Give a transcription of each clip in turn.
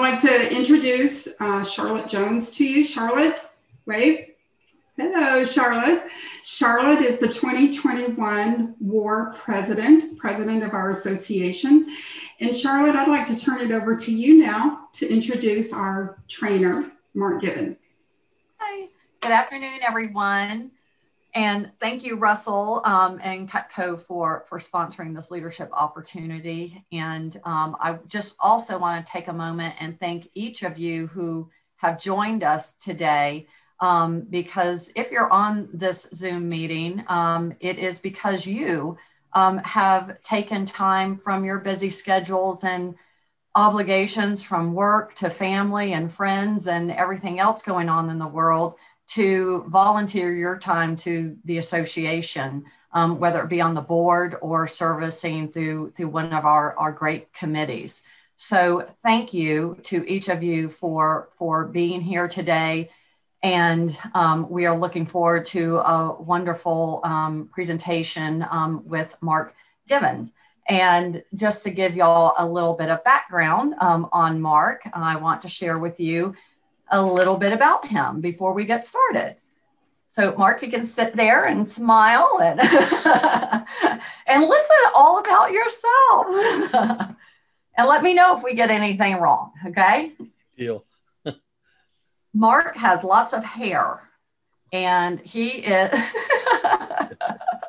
like to introduce Charlotte Jones to you. Charlotte, wave. Hello, Charlotte. Charlotte is the 2021 WAR president of our association. And Charlotte, I'd like to turn it over to you now to introduce our trainer, Mark Given. Hi, good afternoon, everyone. And thank you, Russell and Cutco for sponsoring this leadership opportunity. And I just also want to take a moment and thank each of you who have joined us today. Because if you're on this Zoom meeting, it is because you have taken time from your busy schedules and obligations from work to family and friends and everything else going on in the world to volunteer your time to the association, whether it be on the board or servicing through one of our great committees. So thank you to each of you for being here today. And we are looking forward to a wonderful presentation with Mark Given. And just to give y'all a little bit of background on Mark, I want to share with you a little bit about him before we get started. So Mark, you can sit there and smile and, and listen all about yourself. And let me know if we get anything wrong, okay? Deal. Mark has lots of hair, and he is.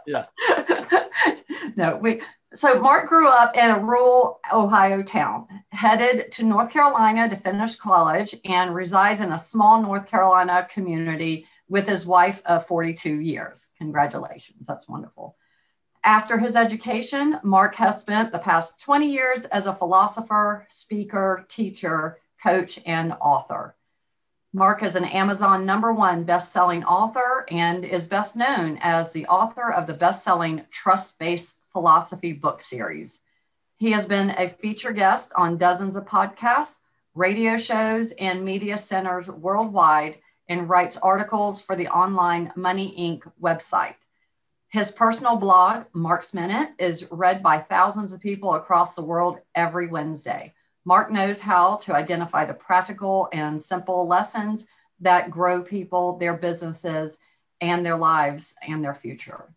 Yeah. So Mark grew up in a rural Ohio town, headed to North Carolina to finish college, and resides in a small North Carolina community with his wife of 42 years. Congratulations, that's wonderful. After his education, Mark has spent the past 20 years as a philosopher, speaker, teacher, coach, and author. Mark is an Amazon #1 best-selling author and is best known as the author of the best-selling Trust-Based Philosophy book series. He has been a featured guest on dozens of podcasts, radio shows, and media centers worldwide, and writes articles for the online Money Inc. website. His personal blog, Mark's Minute, is read by thousands of people across the world every Wednesday. Mark knows how to identify the practical and simple lessons that grow people, their businesses, and their lives and their future.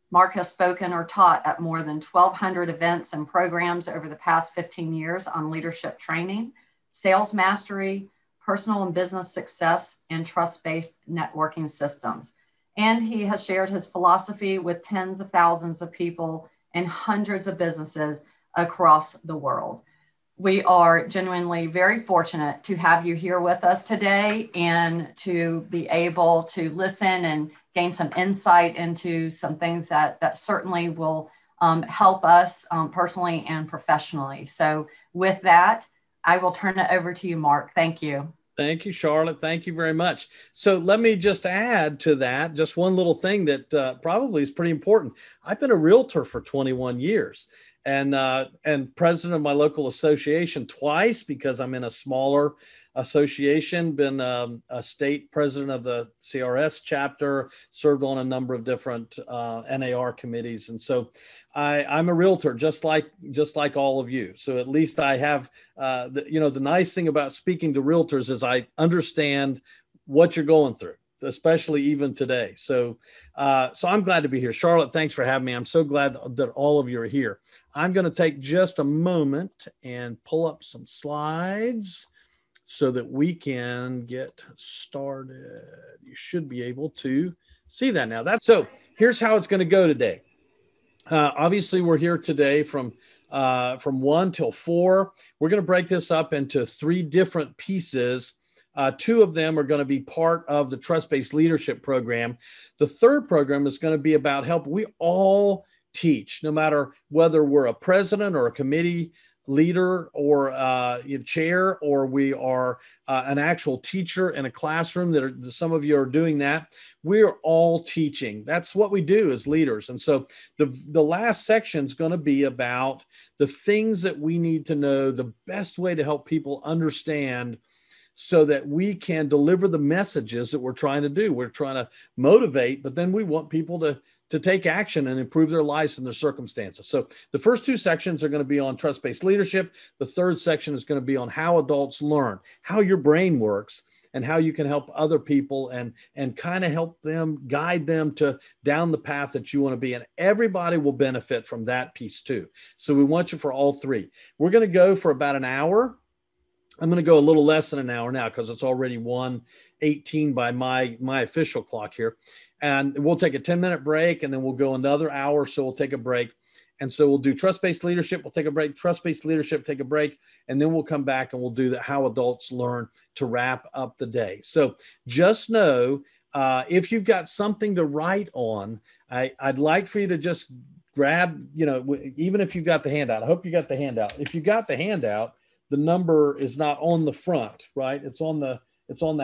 Mark has spoken or taught at more than 1,200 events and programs over the past 15 years on leadership training, sales mastery, personal and business success, and trust-based networking systems. And he has shared his philosophy with tens of thousands of people and hundreds of businesses across the world. We are genuinely very fortunate to have you here with us today and to be able to listen and gain some insight into some things that certainly will help us personally and professionally. So with that, I will turn it over to you, Mark. Thank you. Thank you, Charlotte. Thank you very much. So let me just add to that, just one little thing that probably is pretty important. I've been a realtor for 21 years. And president of my local association twice because I'm in a smaller association, been a state president of the CRS chapter, served on a number of different NAR committees. And so I'm a realtor, just like all of you. So at least I have, the nice thing about speaking to realtors is I understand what you're going through, especially even today. So I'm glad to be here. Charlotte, thanks for having me. I'm so glad that all of you are here. I'm going to take just a moment and pull up some slides so that we can get started. You should be able to see that now. So here's how it's going to go today. Obviously, we're here today from 1 till 4. We're going to break this up into 3 different pieces. 2 of them are going to be part of the Trust-Based Leadership Program. The third program is going to be about help. We all teach, no matter whether we're a president or a committee leader or chair, or we are an actual teacher in a classroom. Some of you are doing that. We're all teaching. That's what we do as leaders. And so the last section is going to be about the things that we need to know, the best way to help people understand so that we can deliver the messages that we're trying to do. We're trying to motivate, but then we want people to take action and improve their lives and their circumstances. So the first two sections are going to be on trust-based leadership. The third section is going to be on how adults learn, how your brain works, and how you can help other people and kind of help them, guide them to down the path that you want to be. And everybody will benefit from that piece too. So we want you for all three. We're going to go for about an hour. I'm going to go a little less than an hour now because it's already 1:18 by my official clock here. And we'll take a 10-minute break, and then we'll go another hour. So we'll take a break. And so we'll do trust-based leadership. We'll take a break, trust-based leadership, take a break, and then we'll come back and we'll do the how adults learn to wrap up the day. So just know if you've got something to write on, I'd like for you to just grab, even if you got the handout. I hope you got the handout. If you got the handout, the number is not on the front, right? It's on the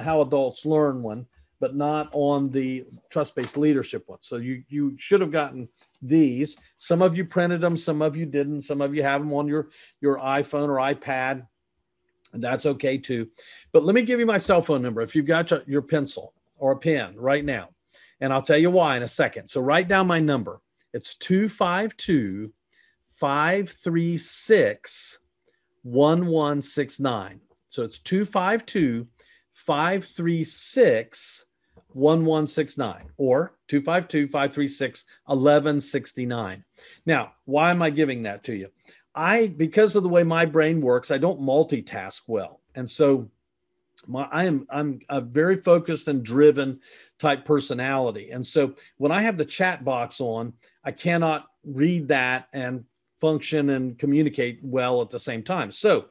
how adults learn one, but not on the trust-based leadership one. So you should have gotten these. Some of you printed them, some of you didn't. Some of you have them on your iPhone or iPad, and that's okay too. But let me give you my cell phone number if you've got your pencil or a pen right now, and I'll tell you why in a second. So write down my number. It's 252-536 1169. So it's 252-536-1169 or 252-536-1169. Now, why am I giving that to you? Because of the way my brain works, I don't multitask well. And so I'm a very focused and driven type personality. And so when I have the chat box on, I cannot read that and function and communicate well at the same time. So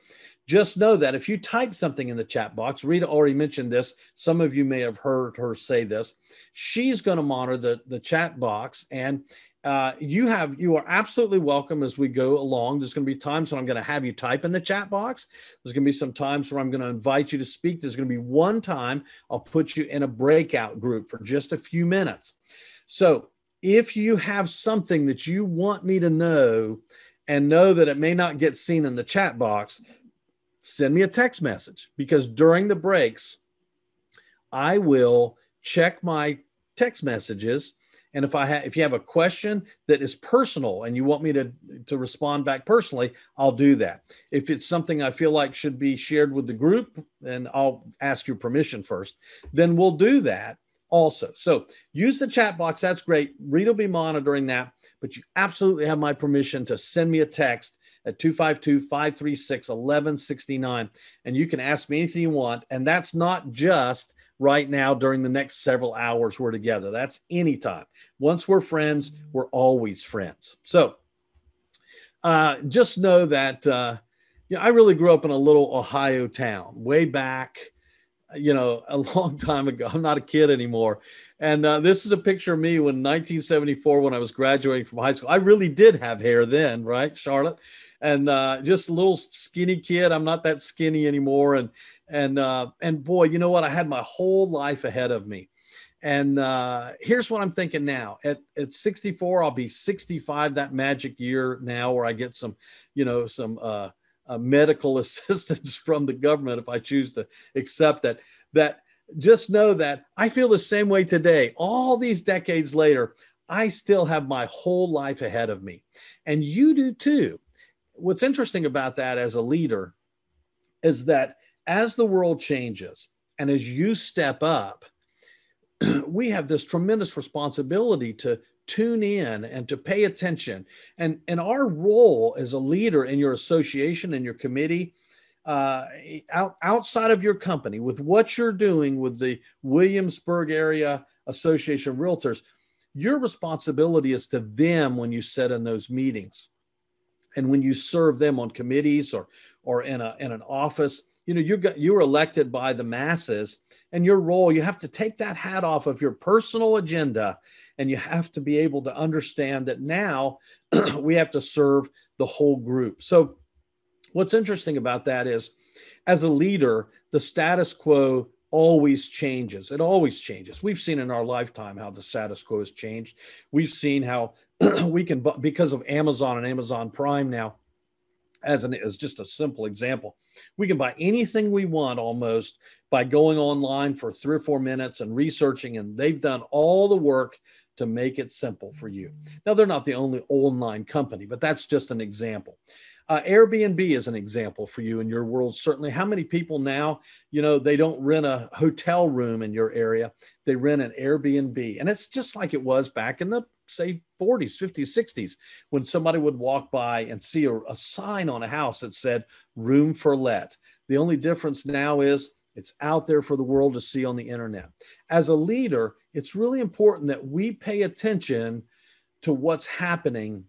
just know that if you type something in the chat box, Rita already mentioned this. Some of you may have heard her say this. She's going to monitor the chat box, and you are absolutely welcome as we go along. There's going to be times when I'm going to have you type in the chat box. There's going to be some times where I'm going to invite you to speak. There's going to be one time I'll put you in a breakout group for just a few minutes. So if you have something that you want me to know and know that it may not get seen in the chat box, send me a text message, because during the breaks, I will check my text messages. And if you have a question that is personal and you want me to respond back personally, I'll do that. If it's something I feel like should be shared with the group, and I'll ask your permission first, then we'll do that also. So use the chat box. That's great. Rita will be monitoring that, but you absolutely have my permission to send me a text at 252-536-1169. And you can ask me anything you want. And that's not just right now during the next several hours we're together. That's anytime. Once we're friends, we're always friends. So just know that I really grew up in a little Ohio town way back, a long time ago. I'm not a kid anymore. And this is a picture of me when 1974, when I was graduating from high school. I really did have hair then, right, Charlotte? And just a little skinny kid. I'm not that skinny anymore. And boy, you know what? I had my whole life ahead of me. And here's what I'm thinking now. At 64, I'll be 65, that magic year now where I get some medical assistance from the government if I choose to accept that just know that I feel the same way today. All these decades later, I still have my whole life ahead of me. And you do too. What's interesting about that as a leader is that as the world changes and as you step up, we have this tremendous responsibility to tune in and to pay attention. And our role as a leader in your association and your committee, outside of your company, with what you're doing with the Williamsburg Area Association of Realtors, your responsibility is to them when you sit in those meetings and when you serve them on committees or in an office. You're elected by the masses, and your role, you have to take that hat off of your personal agenda, and you have to be able to understand that now we have to serve the whole group. So what's interesting about that is, as a leader, the status quo always changes. It always changes. We've seen in our lifetime how the status quo has changed. We've seen how we can, because of Amazon and Amazon Prime now, as just a simple example. We can buy anything we want almost by going online for 3 or 4 minutes and researching, and they've done all the work to make it simple for you. Now, they're not the only online company, but that's just an example. Airbnb is an example for you in your world. Certainly, how many people now, they don't rent a hotel room in your area. They rent an Airbnb. And it's just like it was back in the, say, 40s, 50s, 60s, when somebody would walk by and see a sign on a house that said room for let. The only difference now is it's out there for the world to see on the internet. As a leader, it's really important that we pay attention to what's happening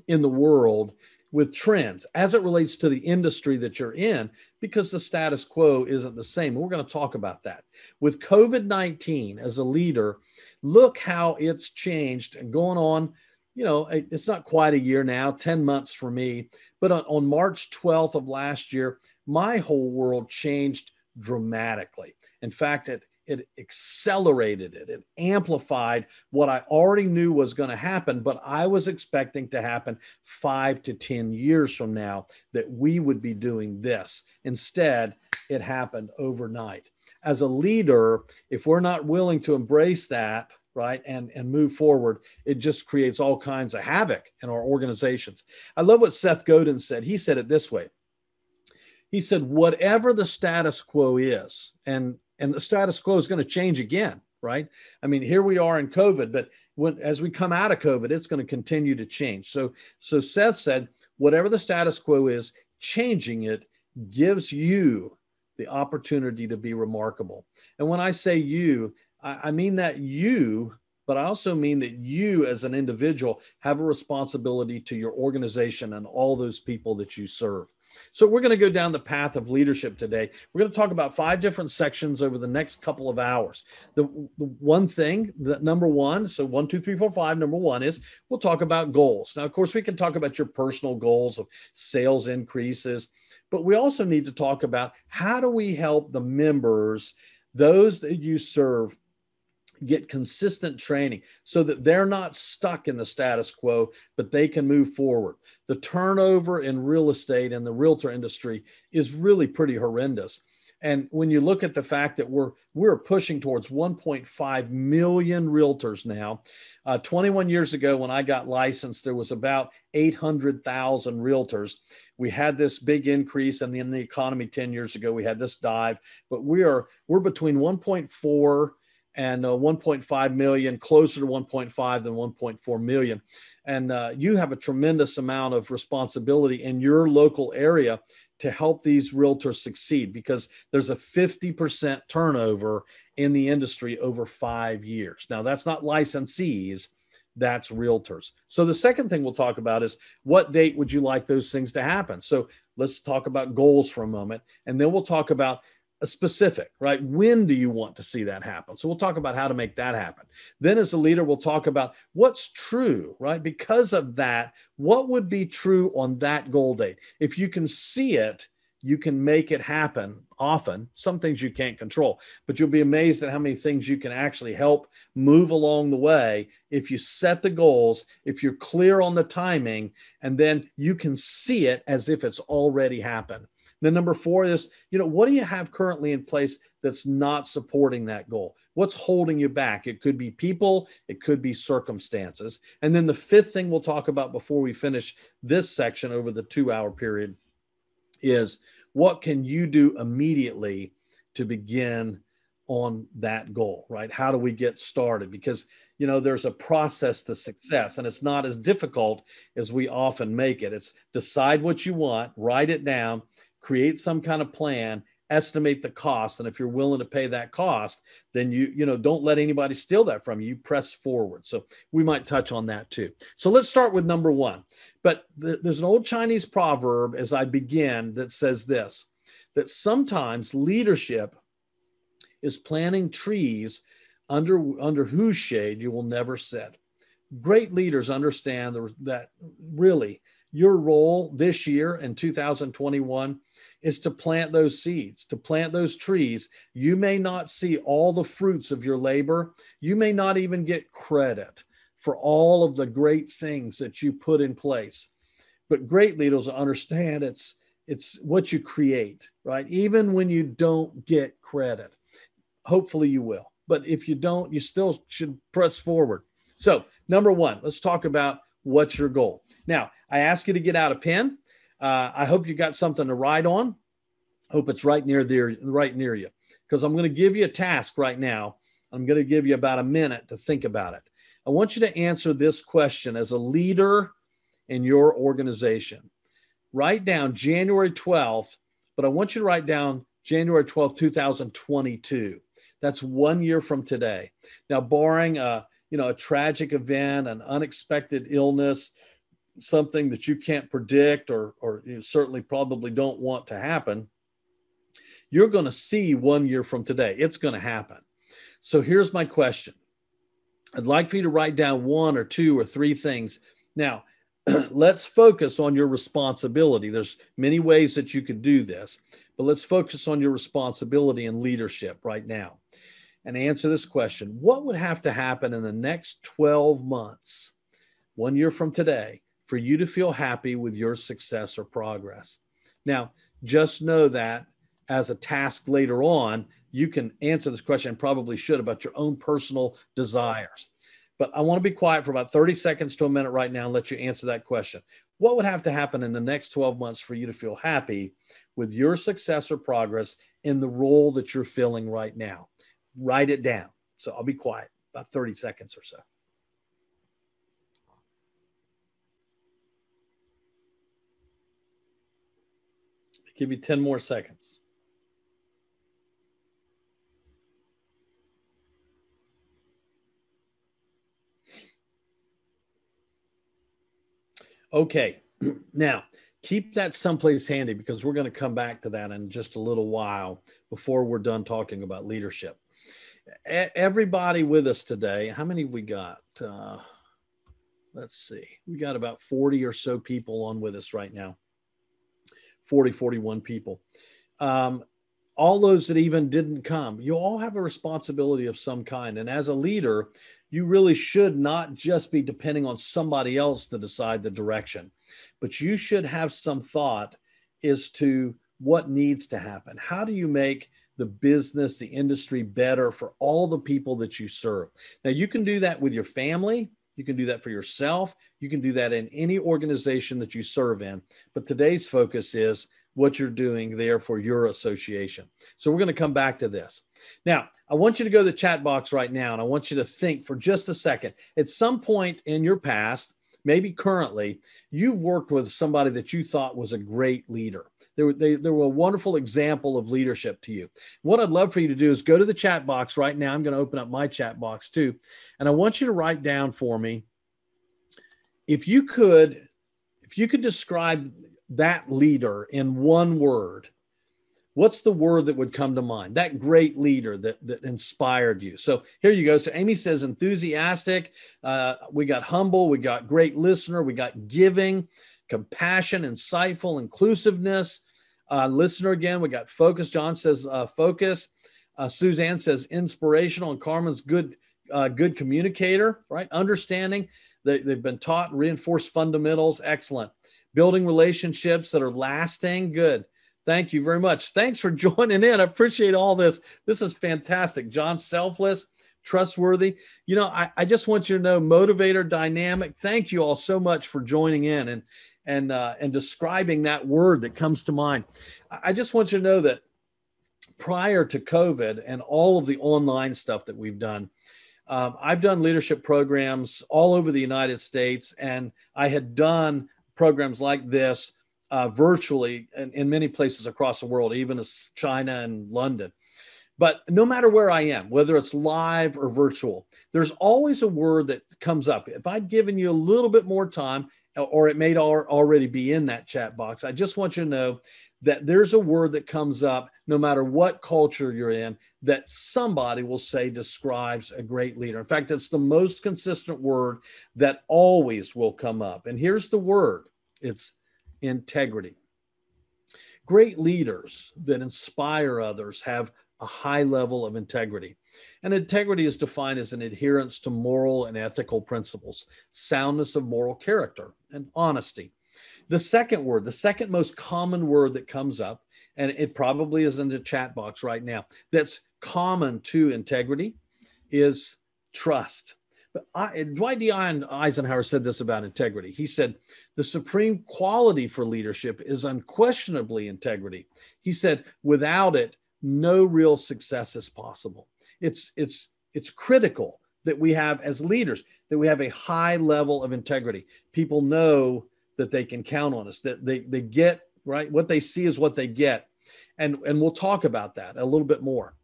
in the world with trends as it relates to the industry that you're in, because the status quo isn't the same. We're going to talk about that. With COVID-19 as a leader, look how it's changed and going on. It's not quite a year now, 10 months for me, but on March 12th of last year, my whole world changed dramatically. In fact, it accelerated it. It amplified what I already knew was going to happen, but I was expecting to happen 5 to 10 years from now, that we would be doing this. Instead, it happened overnight. As a leader, if we're not willing to embrace that, right, and move forward, it just creates all kinds of havoc in our organizations. I love what Seth Godin said. He said it this way. He said, whatever the status quo is, and the status quo is going to change again, right? I mean, here we are in COVID, but as we come out of COVID, it's going to continue to change. So Seth said, whatever the status quo is, changing it gives you the opportunity to be remarkable. And when I say you, I mean that you, but I also mean that you as an individual have a responsibility to your organization and all those people that you serve. So we're going to go down the path of leadership today. We're going to talk about 5 different sections over the next couple of hours. The one thing, that number one, so 1, 2, 3, 4, 5, number one is we'll talk about goals. Now, of course, we can talk about your personal goals of sales increases, but we also need to talk about how do we help the members, those that you serve, get consistent training so that they're not stuck in the status quo, but they can move forward. The turnover in real estate and the realtor industry is really pretty horrendous. And when you look at the fact that we're pushing towards 1.5 million realtors now, 21 years ago when I got licensed, there was about 800,000 realtors. We had this big increase, and then the economy 10 years ago, we had this dive. But we're between 1.4 and 1.5 million, closer to 1.5 than 1.4 million. And you have a tremendous amount of responsibility in your local area to help these realtors succeed, because there's a 50% turnover in the industry over 5 years. Now, that's not licensees, that's realtors. So the second thing we'll talk about is, what date would you like those things to happen? So let's talk about goals for a moment, and then we'll talk about a specific, right? When do you want to see that happen? So we'll talk about how to make that happen. Then as a leader, we'll talk about what's true, right? Because of that, what would be true on that goal date? If you can see it, you can make it happen. Often, some things you can't control, but you'll be amazed at how many things you can actually help move along the way if you set the goals, if you're clear on the timing, and then you can see it as if it's already happened. Then number 4 is, what do you have currently in place that's not supporting that goal? What's holding you back? It could be people, it could be circumstances. And then the 5th thing we'll talk about before we finish this section over the 2-hour period is, what can you do immediately to begin on that goal, right? How do we get started? Because, there's a process to success, and it's not as difficult as we often make it. It's decide what you want, write it down, create some kind of plan, estimate the cost. And if you're willing to pay that cost, then you don't let anybody steal that from you. You press forward. So we might touch on that too. So let's start with number 1. But there's an old Chinese proverb as I begin that says this, that sometimes leadership is planting trees under whose shade you will never sit. Great leaders understand that really your role this year in 2021 is to plant those seeds, to plant those trees. You may not see all the fruits of your labor. You may not even get credit for all of the great things that you put in place. But great leaders understand it's what you create, right? Even when you don't get credit, hopefully you will. But if you don't, you still should press forward. So number one, let's talk about what's your goal. Now, I ask you to get out a pen. I hope you got something to write on. Hope it's right near you, because I'm going to give you a task right now. I'm going to give you about a minute to think about it. I want you to answer this question as a leader in your organization. Write down January 12th, but I want you to write down January 12th, 2022. That's 1 year from today. Now, barring a tragic event, an unexpected illness, something that you can't predict or you certainly probably don't want to happen, you're going to see 1 year from today. It's going to happen. So here's my question. I'd like for you to write down 1 or 2 or 3 things. Now, let's focus on your responsibility. There's many ways that you could do this, but let's focus on your responsibility and leadership right now and answer this question. What would have to happen in the next 12 months, 1 year from today, for you to feel happy with your success or progress? Now, just know that as a task later on, you can answer this question, and probably should, about your own personal desires. But I want to be quiet for about 30 seconds to a minute right now and let you answer that question. What would have to happen in the next 12 months for you to feel happy with your success or progress in the role that you're filling right now? Write it down. So I'll be quiet about 30 seconds or so. I'll give you 10 more seconds. Okay, now keep that someplace handy, because we're going to come back to that in just a little while before we're done talking about leadership. Everybody with us today, how many have we got? Let's see. We got about 40 or so people on with us right now. 41 people. All those that even didn't come, you all have a responsibility of some kind. And as a leader, you really should not just be depending on somebody else to decide the direction, but you should have some thought as to what needs to happen. How do you make the business, the industry better for all the people that you serve? Now, you can do that with your family. You can do that for yourself. You can do that in any organization that you serve in. But today's focus is what you're doing there for your association. So we're going to come back to this. Now, I want you to go to the chat box right now, and I want you to think for just a second. At some point in your past, maybe currently, you've worked with somebody that you thought was a great leader. They were a wonderful example of leadership to you. What I'd love for you to do is go to the chat box right now. I'm going to open up my chat box too. And I want you to write down for me, if you could describe that leader in one word, what's the word that would come to mind? That great leader that inspired you. So here you go. So Amy says enthusiastic. We got humble. We got great listener. We got giving, compassion, insightful, inclusiveness. Listener again. We got focus. John says focus. Suzanne says inspirational. And Carmen's good communicator, right? Understanding. They've been taught and reinforced fundamentals. Excellent. Building relationships that are lasting. Good. Thank you very much. Thanks for joining in. I appreciate all this. This is fantastic. John, selfless, trustworthy. You know, I just want you to know, motivator, dynamic. Thank you all so much for joining in and describing that word that comes to mind. I just want you to know that prior to COVID and all of the online stuff that we've done, I've done leadership programs all over the United States, and I had done programs like this virtually in many places across the world, even as China and London. But no matter where I am, whether it's live or virtual, there's always a word that comes up. If I'd given you a little bit more time, or it may already be in that chat box, I just want you to know that there's a word that comes up no matter what culture you're in that somebody will say describes a great leader. In fact, it's the most consistent word that always will come up. And here's the word. It's integrity. Great leaders that inspire others have a high level of integrity. And integrity is defined as an adherence to moral and ethical principles, soundness of moral character, and honesty. The second word, the second most common word that comes up, and it probably is in the chat box right now, that's common to integrity, is trust. But Dwight D. Eisenhower said this about integrity. He said, the supreme quality for leadership is unquestionably integrity. He said, without it, no real success is possible. It's critical that we have, as leaders, that we have a high level of integrity. People know that they can count on us, that they get, right? What they see is what they get. And we'll talk about that a little bit more.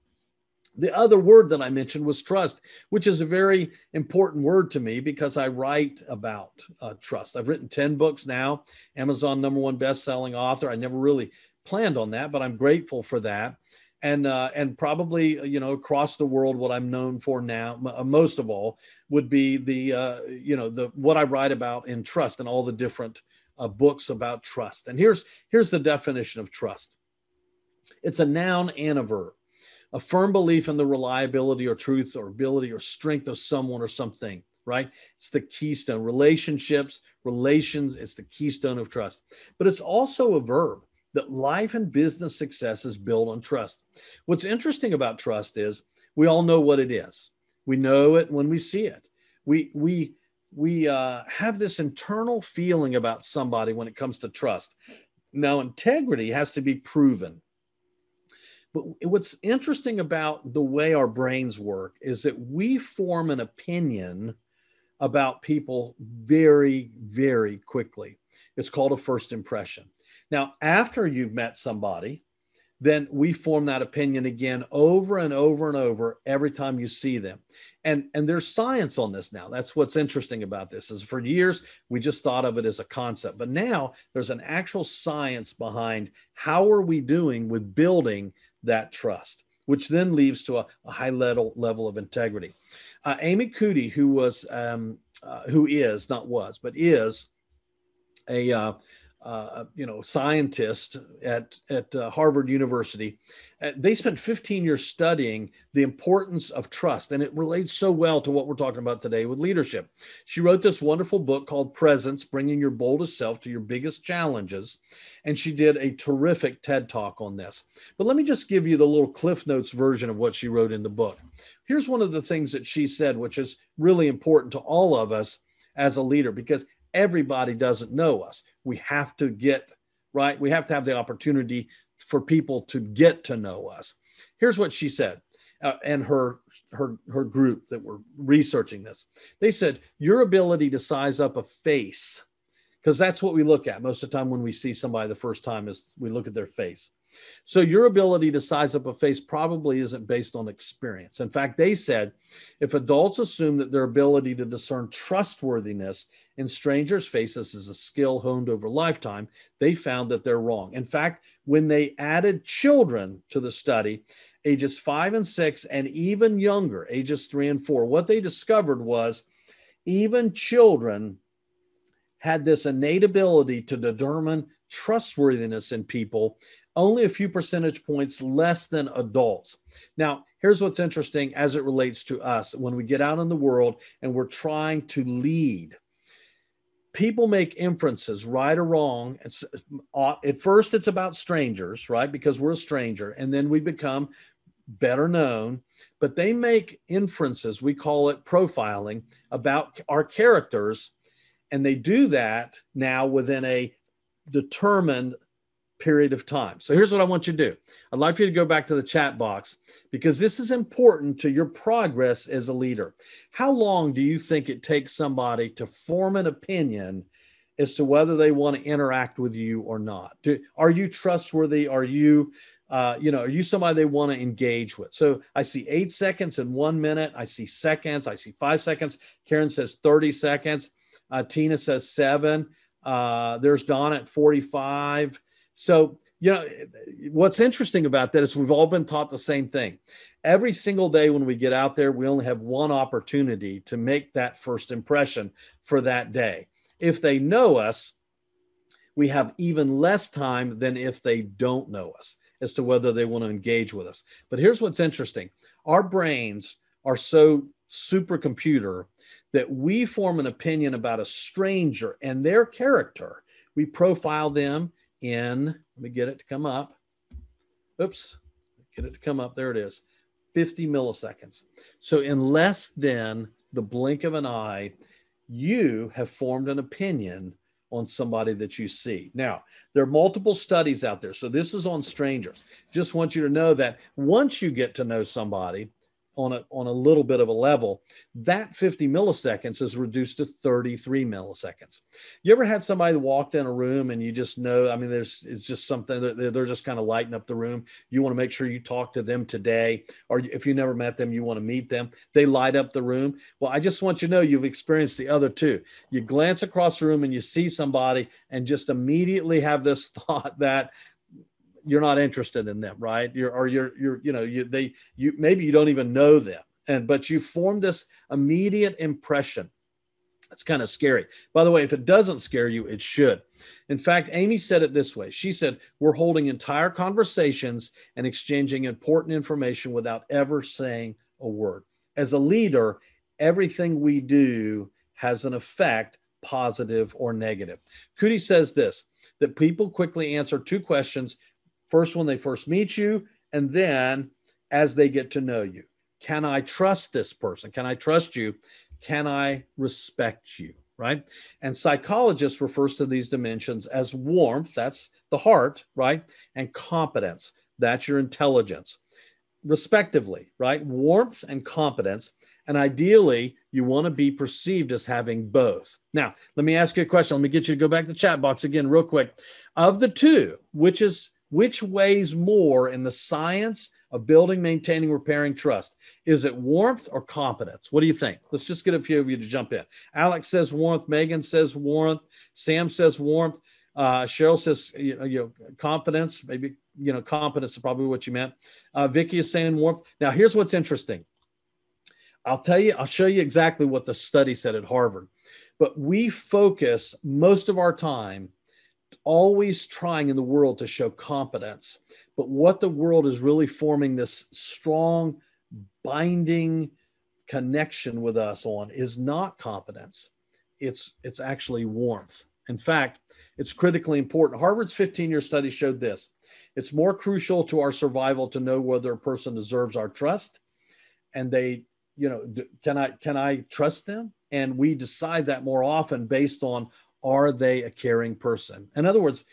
The other word that I mentioned was trust, which is a very important word to me because I write about trust. I've written 10 books now, Amazon #1 best-selling author. I never really planned on that, but I'm grateful for that. And probably, across the world, what I'm known for now, most of all, would be what I write about in trust and all the different books about trust. And here's the definition of trust. It's a noun and a verb. A firm belief in the reliability or truth or ability or strength of someone or something, right? It's the keystone. Relations, it's the keystone of trust. But it's also a verb, that life and business success is built on trust. What's interesting about trust is we all know what it is. We know it when we see it. We have this internal feeling about somebody when it comes to trust. Now, integrity has to be proven. But what's interesting about the way our brains work is that we form an opinion about people very, very quickly. It's called a first impression. Now, after you've met somebody, then we form that opinion again over and over and over every time you see them. And there's science on this now. That's what's interesting about this, is for years, we just thought of it as a concept. But now there's an actual science behind how are we doing with building that trust, which then leads to a high level of integrity. Amy Cuddy, who is a scientist at Harvard University. They spent 15 years studying the importance of trust, and it relates so well to what we're talking about today with leadership. She wrote this wonderful book called Presence, Bringing Your Boldest Self to Your Biggest Challenges, and she did a terrific TED Talk on this. But let me just give you the little Cliff Notes version of what she wrote in the book. Here's one of the things that she said, which is really important to all of us as a leader, because everybody doesn't know us. We have to get right. We have to have the opportunity for people to get to know us. Here's what she said, and her group that were researching this. They said, your ability to size up a face, because that's what we look at most of the time when we see somebody the first time, is we look at their face. So your ability to size up a face probably isn't based on experience. In fact, they said, if adults assume that their ability to discern trustworthiness in strangers' faces is a skill honed over lifetime, they found that they're wrong. In fact, when they added children to the study, ages 5 and 6, and even younger, ages 3 and 4, what they discovered was even children had this innate ability to determine trustworthiness in people, only a few percentage points less than adults. Now, here's what's interesting as it relates to us when we get out in the world and we're trying to lead. People make inferences, right or wrong. At first, it's about strangers, right? Because we're a stranger, and then we become better known. But they make inferences, we call it profiling, about our characters, and they do that now within a determined period of time. So here's what I want you to do. I'd like for you to go back to the chat box, because this is important to your progress as a leader. How long do you think it takes somebody to form an opinion as to whether they want to interact with you or not? Are you trustworthy? Are you somebody they want to engage with? So I see 8 seconds and 1 minute. I see seconds. I see 5 seconds. Karen says 30 seconds. Tina says 7. There's Don at 45. So, what's interesting about that is we've all been taught the same thing. Every single day when we get out there, we only have one opportunity to make that first impression for that day. If they know us, we have even less time than if they don't know us as to whether they want to engage with us. But here's what's interesting. Our brains are so supercomputer that we form an opinion about a stranger and their character We profile them in, let me get it to come up. Oops, get it to come up. There it is. 50 milliseconds. So in less than the blink of an eye, you have formed an opinion on somebody that you see. Now, there are multiple studies out there. So this is on strangers. Just want you to know that once you get to know somebody on a little bit of a level, that 50 milliseconds is reduced to 33 milliseconds. You ever had somebody that walked in a room and you just know, I mean, it's just something that they're just kind of lighting up the room. You want to make sure you talk to them today, or if you never met them, you want to meet them. They light up the room. Well, I just want you to know you've experienced the other two. You glance across the room and you see somebody and just immediately have this thought that you're not interested in them, right? Maybe you don't even know them, but you form this immediate impression. It's kind of scary. By the way, if it doesn't scare you, it should. In fact, Amy said it this way. She said, we're holding entire conversations and exchanging important information without ever saying a word. As a leader, everything we do has an effect, positive or negative. Cootie says this, that people quickly answer two questions. First, when they first meet you, and then as they get to know you. Can I trust this person? Can I trust you? Can I respect you? Right? And psychologists refers to these dimensions as warmth, that's the heart, right? And competence, that's your intelligence, respectively, right? Warmth and competence. And ideally, you want to be perceived as having both. Now, let me ask you a question. Let me get you to go back to the chat box again real quick. Of the two, which weighs more in the science of building, maintaining, repairing trust? Is it warmth or competence? What do you think? Let's just get a few of you to jump in. Alex says warmth. Megan says warmth. Sam says warmth. Cheryl says confidence. Maybe competence is probably what you meant. Vicky is saying warmth. Now, here's what's interesting. I'll show you exactly what the study said at Harvard. But we focus most of our time always trying in the world to show competence. But what the world is really forming this strong binding connection with us on is not competence. It's actually warmth. In fact, it's critically important. Harvard's 15-year study showed this. It's more crucial to our survival to know whether a person deserves our trust. And can I trust them? And we decide that more often based on, are they a caring person? In other words,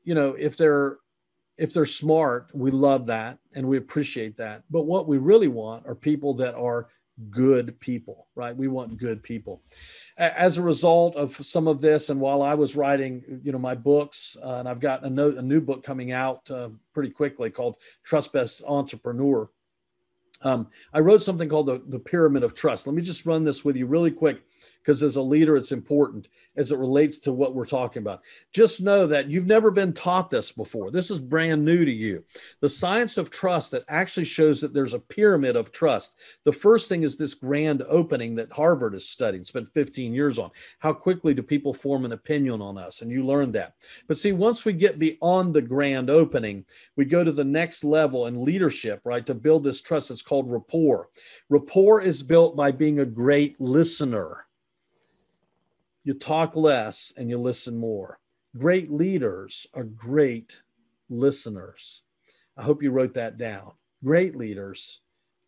if they're smart, we love that and we appreciate that. But what we really want are people that are good people, right? We want good people. As a result of some of this, and while I was writing, my books, and I've got a new book coming out pretty quickly called Trust Based Entrepreneur. I wrote something called the Pyramid of Trust. Let me just run this with you really quick, because as a leader, it's important as it relates to what we're talking about. Just know that you've never been taught this before. This is brand new to you. The science of trust that actually shows that there's a pyramid of trust. The first thing is this grand opening that Harvard has studied, spent 15 years on. How quickly do people form an opinion on us? And you learned that. But see, once we get beyond the grand opening, we go to the next level in leadership, right? To build this trust, it's called rapport. Rapport is built by being a great listener. You talk less and you listen more. Great leaders are great listeners. I hope you wrote that down. Great leaders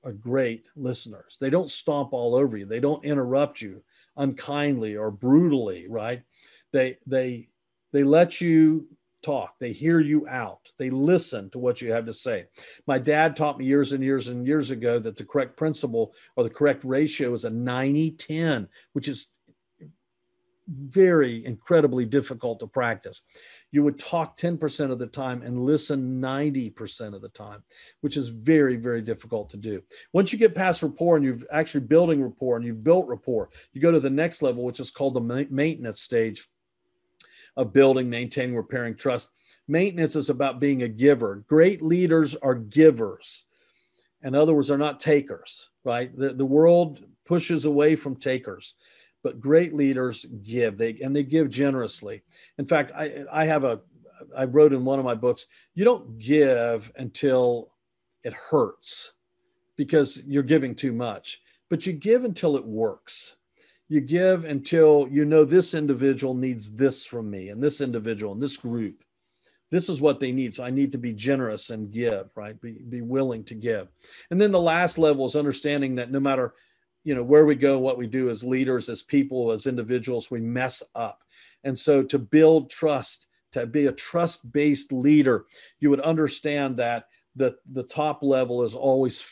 are great listeners. They don't stomp all over you. They don't interrupt you unkindly or brutally, right? They let you talk. They hear you out. They listen to what you have to say. My dad taught me years and years and years ago that the correct principle or the correct ratio is a 90-10, which is very incredibly difficult to practice. You would talk 10% of the time and listen 90% of the time, which is very, very difficult to do. Once you get past rapport and you've actually building rapport and you've built rapport, you go to the next level, which is called the maintenance stage of building, maintaining, repairing trust. Maintenance is about being a giver. Great leaders are givers. In other words, they're not takers, right? The world pushes away from takers. But great leaders give, they give generously. In fact, I wrote in one of my books, you don't give until it hurts because you're giving too much, but you give until it works. You give until you know this individual needs this from me, and this individual and this group. This is what they need. So I need to be generous and give, right? Be willing to give. And then the last level is understanding that no matter, where we go, what we do as leaders, as people, as individuals, we mess up. And so to build trust, to be a trust-based leader, you would understand that the top level is always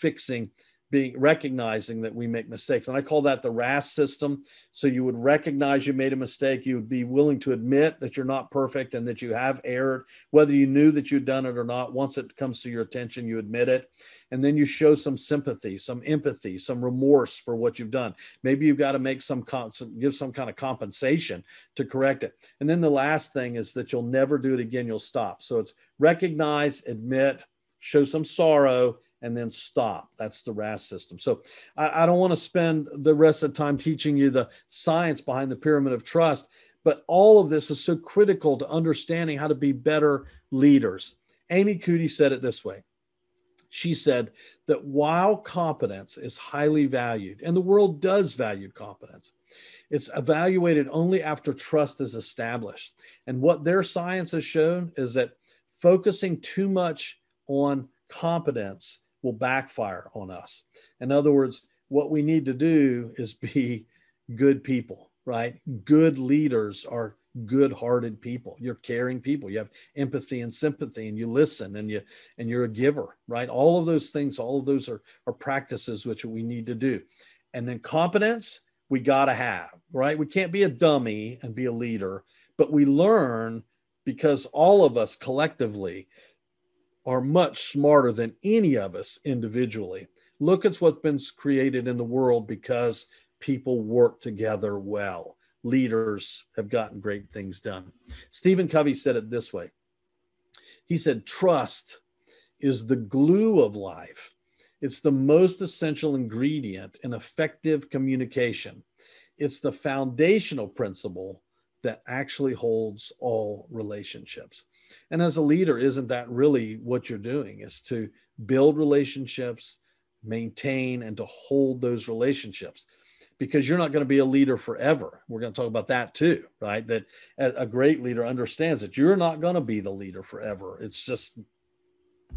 recognizing that we make mistakes. And I call that the RAS system. So you would recognize you made a mistake. You would be willing to admit that you're not perfect and that you have erred, whether you knew that you'd done it or not. Once it comes to your attention, you admit it. And then you show some sympathy, some empathy, some remorse for what you've done. Maybe you've got to make give some kind of compensation to correct it. And then the last thing is that you'll never do it again. You'll stop. So it's recognize, admit, show some sorrow, and then stop. That's the RAS system. So I don't want to spend the rest of the time teaching you the science behind the pyramid of trust, but all of this is so critical to understanding how to be better leaders. Amy Cuddy said it this way. She said that while competence is highly valued, and the world does value competence, it's evaluated only after trust is established. And what their science has shown is that focusing too much on competence will backfire on us. In other words, what we need to do is be good people, right? Good leaders are good-hearted people. You're caring people. You have empathy and sympathy, and you listen, and you're a giver, right? All of those things, all of those are practices which we need to do. And then competence, we got to have, right? We can't be a dummy and be a leader, but we learn because all of us collectively are much smarter than any of us individually. Look at what's been created in the world because people work together well. Leaders have gotten great things done. Stephen Covey said it this way. He said, trust is the glue of life. It's the most essential ingredient in effective communication. It's the foundational principle that actually holds all relationships. And as a leader, isn't that really what you're doing? Is to build relationships, maintain, and to hold those relationships. Because you're not going to be a leader forever. We're going to talk about that too, right? That a great leader understands that you're not going to be the leader forever. It's just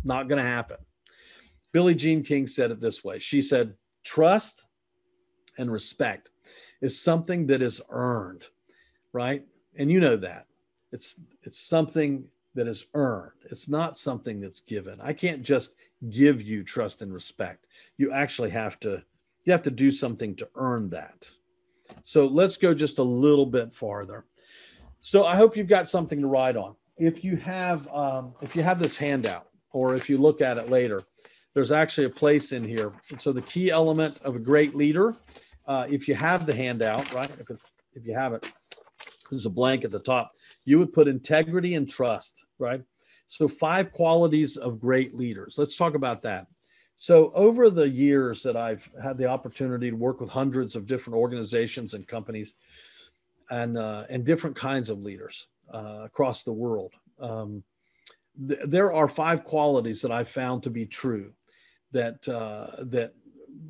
not going to happen. Billie Jean King said it this way. She said, trust and respect is something that is earned, right? And you know that. It's something that is earned. It's not something that's given. I can't just give you trust and respect. You actually have to do something to earn that. So let's go just a little bit farther. So I hope you've got something to write on. If you have this handout, or if you look at it later, there's actually a place in here. So the key element of a great leader, if you have the handout, right? If you have it, there's a blank at the top. You would put integrity and trust, right? So 5 qualities of great leaders. Let's talk about that. So over the years that I've had the opportunity to work with hundreds of different organizations and companies and different kinds of leaders across the world, there are 5 qualities that I've found to be true that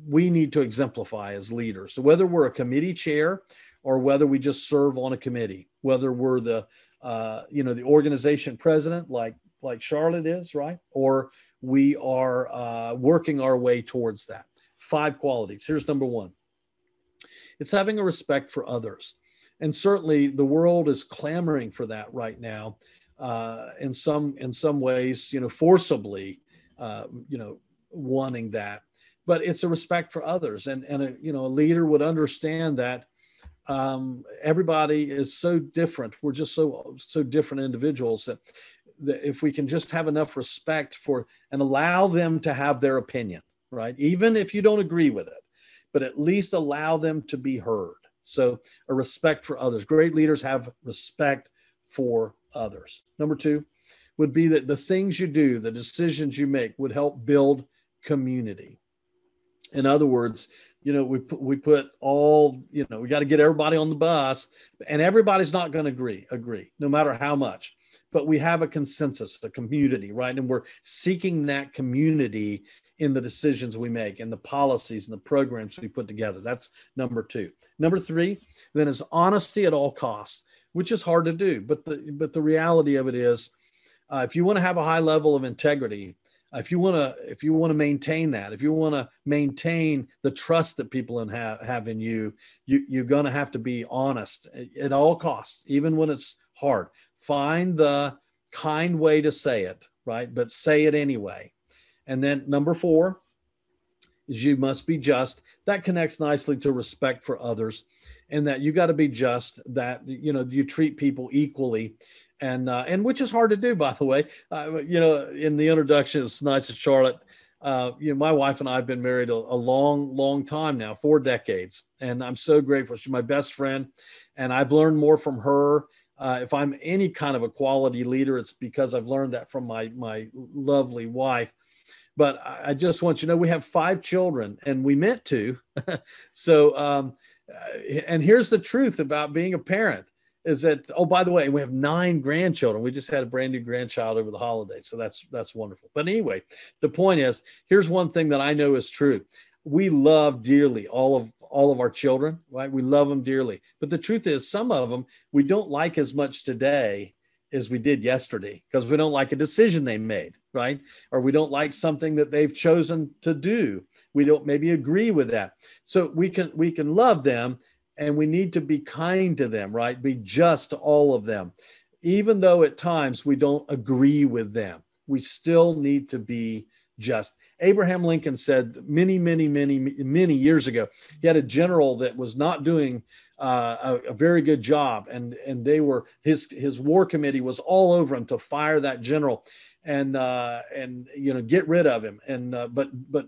we need to exemplify as leaders. So whether we're a committee chair or whether we just serve on a committee, whether we're the organization president like Charlotte is, right? Or we are working our way towards that. 5 qualities. Here's number 1. It's having a respect for others. And certainly the world is clamoring for that right now in some ways, forcibly, wanting that. But it's a respect for others. And a leader would understand that everybody is so different. We're just so different individuals that if we can just have enough respect for and allow them to have their opinion, right? Even if you don't agree with it, but at least allow them to be heard. So a respect for others. Great leaders have respect for others. Number 2 would be that the things you do, the decisions you make would help build community. In other words, we put all, we got to get everybody on the bus, and everybody's not going to agree, no matter how much. But we have a consensus, a community, right? And we're seeking that community in the decisions we make and the policies and the programs we put together. That's number 2. Number 3, then, is honesty at all costs, which is hard to do. But the reality of it is, if you want to have a high level of integrity, if you want to maintain that, if you want to maintain the trust that people have in you, you're going to have to be honest at all costs, even when it's hard. Find the kind way to say it, right? But say it anyway. And then number 4 is you must be just. That connects nicely to respect for others, and that you got to be just, that, you treat people equally. And which is hard to do, by the way. In the introduction, it's nice that Charlotte, my wife and I have been married a long, long time now, 4 decades. And I'm so grateful. She's my best friend. And I've learned more from her. If I'm any kind of a quality leader, it's because I've learned that from my lovely wife. But I just want you to know, we have 5 children, and we meant to. So, and here's the truth about being a parent. Is that, oh, by the way, we have 9 grandchildren. We just had a brand new grandchild over the holidays. So that's wonderful. But anyway, the point is, here's one thing that I know is true. We love dearly all of our children, right? We love them dearly. But the truth is, some of them we don't like as much today as we did yesterday, because we don't like a decision they made, right? Or we don't like something that they've chosen to do. We don't maybe agree with that. So we can love them, and we need to be kind to them, right? Be just to all of them. Even though at times we don't agree with them, we still need to be just. Abraham Lincoln said many, many, many, many years ago, he had a general that was not doing a very good job. And they were, his war committee was all over him to fire that general and get rid of him. But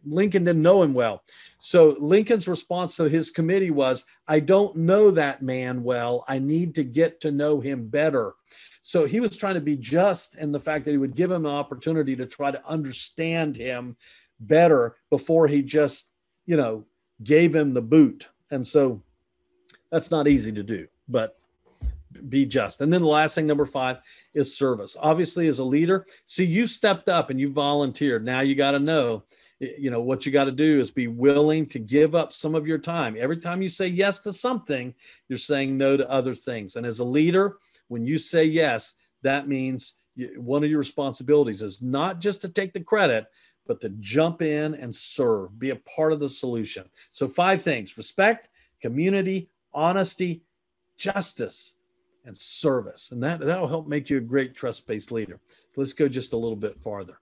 Lincoln didn't know him well. So Lincoln's response to his committee was, I don't know that man well. I need to get to know him better. So he was trying to be just in the fact that he would give him an opportunity to try to understand him better before he just, gave him the boot. And so that's not easy to do, but be just. And then the last thing, number 5, is service. Obviously, as a leader, see, you've stepped up and you volunteered. Now you got to know, what you got to do is be willing to give up some of your time. Every time you say yes to something, you're saying no to other things. And as a leader, when you say yes, that means one of your responsibilities is not just to take the credit, but to jump in and serve, be a part of the solution. So 5 things: respect, community, honesty, justice, and service. And that'll help make you a great trust-based leader. Let's go just a little bit farther.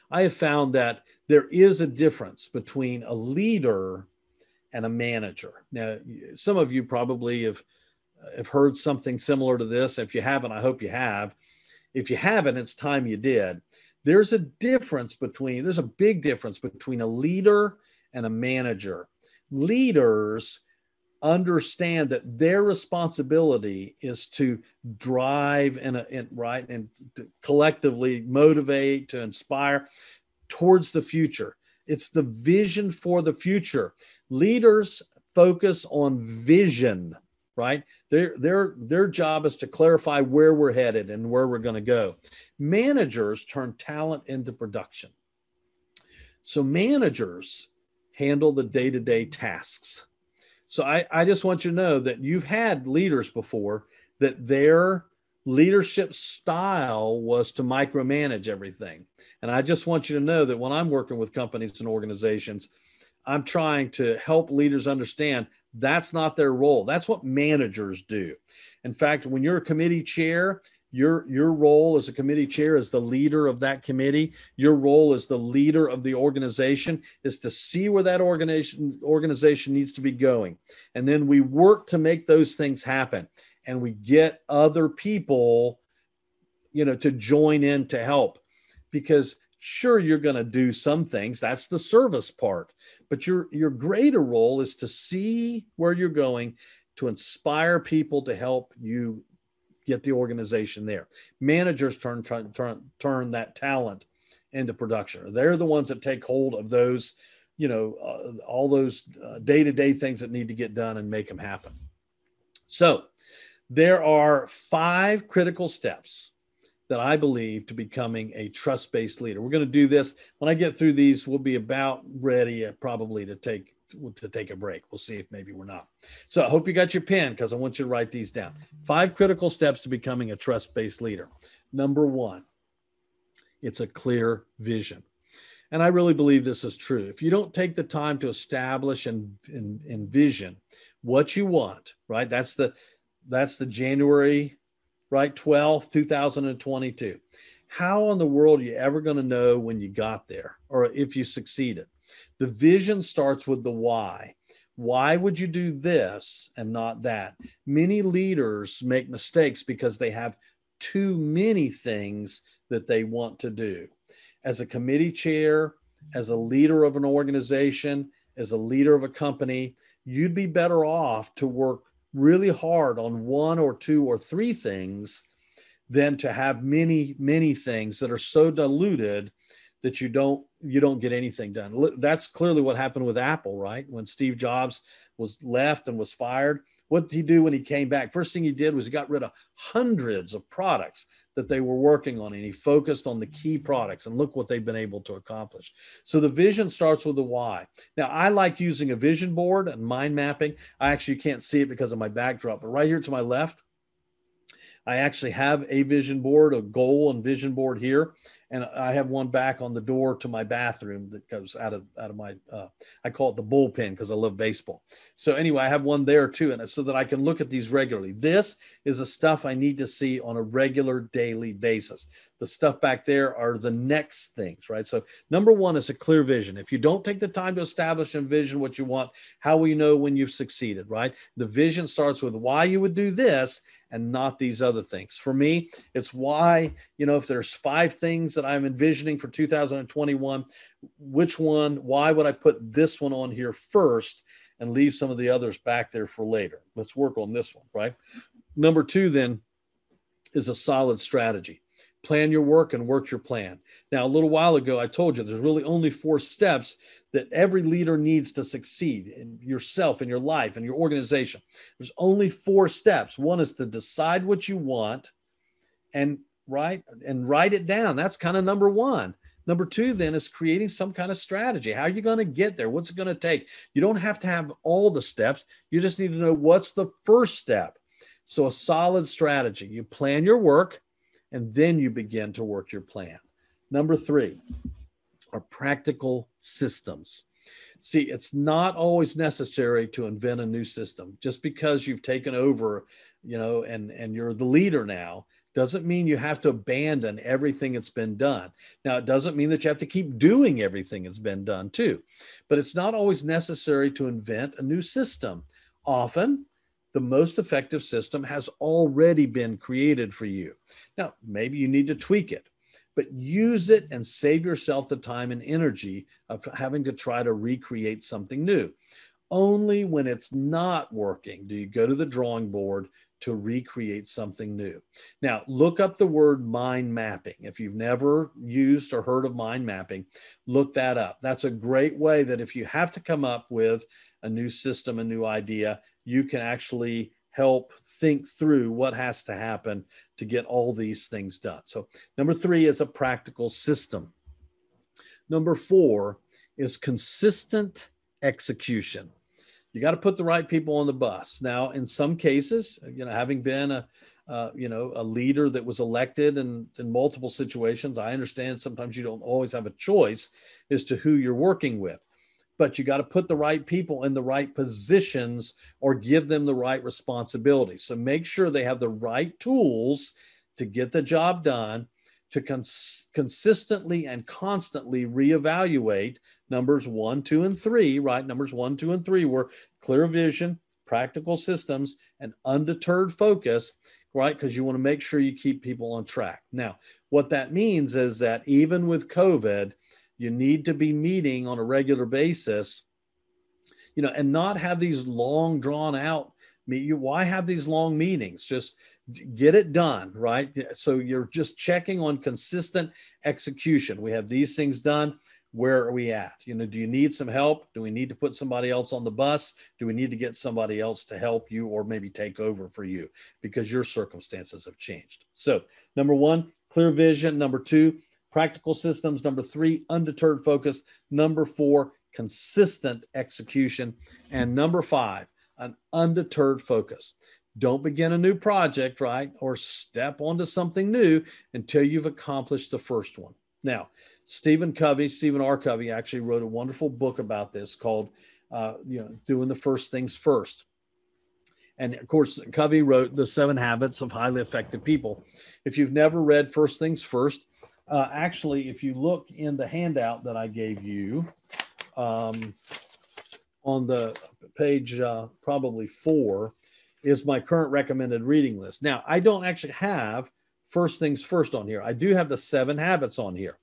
I have found that there is a difference between a leader and a manager. Now, some of you probably have heard something similar to this. If you haven't, I hope you have. If you haven't, it's time you did. There's a big difference between a leader and a manager. Leaders understand that their responsibility is to drive and to collectively motivate, to inspire towards the future. It's the vision for the future. Leaders focus on vision, right? Their job is to clarify where we're headed and where we're going to go. Managers turn talent into production. So managers handle the day-to-day tasks. So I just want you to know that you've had leaders before that their leadership style was to micromanage everything. And I just want you to know that when I'm working with companies and organizations, I'm trying to help leaders understand that's not their role. That's what managers do. In fact, when you're a committee chair, your role as a committee chair, as the leader of that committee, your role as the leader of the organization is to see where that organization needs to be going. And then we work to make those things happen. And we get other people, to join in to help. Because sure, you're going to do some things. That's the service part. But your greater role is to see where you're going, to inspire people to help you get the organization there. Managers turn that talent into production. They're the ones that take hold of those, all those day-to-day things that need to get done and make them happen. So there are 5 critical steps that I believe to becoming a trust-based leader. We're going to do this. When I get through these, we'll be about ready probably to take a break. We'll see if maybe we're not. So I hope you got your pen, because I want you to write these down. 5 critical steps to becoming a trust-based leader. Number 1, it's a clear vision. And I really believe this is true. If you don't take the time to establish and envision what you want, right? That's the January, right? 12th, 2022. How in the world are you ever going to know when you got there or if you succeeded? The vision starts with the why. Why would you do this and not that? Many leaders make mistakes because they have too many things that they want to do. As a committee chair, as a leader of an organization, as a leader of a company, you'd be better off to work really hard on 1 or 2 or 3 things than to have many, many things that are so diluted that you don't get anything done. That's clearly what happened with Apple, right? When Steve Jobs was left and was fired, what did he do when he came back? First thing he did was he got rid of hundreds of products that they were working on, and he focused on the key products, and look what they've been able to accomplish. So the vision starts with the why. Now, I like using a vision board and mind mapping. I actually can't see it because of my backdrop, but right here to my left, I actually have a vision board, a goal and vision board here. And I have one back on the door to my bathroom that goes out of my, I call it the bullpen because I love baseball. So anyway, I have one there too, and so that I can look at these regularly. This is the stuff I need to see on a regular daily basis. The stuff back there are the next things, right? So number 1 is a clear vision. If you don't take the time to establish and envision what you want, how will you know when you've succeeded, right? The vision starts with why you would do this and not these other things. For me, it's why, if there's 5 things that I'm envisioning for 2021, which one, why would I put this one on here first and leave some of the others back there for later? Let's work on this one, right? Number 2 then is a solid strategy. Plan your work and work your plan. Now, a little while ago, I told you there's really only 4 steps that every leader needs to succeed in yourself, in your life, in your organization. There's only 4 steps. 1 is to decide what you want and write it down. That's kind of number 1. Number 2 then is creating some kind of strategy. How are you going to get there? What's it going to take? You don't have to have all the steps. You just need to know what's the first step. So a solid strategy. You plan your work, and then you begin to work your plan. Number 3 are practical systems. See, it's not always necessary to invent a new system. Just because you've taken over, and you're the leader now, doesn't mean you have to abandon everything that's been done. Now, it doesn't mean that you have to keep doing everything that's been done too, but it's not always necessary to invent a new system. Often, the most effective system has already been created for you. Now, maybe you need to tweak it, but use it and save yourself the time and energy of having to try to recreate something new. Only when it's not working do you go to the drawing board to recreate something new. Now, look up the word mind mapping. If you've never used or heard of mind mapping, look that up. That's a great way that if you have to come up with a new system, a new idea, you can actually help think through what has to happen to get all these things done. So number 3 is a practical system. Number 4 is consistent execution. You got to put the right people on the bus. Now, in some cases, having been a leader that was elected in multiple situations, I understand sometimes you don't always have a choice as to who you're working with. But you got to put the right people in the right positions or give them the right responsibility. So make sure they have the right tools to get the job done, to consistently and constantly reevaluate numbers 1, 2, and 3, right? Numbers 1, 2, and 3 were clear vision, practical systems, and undeterred focus, right? Because you want to make sure you keep people on track. Now, what that means is that even with COVID, you need to be meeting on a regular basis, and not have these long drawn out. Why have these long meetings? Just get it done, right? So you're just checking on consistent execution. We have these things done. Where are we at? Do you need some help? Do we need to put somebody else on the bus? Do we need to get somebody else to help you or maybe take over for you because your circumstances have changed? So number 1, clear vision. Number 2, practical systems. Number 3, undeterred focus. Number 4, consistent execution. And number 5, an undeterred focus. Don't begin a new project, right? Or step onto something new until you've accomplished the first one. Now, Stephen R. Covey actually wrote a wonderful book about this called, Doing the First Things First. And of course, Covey wrote The 7 Habits of Highly Effective People. If you've never read First Things First, actually, if you look in the handout that I gave you on the page probably 4 is my current recommended reading list. Now, I don't actually have First Things First on here. I do have the 7 habits on here.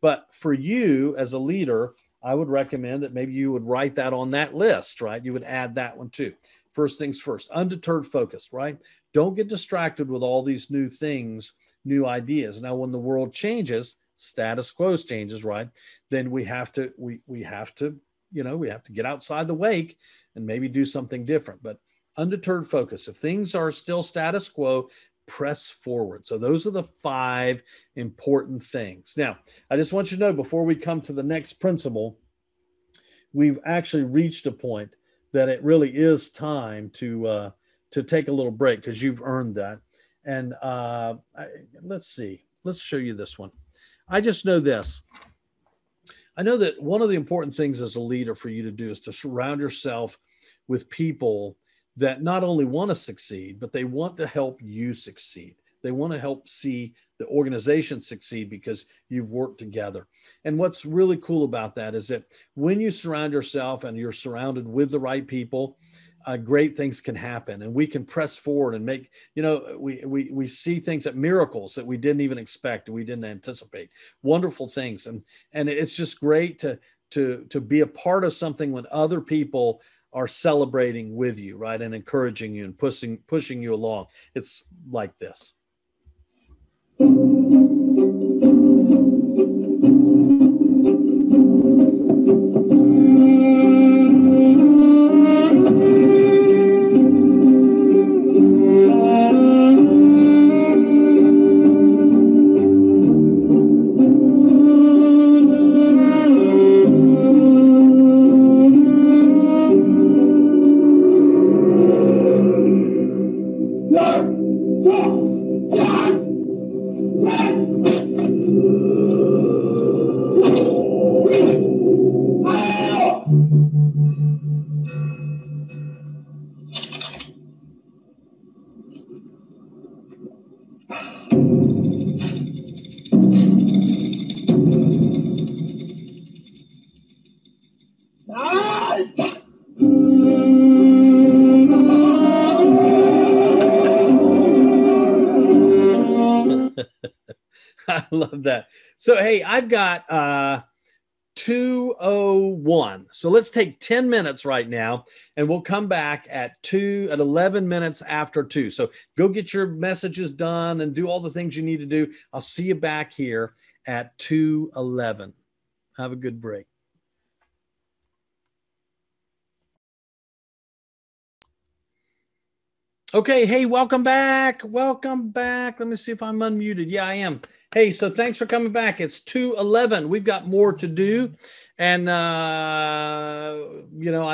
But for you as a leader, I would recommend that maybe you would write that on that list, right? You would add that one too. First things first, undeterred focus, right? Don't get distracted with all these new things, new ideas. Now, when the world changes, status quo changes, right? Then we have to get outside the wake and maybe do something different. But undeterred focus, if things are still status quo, press forward. So those are the 5 important things. Now, I just want you to know before we come to the next principle, we've actually reached a point that it really is time to take a little break because you've earned that. And let's see. Let's show you this one. I just know this. I know that one of the important things as a leader for you to do is to surround yourself with people that not only want to succeed, but they want to help you succeed. They want to help see the organization succeed because you've worked together. And what's really cool about that is that when you surround yourself and you're surrounded with the right people, great things can happen, and we can press forward and make, we see things, that miracles that we didn't even expect, we didn't anticipate, wonderful things. And it's just great to be a part of something when other people are celebrating with you, right? And encouraging you and pushing you along. It's like this. I love that. So, hey, I've got 2:01. So let's take 10 minutes right now, and we'll come back at 11 minutes after 2. So go get your messages done and do all the things you need to do. I'll see you back here at 2:11. Have a good break. Okay. Hey, welcome back. Welcome back. Let me see if I'm unmuted. Yeah, I am. Hey, so thanks for coming back. It's 2:11. We've got more to do. And, I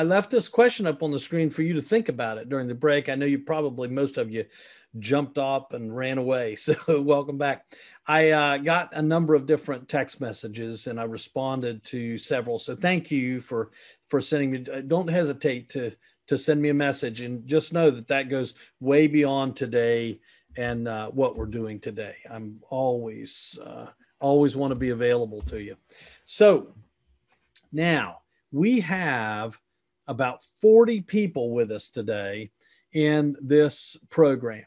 left this question up on the screen for you to think about it during the break. I know most of you jumped up and ran away. So welcome back. I got a number of different text messages and I responded to several. So thank you for sending me. Don't hesitate to send me a message, and just know that goes way beyond today and what we're doing today. I'm always want to be available to you. So now we have about 40 people with us today in this program.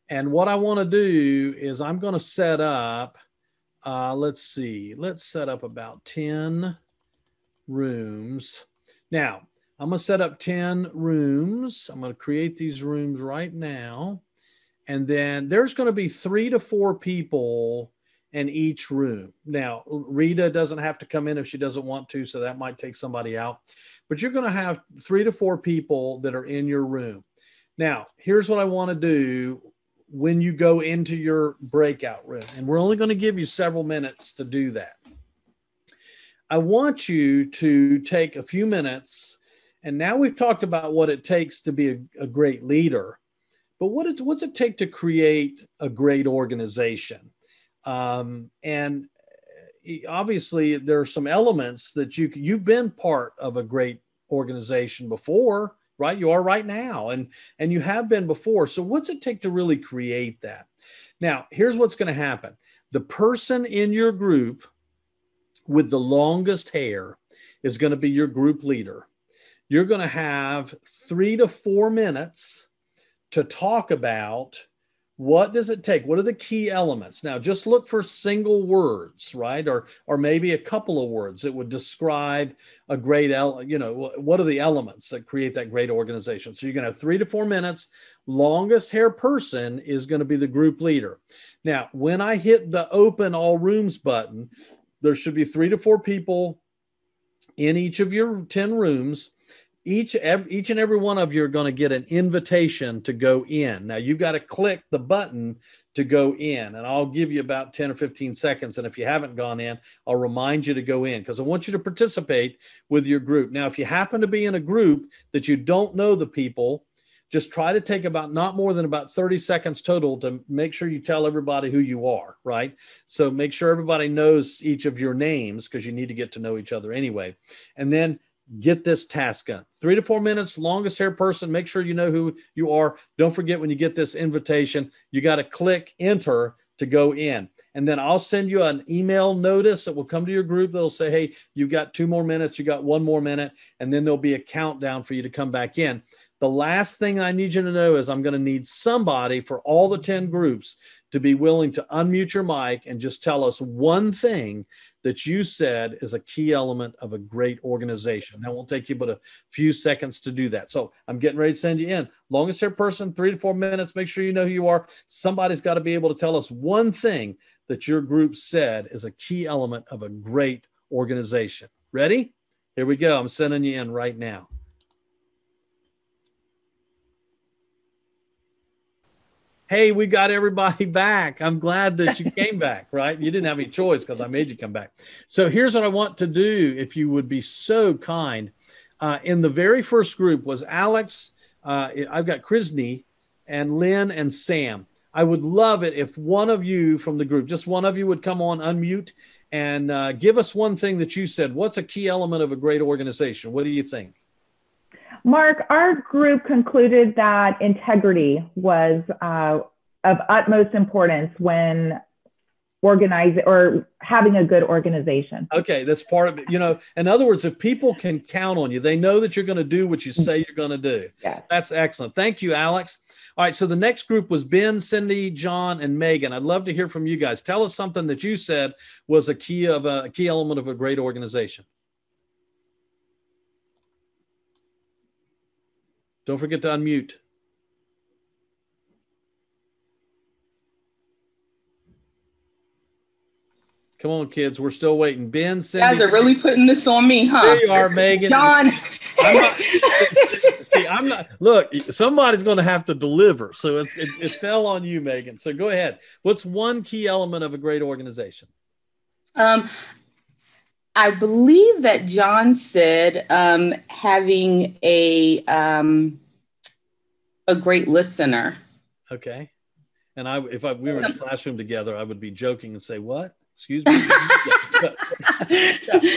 And what I want to do is I'm going to set up, let's set up about 10 rooms. Now, I'm going to set up 10 rooms. I'm going to create these rooms right now. And then there's going to be 3 to 4 people in each room. Now, Rita doesn't have to come in if she doesn't want to, so that might take somebody out. But you're going to have 3 to 4 people that are in your room. Now, here's what I want to do. when you go into your breakout room. And we're only going to give you several minutes to do that. I want you to take a few minutes, and now we've talked about what it takes to be a great leader, but what's it take to create a great organization? And obviously there are some elements that you've been part of a great organization before, right? You are right now, and you have been before. So what's it take to really create that? Now, here's what's going to happen. The person in your group with the longest hair is going to be your group leader. You're going to have 3 to 4 minutes to talk about what does it take? What are the key elements? Now, just look for single words, right? Or maybe a couple of words that would describe a great, what are the elements that create that great organization? So you're going to have 3 to 4 minutes. Longest hair person is going to be the group leader. Now, when I hit the open all rooms button, there should be 3 to 4 people in each of your 10 rooms. Each and every one of you are going to get an invitation to go in. Now, you've got to click the button to go in, and I'll give you about 10 or 15 seconds. And if you haven't gone in, I'll remind you to go in because I want you to participate with your group. Now, if you happen to be in a group that you don't know the people, just try to take not more than about 30 seconds total to make sure you tell everybody who you are, right? So make sure everybody knows each of your names because you need to get to know each other anyway. And then get this task done. 3 to 4 minutes, longest hair person. Make sure you know who you are. Don't forget when you get this invitation, you got to click enter to go in. And then I'll send you an email notice that will come to your group that'll say, hey, you've got 2 more minutes. You got 1 more minute. And then there'll be a countdown for you to come back in. The last thing I need you to know is I'm going to need somebody for all the 10 groups to be willing to unmute your mic and just tell us one thing that you said is a key element of a great organization. That won't take you but a few seconds to do that. So I'm getting ready to send you in. Longest hair person, 3 to 4 minutes. Make sure you know who you are. Somebody's got to be able to tell us one thing that your group said is a key element of a great organization. Ready? Here we go. I'm sending you in right now. Hey, we got everybody back. I'm glad that you came back, right? You didn't have any choice because I made you come back. So here's what I want to do, if you would be so kind. In the very first group was Alex, I've got Krisney, and Lynn and Sam. I would love it if one of you from the group, just one of you would come on, unmute, and give us one thing that you said. What's a key element of a great organization? What do you think? Mark, our group concluded that integrity was of utmost importance when organizing or having a good organization. Okay, that's part of it. In other words, if people can count on you, they know that you're going to do what you say you're going to do. Yes. That's excellent. Thank you, Alex. All right, so the next group was Ben, Cindy, John, and Megan. I'd love to hear from you guys. Tell us something that you said was a key element of a great organization. Don't forget to unmute. Come on, kids. We're still waiting. Ben, Cindy. You guys are really putting this on me, huh? There you are, Megan. John. I'm not. Look, somebody's going to have to deliver. So it fell on you, Megan. So go ahead. What's one key element of a great organization? I believe that John said having a great listener. Okay. And if we were in a classroom together, I would be joking and say, what? Excuse me.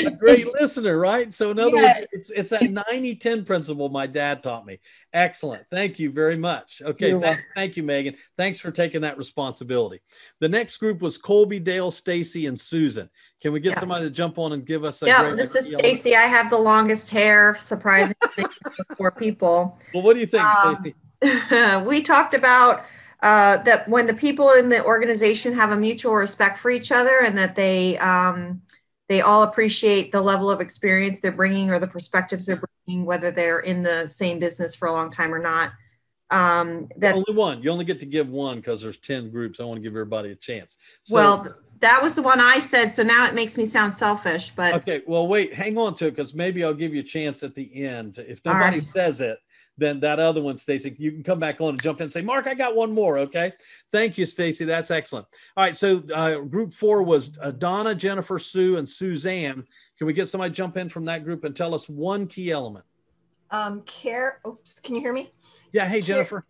A great listener, right? So in other words, it's that 90-10 principle my dad taught me. Excellent. Thank you very much. Okay. Thank you, Megan. Thanks for taking that responsibility. The next group was Colby, Dale, Stacy, and Susan. Can we get somebody to jump on and give us a this is Stacy. I have the longest hair, surprisingly, for 4 people. Well, what do you think, Stacy? We talked about that when the people in the organization have a mutual respect for each other and that they all appreciate the level of experience they're bringing or the perspectives they're bringing, whether they're in the same business for a long time or not. Only one. You only get to give one because there's 10 groups. I want to give everybody a chance. So, well, that was the one I said. So now it makes me sound selfish, but. Okay. Well, wait, hang on to it, because maybe I'll give you a chance at the end. If nobody says it, then that other one, Stacy, you can come back on and jump in and say, Mark, I got one more. Okay. Thank you, Stacy. That's excellent. All right. So group 4 was Donna, Jennifer, Sue, and Suzanne. Can we get somebody to jump in from that group and tell us one key element? Care. Oops. Can you hear me? Yeah. Hey, Jennifer.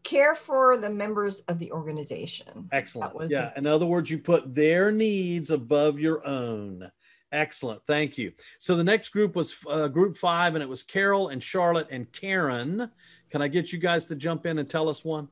Care for the members of the organization. Excellent. Yeah. In other words, you put their needs above your own. Excellent. Thank you. So the next group was group 5, and it was Carol and Charlotte and Karen. Can I get you guys to jump in and tell us one?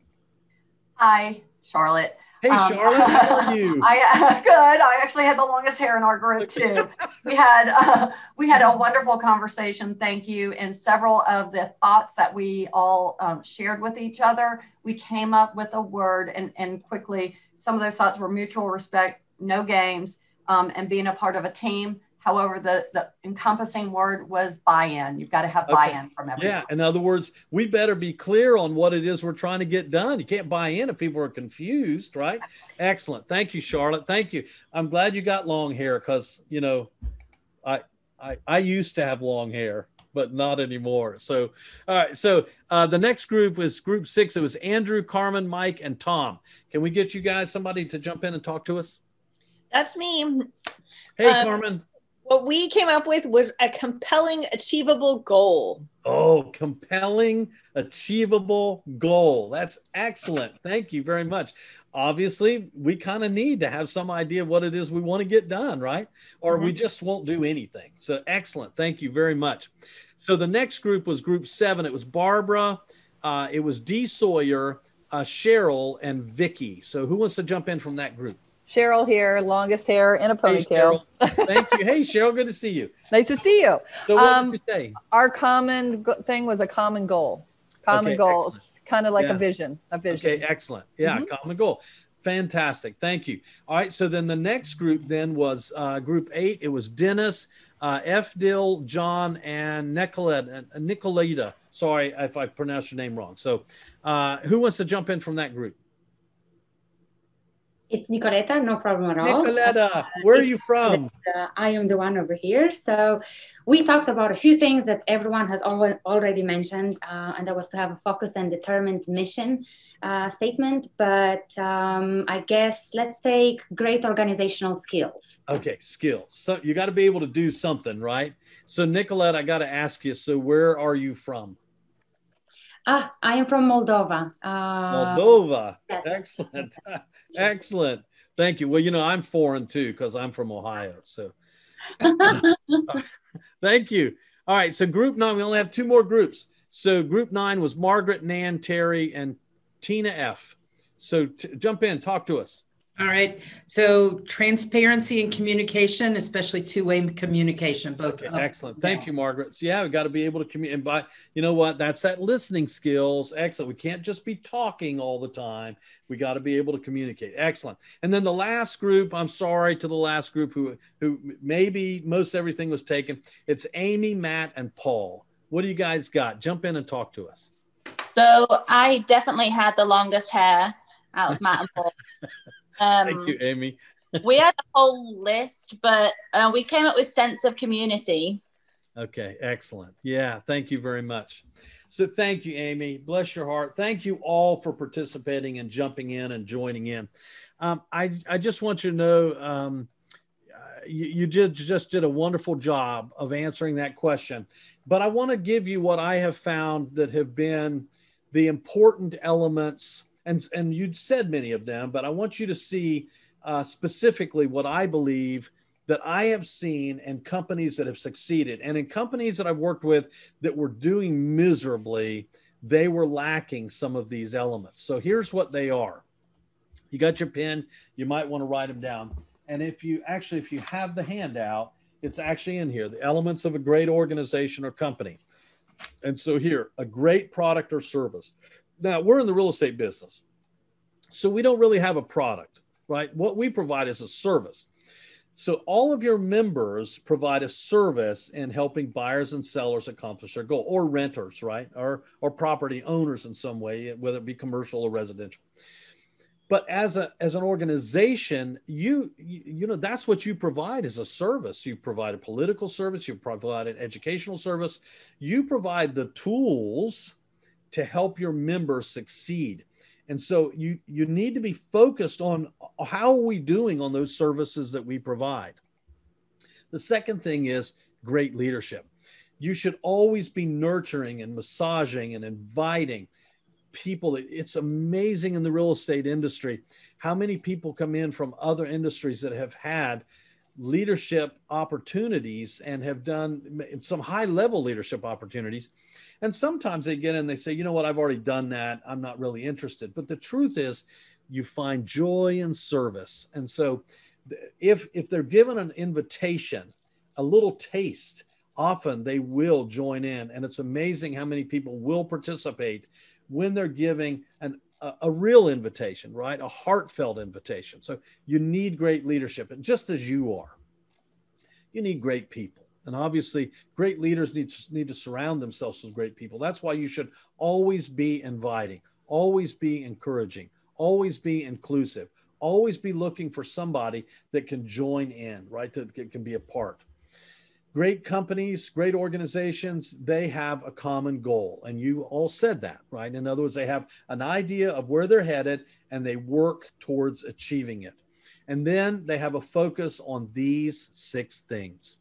Hi, Charlotte. Hey, Charlotte, how are you? Good. I actually had the longest hair in our group too. We had a wonderful conversation. Thank you. And several of the thoughts that we all shared with each other, we came up with a word, and quickly, some of those thoughts were mutual respect, no games, and being a part of a team. However, the encompassing word was buy-in. You've got to have buy-in from everyone. Yeah. In other words, we better be clear on what it is we're trying to get done. You can't buy in if people are confused, right? Excellent. Thank you, Charlotte. Thank you. I'm glad you got long hair, because, you know, I used to have long hair, but not anymore. So, all right. So the next group is group 6. It was Andrew, Carmen, Mike, and Tom. Can we get you guys somebody to jump in and talk to us? That's me. Hey, Carmen. What we came up with was a compelling, achievable goal. Oh, compelling, achievable goal. That's excellent. Thank you very much. Obviously, we kind of need to have some idea of what it is we want to get done, right? Or we just won't do anything. So excellent. Thank you very much. So the next group was group 7. It was Barbara. It was Dee Sawyer, Cheryl, and Vicky. So who wants to jump in from that group? Cheryl here, longest hair in a ponytail. Hey, Thank you. Hey, Cheryl, good to see you. Nice to see you. So what did you say? Our common thing was a common goal. Common goal. Excellent. It's kind of like a vision. Okay, excellent. Yeah, common goal. Fantastic. Thank you. All right. So then the next group then was group 8. It was Dennis, F. Dill, John, and Nicoleta. Sorry if I pronounced your name wrong. So who wants to jump in from that group? It's Nicoleta, no problem at all. Nicoleta, where are you from? I am the one over here. So we talked about a few things that everyone has already mentioned, and that was to have a focused and determined mission statement. But I guess let's take great organizational skills. Okay, skills. So you got to be able to do something, right? So Nicoleta, I got to ask you, so where are you from? I am from Moldova. Moldova. Yes. Excellent. Excellent. Thank you. Well, you know, I'm foreign too, because I'm from Ohio. So thank you. All right. So group 9, we only have 2 more groups. So group 9 was Margaret, Nan, Terry, and Tina F. So jump in, talk to us. All right. So transparency and communication, especially two-way communication, both. Okay, excellent. Thank you, Margaret. So yeah, we got to be able to communicate. And by, you know what, that's that listening skills. Excellent. We can't just be talking all the time. We got to be able to communicate. Excellent. And then the last group, I'm sorry to the last group who maybe most everything was taken. It's Amy, Matt, and Paul. What do you guys got? Jump in and talk to us. So I definitely had the longest hair out of Matt and Paul. Thank you, Amy. We had a whole list, but we came up with sense of community. Okay, excellent. Yeah, thank you very much. So thank you, Amy. Bless your heart. Thank you all for participating and jumping in and joining in. I just want you to know you just did a wonderful job of answering that question. But I want to give you what I have found that have been the important elements. And you'd said many of them, but I want you to see specifically what I believe that I have seen in companies that have succeeded. And in companies that I've worked with that were doing miserably, they were lacking some of these elements. So here's what they are. You got your pen, you might want to write them down. And if you have the handout, it's actually in here, the elements of a great organization or company. And so here, a great product or service. Now, we're in the real estate business, so we don't really have a product, right? What we provide is a service. So all of your members provide a service in helping buyers and sellers accomplish their goal, or renters, right? Or property owners in some way, whether it be commercial or residential. But as an organization, you know, that's what you provide as a service. You provide a political service, you provide an educational service, you provide the tools to help your members succeed. And so you need to be focused on how are we doing on those services that we provide. The second thing is great leadership. You should always be nurturing and massaging and inviting people. It's amazing in the real estate industry how many people come in from other industries that have had leadership opportunities and have done some high level leadership opportunities. And sometimes they get in, they say, you know what, I've already done that, I'm not really interested. But the truth is, you find joy in service. And so if they're given an invitation, a little taste, often they will join in. And it's amazing how many people will participate when they're giving a real invitation, right? A heartfelt invitation. So you need great leadership. And just as you are, you need great people. And obviously, great leaders need to surround themselves with great people. That's why you should always be inviting, always be encouraging, always be inclusive, always be looking for somebody that can join in, right? That can be a part. Great companies, great organizations, they have a common goal. And you all said that, right? In other words, they have an idea of where they're headed and they work towards achieving it. And then they have a focus on these 6 things.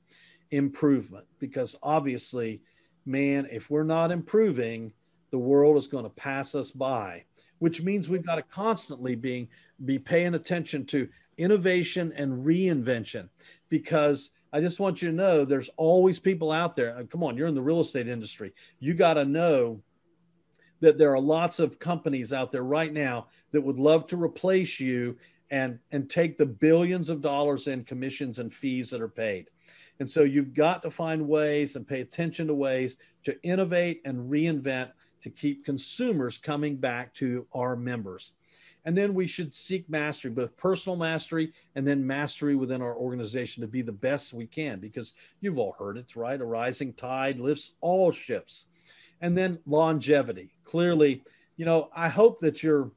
Improvement, because obviously, man, if we're not improving, the world is going to pass us by, which means we've got to constantly be paying attention to innovation and reinvention, because I just want you to know there's always people out there. Come on, you're in the real estate industry. You got to know that there are lots of companies out there right now that would love to replace you and take the billions of dollars in commissions and fees that are paid. And so you've got to find ways and pay attention to ways to innovate and reinvent to keep consumers coming back to our members. And then we should seek mastery, both personal mastery and then mastery within our organization to be the best we can, because you've all heard it, right? A rising tide lifts all ships. And then longevity. Clearly, you know, I hope you're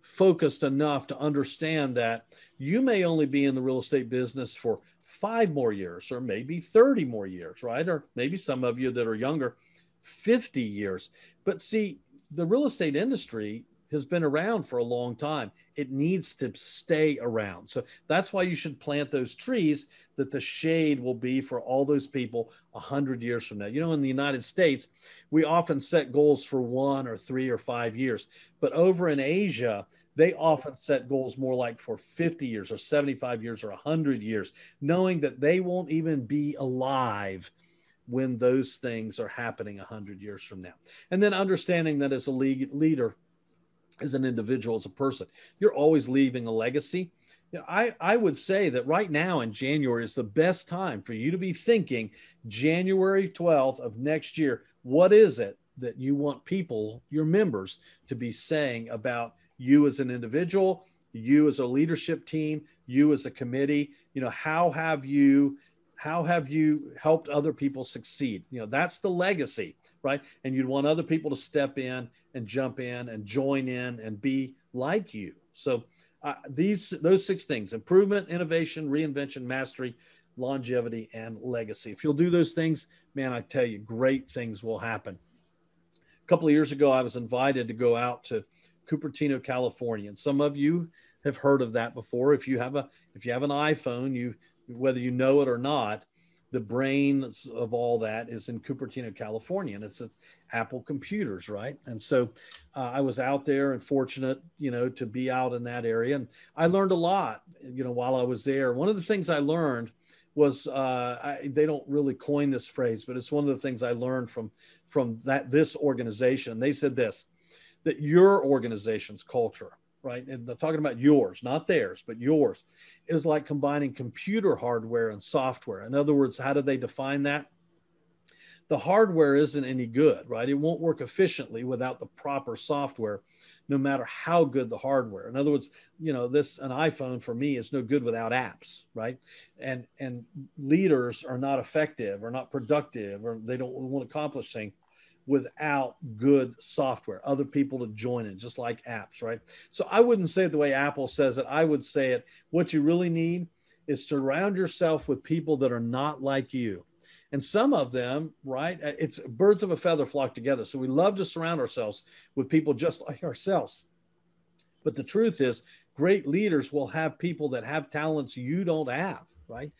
focused enough to understand that you may only be in the real estate business for 5 more years, or maybe 30 more years, right? Or maybe some of you that are younger, 50 years. But see, the real estate industry has been around for a long time. It needs to stay around. So that's why you should plant those trees, that the shade will be for all those people 100 years from now. You know, in the United States, we often set goals for 1 or 3 or 5 years, but over in Asia, they often set goals more like for 50 years or 75 years or 100 years, knowing that they won't even be alive when those things are happening 100 years from now. And then understanding that as a leader, as an individual, as a person, you're always leaving a legacy. You know, I would say that right now in January is the best time for you to be thinking January 12th of next year. What is it that you want people, your members, to be saying about you as an individual, you as a leadership team, you as a committee? You know, how have you helped other people succeed? You know, that's the legacy, right? And you'd want other people to step in and jump in and join in and be like you. So those 6 things: improvement, innovation, reinvention, mastery, longevity, and legacy. If you'll do those things, man, I tell you, great things will happen. A couple of years ago, I was invited to go out to Cupertino, California. And some of you have heard of that before. If you have an iPhone, whether you know it or not, the brains of all that is in Cupertino, California, and it's Apple computers, right? And so I was out there and fortunate, you know, to be out in that area. And I learned a lot, you know, while I was there. One of the things I learned was, they don't really coin this phrase, but it's one of the things I learned from this organization. They said this, that your organization's culture, right? And they're talking about yours, not theirs, but yours, is like combining computer hardware and software. In other words, how do they define that? The hardware isn't any good, right? It won't work efficiently without the proper software, no matter how good the hardware. In other words, you know, an iPhone for me is no good without apps, right? And leaders are not effective or not productive, or they don't want to accomplish things without good software, other people to join in, just like apps, right? So I wouldn't say it the way Apple says it. I would say it, what you really need is to surround yourself with people that are not like you. And some of them, right, it's birds of a feather flock together. So we love to surround ourselves with people just like ourselves. But the truth is, great leaders will have people that have talents you don't have, right?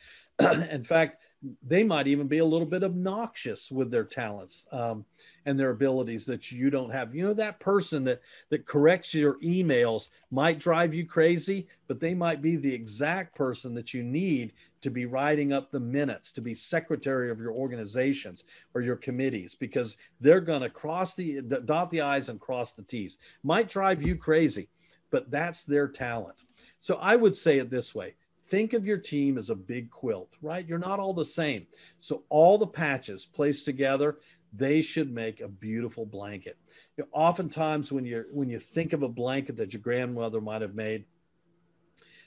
In fact, they might even be a little bit obnoxious with their talents and their abilities that you don't have. You know, that person that corrects your emails might drive you crazy, but they might be the exact person that you need to be writing up the minutes, to be secretary of your organizations or your committees, because they're going to dot the I's and cross the T's. Might drive you crazy, but that's their talent. So I would say it this way. Think of your team as a big quilt, right? You're not all the same. So all the patches placed together, they should make a beautiful blanket. You know, oftentimes when you think of a blanket that your grandmother might have made,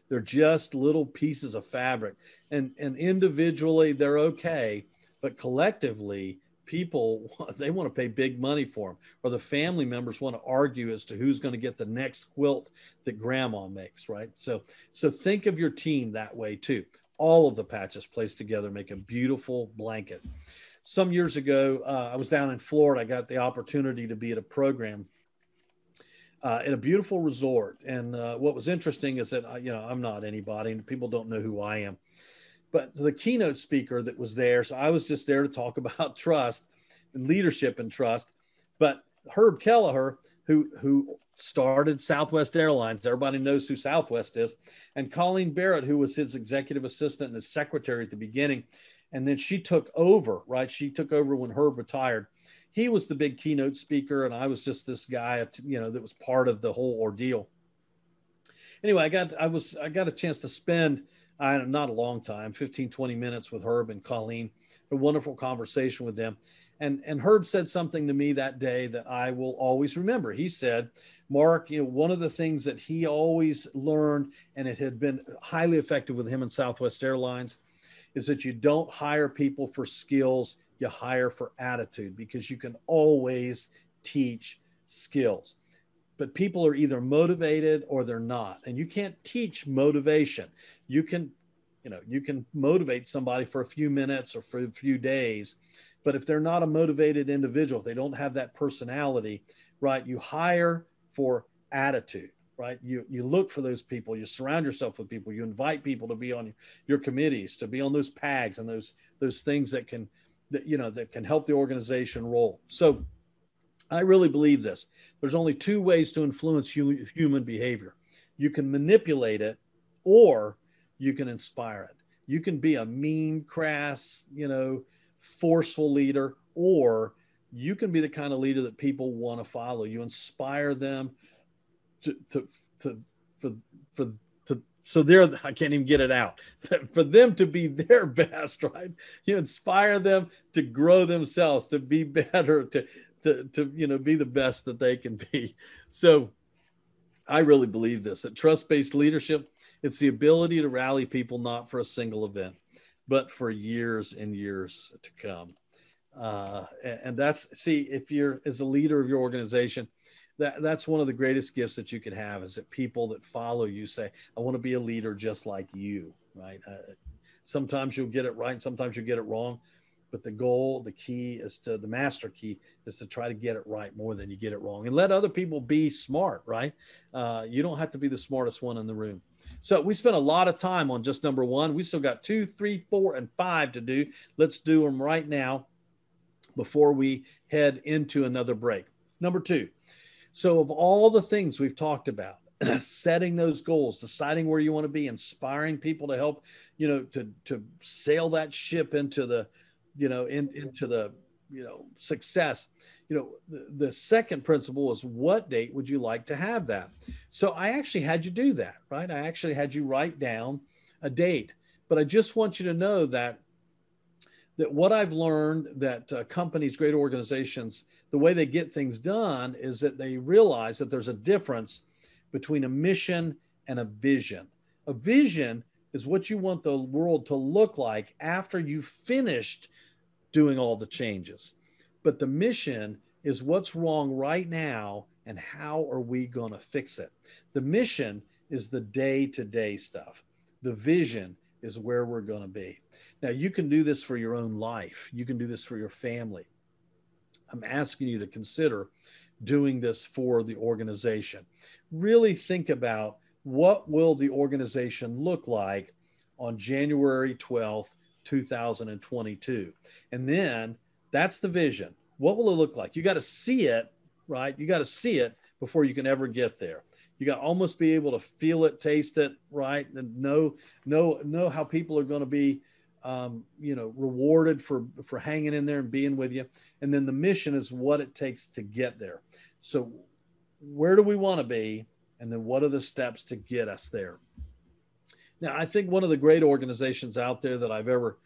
they're just little pieces of fabric, and individually they're okay, but collectively people, they want to pay big money for them, or the family members want to argue as to who's going to get the next quilt that grandma makes, right? So think of your team that way too. All of the patches placed together make a beautiful blanket. Some years ago, I was down in Florida. I got the opportunity to be at a program in a beautiful resort. And what was interesting is that, I'm not anybody and people don't know who I am. But the keynote speaker that was there, so I was just there to talk about trust and leadership and trust. But Herb Kelleher, who started Southwest Airlines, everybody knows who Southwest is, and Colleen Barrett, who was his executive assistant and his secretary at the beginning, and then she took over, right? She took over when Herb retired. He was the big keynote speaker, and I was just this guy, that was part of the whole ordeal. Anyway, I got a chance to spend not a long time, 15, 20 minutes with Herb and Colleen, a wonderful conversation with them. And Herb said something to me that day that I will always remember. He said, Mark, one of the things that he always learned, and it had been highly effective with him in Southwest Airlines, is that you don't hire people for skills, you hire for attitude, because you can always teach skills. But people are either motivated or they're not. And you can't teach motivation. You can motivate somebody for a few minutes or for a few days. But if they're not a motivated individual, if they don't have that personality, right, you hire for attitude, right? You look for those people, you surround yourself with people, you invite people to be on your committees, to be on those PAGs and those things that can help the organization roll. So I really believe this. There's only two ways to influence human behavior. You can manipulate it, or you can inspire it. You can be a mean, crass, forceful leader, or you can be the kind of leader that people want to follow. You inspire them I can't even get it out, for them to be their best, right? You inspire them to grow themselves, to be better, to be the best that they can be. So I really believe this, that trust-based leadership, it's the ability to rally people, not for a single event, but for years and years to come. And if you're, as a leader of your organization, that's one of the greatest gifts that you can have, is that people that follow you say, I want to be a leader just like you, right? Sometimes you'll get it right, sometimes you'll get it wrong. But the master key is to try to get it right more than you get it wrong, and let other people be smart, right? You don't have to be the smartest one in the room. So we spent a lot of time on just number one. We still got 2, 3, 4, and 5 to do. Let's do them right now before we head into another break. Number 2. So of all the things we've talked about, setting those goals, deciding where you want to be, inspiring people to help, to sail that ship into the, into the, success. The second principle is, what date would you like to have that? So I actually had you do that, right? I actually had you write down a date, but I just want you to know that what I've learned, that companies, great organizations, the way they get things done is that they realize that there's a difference between a mission and a vision. A vision is what you want the world to look like after you've finished doing all the changes. But the mission is what's wrong right now and how are we going to fix it. The mission is the day-to-day stuff. The vision is where we're going to be. Now, you can do this for your own life. You can do this for your family. I'm asking you to consider doing this for the organization. Really think about, what will the organization look like on January 12th, 2022? And then that's the vision. What will it look like? You got to see it, right? You got to see it before you can ever get there. You got to almost be able to feel it, taste it, right? And know how people are going to be, rewarded for hanging in there and being with you. And then the mission is what it takes to get there. So where do we want to be? And then what are the steps to get us there? Now, I think one of the great organizations out there that I've ever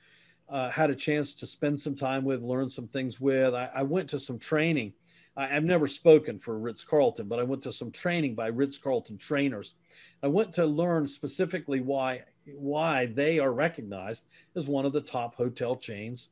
had a chance to spend some time with, learn some things with, I went to some training. I've never spoken for Ritz-Carlton, but I went to some training by Ritz-Carlton trainers. I went to learn specifically why they are recognized as one of the top hotel chains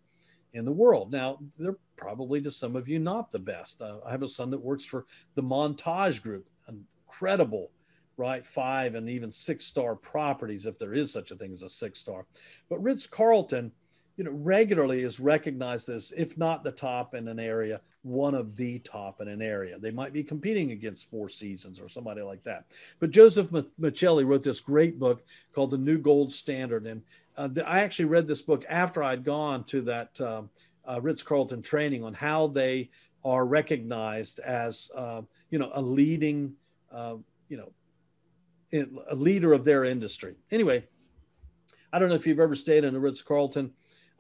in the world. Now, they're probably, to some of you, not the best. I have a son that works for the Montage Group, incredible, right? 5 and even 6-star properties, if there is such a thing as a 6-star. But Ritz-Carlton, regularly is recognized as, if not the top in an area, one of the top in an area. They might be competing against Four Seasons or somebody like that. But Joseph Michelli wrote this great book called The New Gold Standard. And I actually read this book after I'd gone to that Ritz-Carlton training on how they are recognized as, a leading, a leader of their industry. Anyway, I don't know if you've ever stayed in a Ritz-Carlton.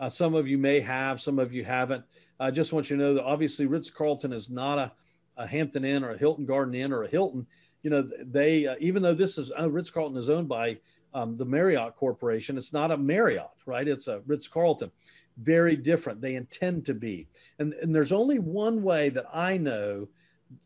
Some of you may have, some of you haven't. I just want you to know that obviously Ritz-Carlton is not a Hampton Inn or a Hilton Garden Inn or a Hilton. They, even though this is, Ritz-Carlton is owned by the Marriott Corporation, it's not a Marriott, right? It's a Ritz-Carlton. Very different. They intend to be. And there's only one way that I know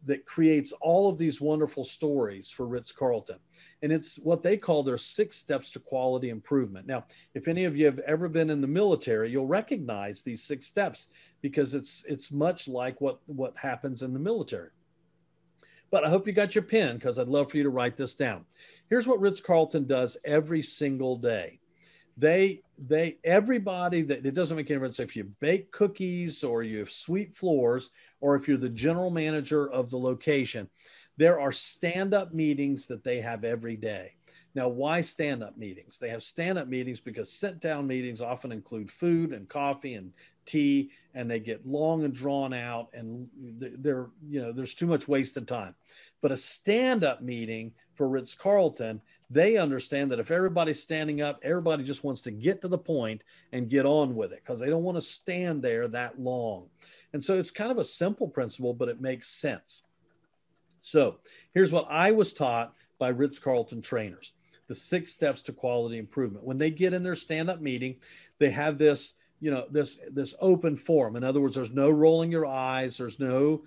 that creates all of these wonderful stories for Ritz-Carlton. And it's what they call their 6 steps to quality improvement. Now, if any of you have ever been in the military, you'll recognize these 6 steps because it's much like what happens in the military. But I hope you got your pen, because I'd love for you to write this down. Here's what Ritz-Carlton does every single day. Everybody, that it doesn't make any difference if you bake cookies or you sweep floors, or if you're the general manager of the location, there are stand-up meetings that they have every day. Now, why stand-up meetings? They have stand-up meetings because sit-down meetings often include food and coffee and tea, and they get long and drawn out, and there's too much wasted time. But a stand-up meeting for Ritz-Carlton, they understand that if everybody's standing up, everybody just wants to get to the point and get on with it, because they don't want to stand there that long. And so it's kind of a simple principle, but it makes sense. So here's what I was taught by Ritz-Carlton trainers: the 6 steps to quality improvement. When they get in their stand-up meeting, they have this, this open forum. In other words, there's no rolling your eyes. There's no,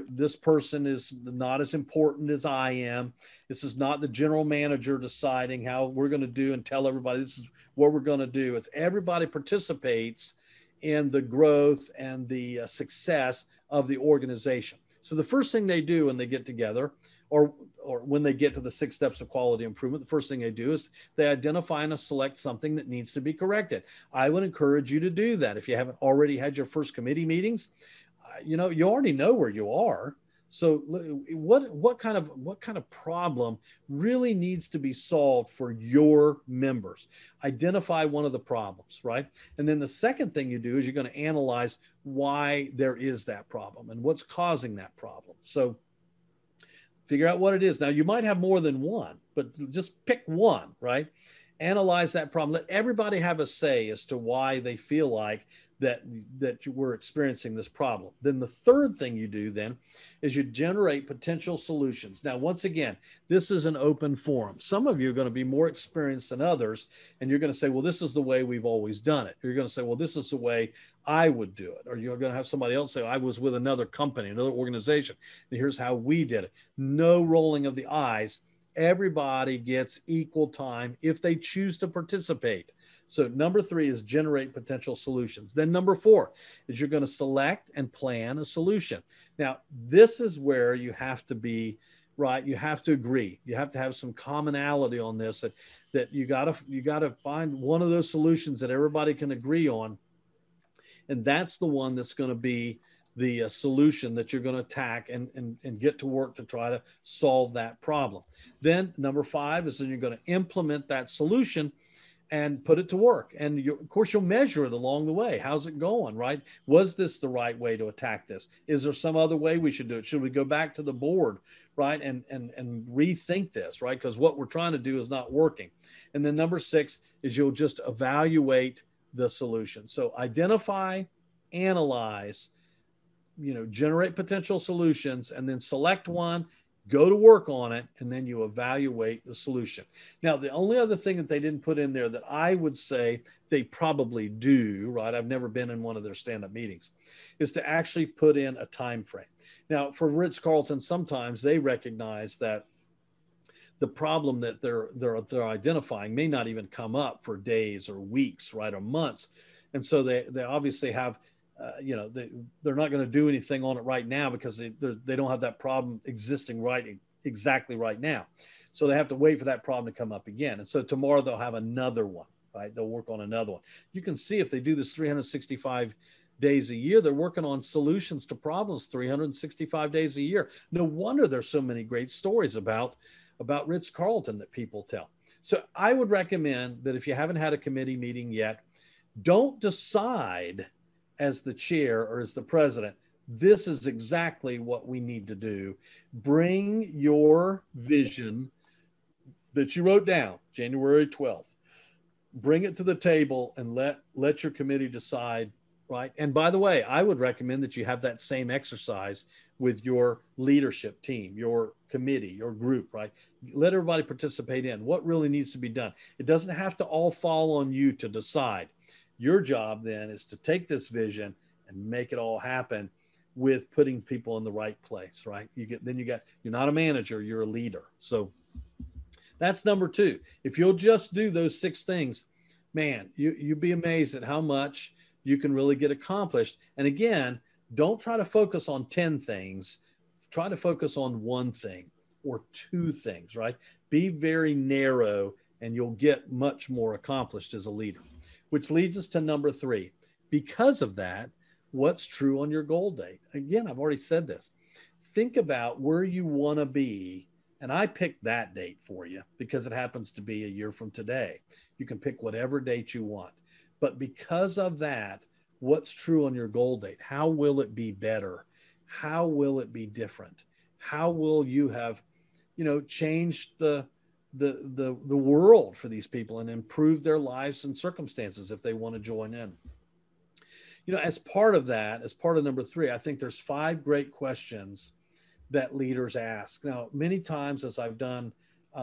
this person is not as important as I am. This is not the general manager deciding how we're going to do and tell everybody this is what we're going to do. It's everybody participates in the growth and the success of the organization. So the first thing they do when they get together, or when they get to the 6 steps of quality improvement, the first thing they do is they identify and select something that needs to be corrected. I would encourage you to do that. If you haven't already had your first committee meetings, you already know where you are. So what kind of problem really needs to be solved for your members? Identify one of the problems, right? And then the second thing you do is you're going to analyze why there is that problem and what's causing that problem. So figure out what it is. Now, you might have more than one, but just pick one, right? Analyze that problem. Let everybody have a say as to why they feel like that you were experiencing this problem. Then the third thing you do then is you generate potential solutions. Now, once again, this is an open forum. Some of you are going to be more experienced than others, and you're going to say, well, this is the way we've always done it. Or you're going to say, well, this is the way I would do it. Or you're going to have somebody else say, I was with another company, another organization, and here's how we did it. No rolling of the eyes. Everybody gets equal time if they choose to participate. So number 3 is generate potential solutions. Then number 4 is you're going to select and plan a solution. Now, this is where you have to be right. You have to agree. You have to have some commonality on this, that you gotta find one of those solutions that everybody can agree on. And that's the one that's going to be the solution that you're going to attack and get to work to try to solve that problem. Then number 5 is then you're going to implement that solution and put it to work. And of course, you'll measure it along the way. How's it going, right? Was this the right way to attack this? Is there some other way we should do it? Should we go back to the board, right? And rethink this, right? Because what we're trying to do is not working. And then number 6 is you'll just evaluate the solution. So identify, analyze, generate potential solutions, and then select one, go to work on it, and then you evaluate the solution. Now, the only other thing that they didn't put in there that I would say they probably do, right? I've never been in one of their stand-up meetings, is to actually put in a time frame. Now, for Ritz-Carlton, sometimes they recognize that the problem that they're identifying may not even come up for days or weeks, right, or months. And so they obviously have they're not going to do anything on it right now because they don't have that problem existing exactly right now. So they have to wait for that problem to come up again. And so tomorrow they'll have another one, right? They'll work on another one. You can see if they do this 365 days a year, they're working on solutions to problems 365 days a year. No wonder there's so many great stories about Ritz-Carlton that people tell. So I would recommend that if you haven't had a committee meeting yet, don't decide as the chair or as the president, this is exactly what we need to do. Bring your vision that you wrote down January 12th. Bring it to the table and let your committee decide, right? And by the way, I would recommend that you have that same exercise with your leadership team, your committee, your group, right? Let everybody participate in what really needs to be done. It doesn't have to all fall on you to decide. Your job then is to take this vision and make it all happen with putting people in the right place, right? You're not a manager, you're a leader. So that's number 2. If you'll just do those 6 things, man, you'd be amazed at how much you can really get accomplished. And again, don't try to focus on 10 things. Try to focus on 1 thing or 2 things, right? Be very narrow and you'll get much more accomplished as a leader. Which leads us to number 3. Because of that, what's true on your goal date? Again, I've already said this. Think about where you want to be. And I picked that date for you because it happens to be a year from today. You can pick whatever date you want. But because of that, what's true on your goal date? How will it be better? How will it be different? How will you have, changed the world for these people and improve their lives and circumstances if they want to join in? As part of that, as part of number 3, I think there's 5 great questions that leaders ask. Now, many times as I've done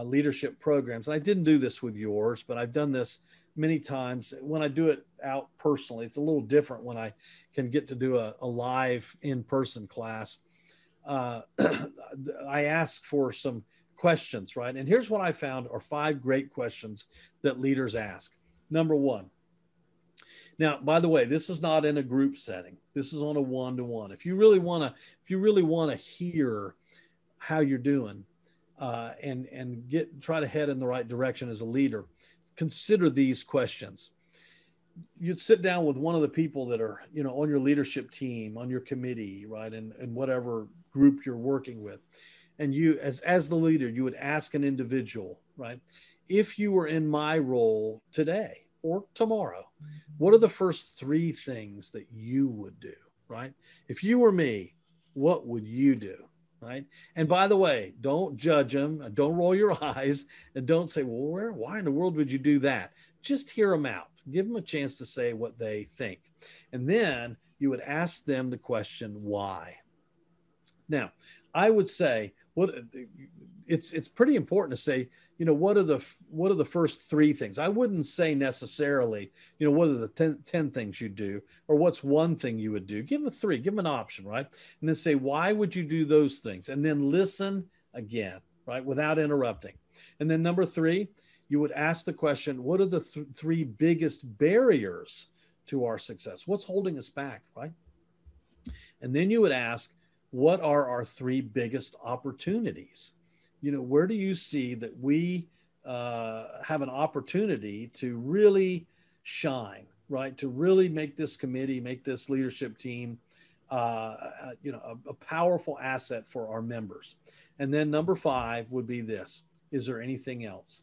leadership programs, and I didn't do this with yours, but I've done this many times when I do it out personally. It's a little different when I can get to do a live in-person class. I ask for some questions, right? And here's what I found are 5 great questions that leaders ask. Number 1. Now, by the way, this is not in a group setting. This is on a one-to-one. If you really want to hear how you're doing and try to head in the right direction as a leader, consider these questions. You'd sit down with one of the people that are, on your leadership team, on your committee, right? And whatever group you're working with. And you, as the leader, you would ask an individual, right? If you were in my role today or tomorrow, what are the first 3 things that you would do, right? If you were me, what would you do, right? And by the way, don't judge them, don't roll your eyes, and don't say, well, why in the world would you do that? Just hear them out. Give them a chance to say what they think. And then you would ask them the question, why? Now, I would say, it's pretty important to say, what are the first 3 things? I wouldn't say necessarily, what are the 10 things you do, or what's 1 thing you would do? Give them 3, give them an option, right? And then say, why would you do those things? And then listen again, right? Without interrupting. And then number 3, you would ask the question, what are the three biggest barriers to our success? What's holding us back, right? And then you would ask, what are our three biggest opportunities? Where do you see that we have an opportunity to really shine, right? To really make this committee, make this leadership team, a powerful asset for our members. And then number 5 would be this: is there anything else?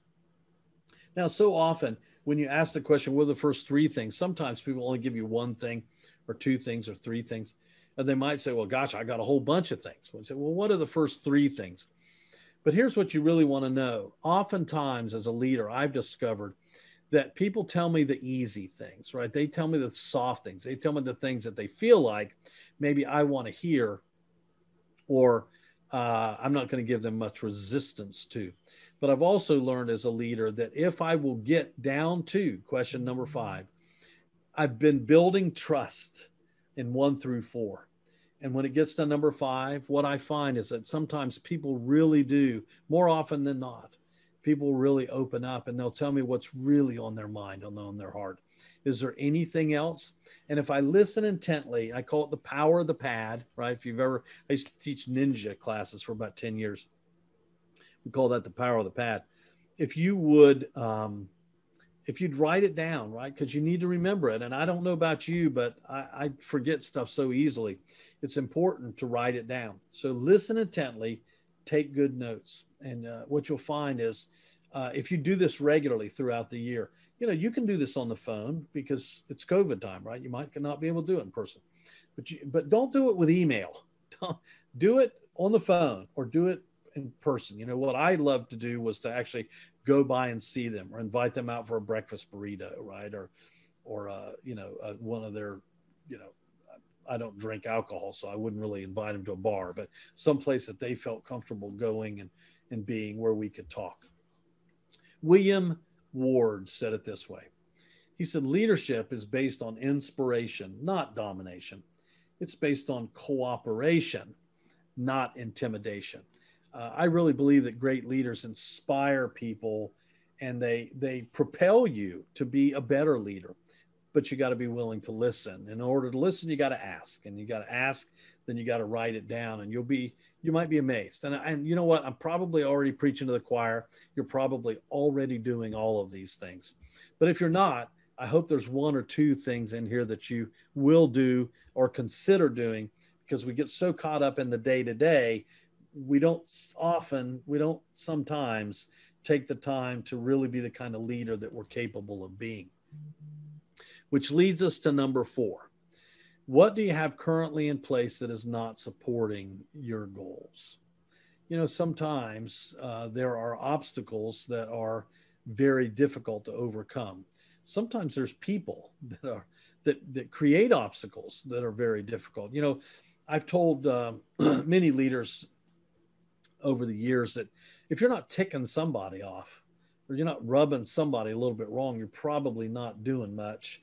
Now, so often when you ask the question, what are the first 3 things? Sometimes people only give you 1 thing or 2 things or 3 things. And they might say, well, gosh, I got a whole bunch of things. We'll say, well, what are the first 3 things? But here's what you really want to know. Oftentimes as a leader, I've discovered that people tell me the easy things, right? They tell me the soft things. They tell me the things that they feel like maybe I want to hear, or I'm not going to give them much resistance to. But I've also learned as a leader that if I will get down to question number 5, I've been building trust in 1 through 4. And when it gets to number 5, what I find is that sometimes people really do, more often than not, people really open up and they'll tell me what's really on their mind and on their heart. Is there anything else? And if I listen intently, I call it the power of the pad, right? I used to teach ninja classes for about 10 years. We call that the power of the pad. If you would, if you'd write it down, right? Because you need to remember it. And I don't know about you, but I forget stuff so easily. It's important to write it down. So listen intently, take good notes. And what you'll find is if you do this regularly throughout the year, you can do this on the phone because it's COVID time, right? You might not be able to do it in person, but don't do it with email. Don't do it on the phone or do it in person. What I love to do was to actually go by and see them or invite them out for a breakfast burrito, right? Or one of their, I don't drink alcohol, so I wouldn't really invite them to a bar, but someplace that they felt comfortable going and being where we could talk. William Ward said it this way. He said, leadership is based on inspiration, not domination. It's based on cooperation, not intimidation. I really believe that great leaders inspire people and they propel you to be a better leader, but you got to be willing to listen. In order to listen, you got to ask, and you got to ask, then you got to write it down, and you might be amazed. And you know what? I'm probably already preaching to the choir. You're probably already doing all of these things. But if you're not, I hope there's 1 or 2 things in here that you will do or consider doing, because we get so caught up in the day-to-day. We don't sometimes take the time to really be the kind of leader that we're capable of being. Which leads us to number 4. What do you have currently in place that is not supporting your goals? Sometimes there are obstacles that are very difficult to overcome. Sometimes there's people that create obstacles that are very difficult. I've told many leaders over the years that if you're not ticking somebody off or you're not rubbing somebody a little bit wrong, you're probably not doing much.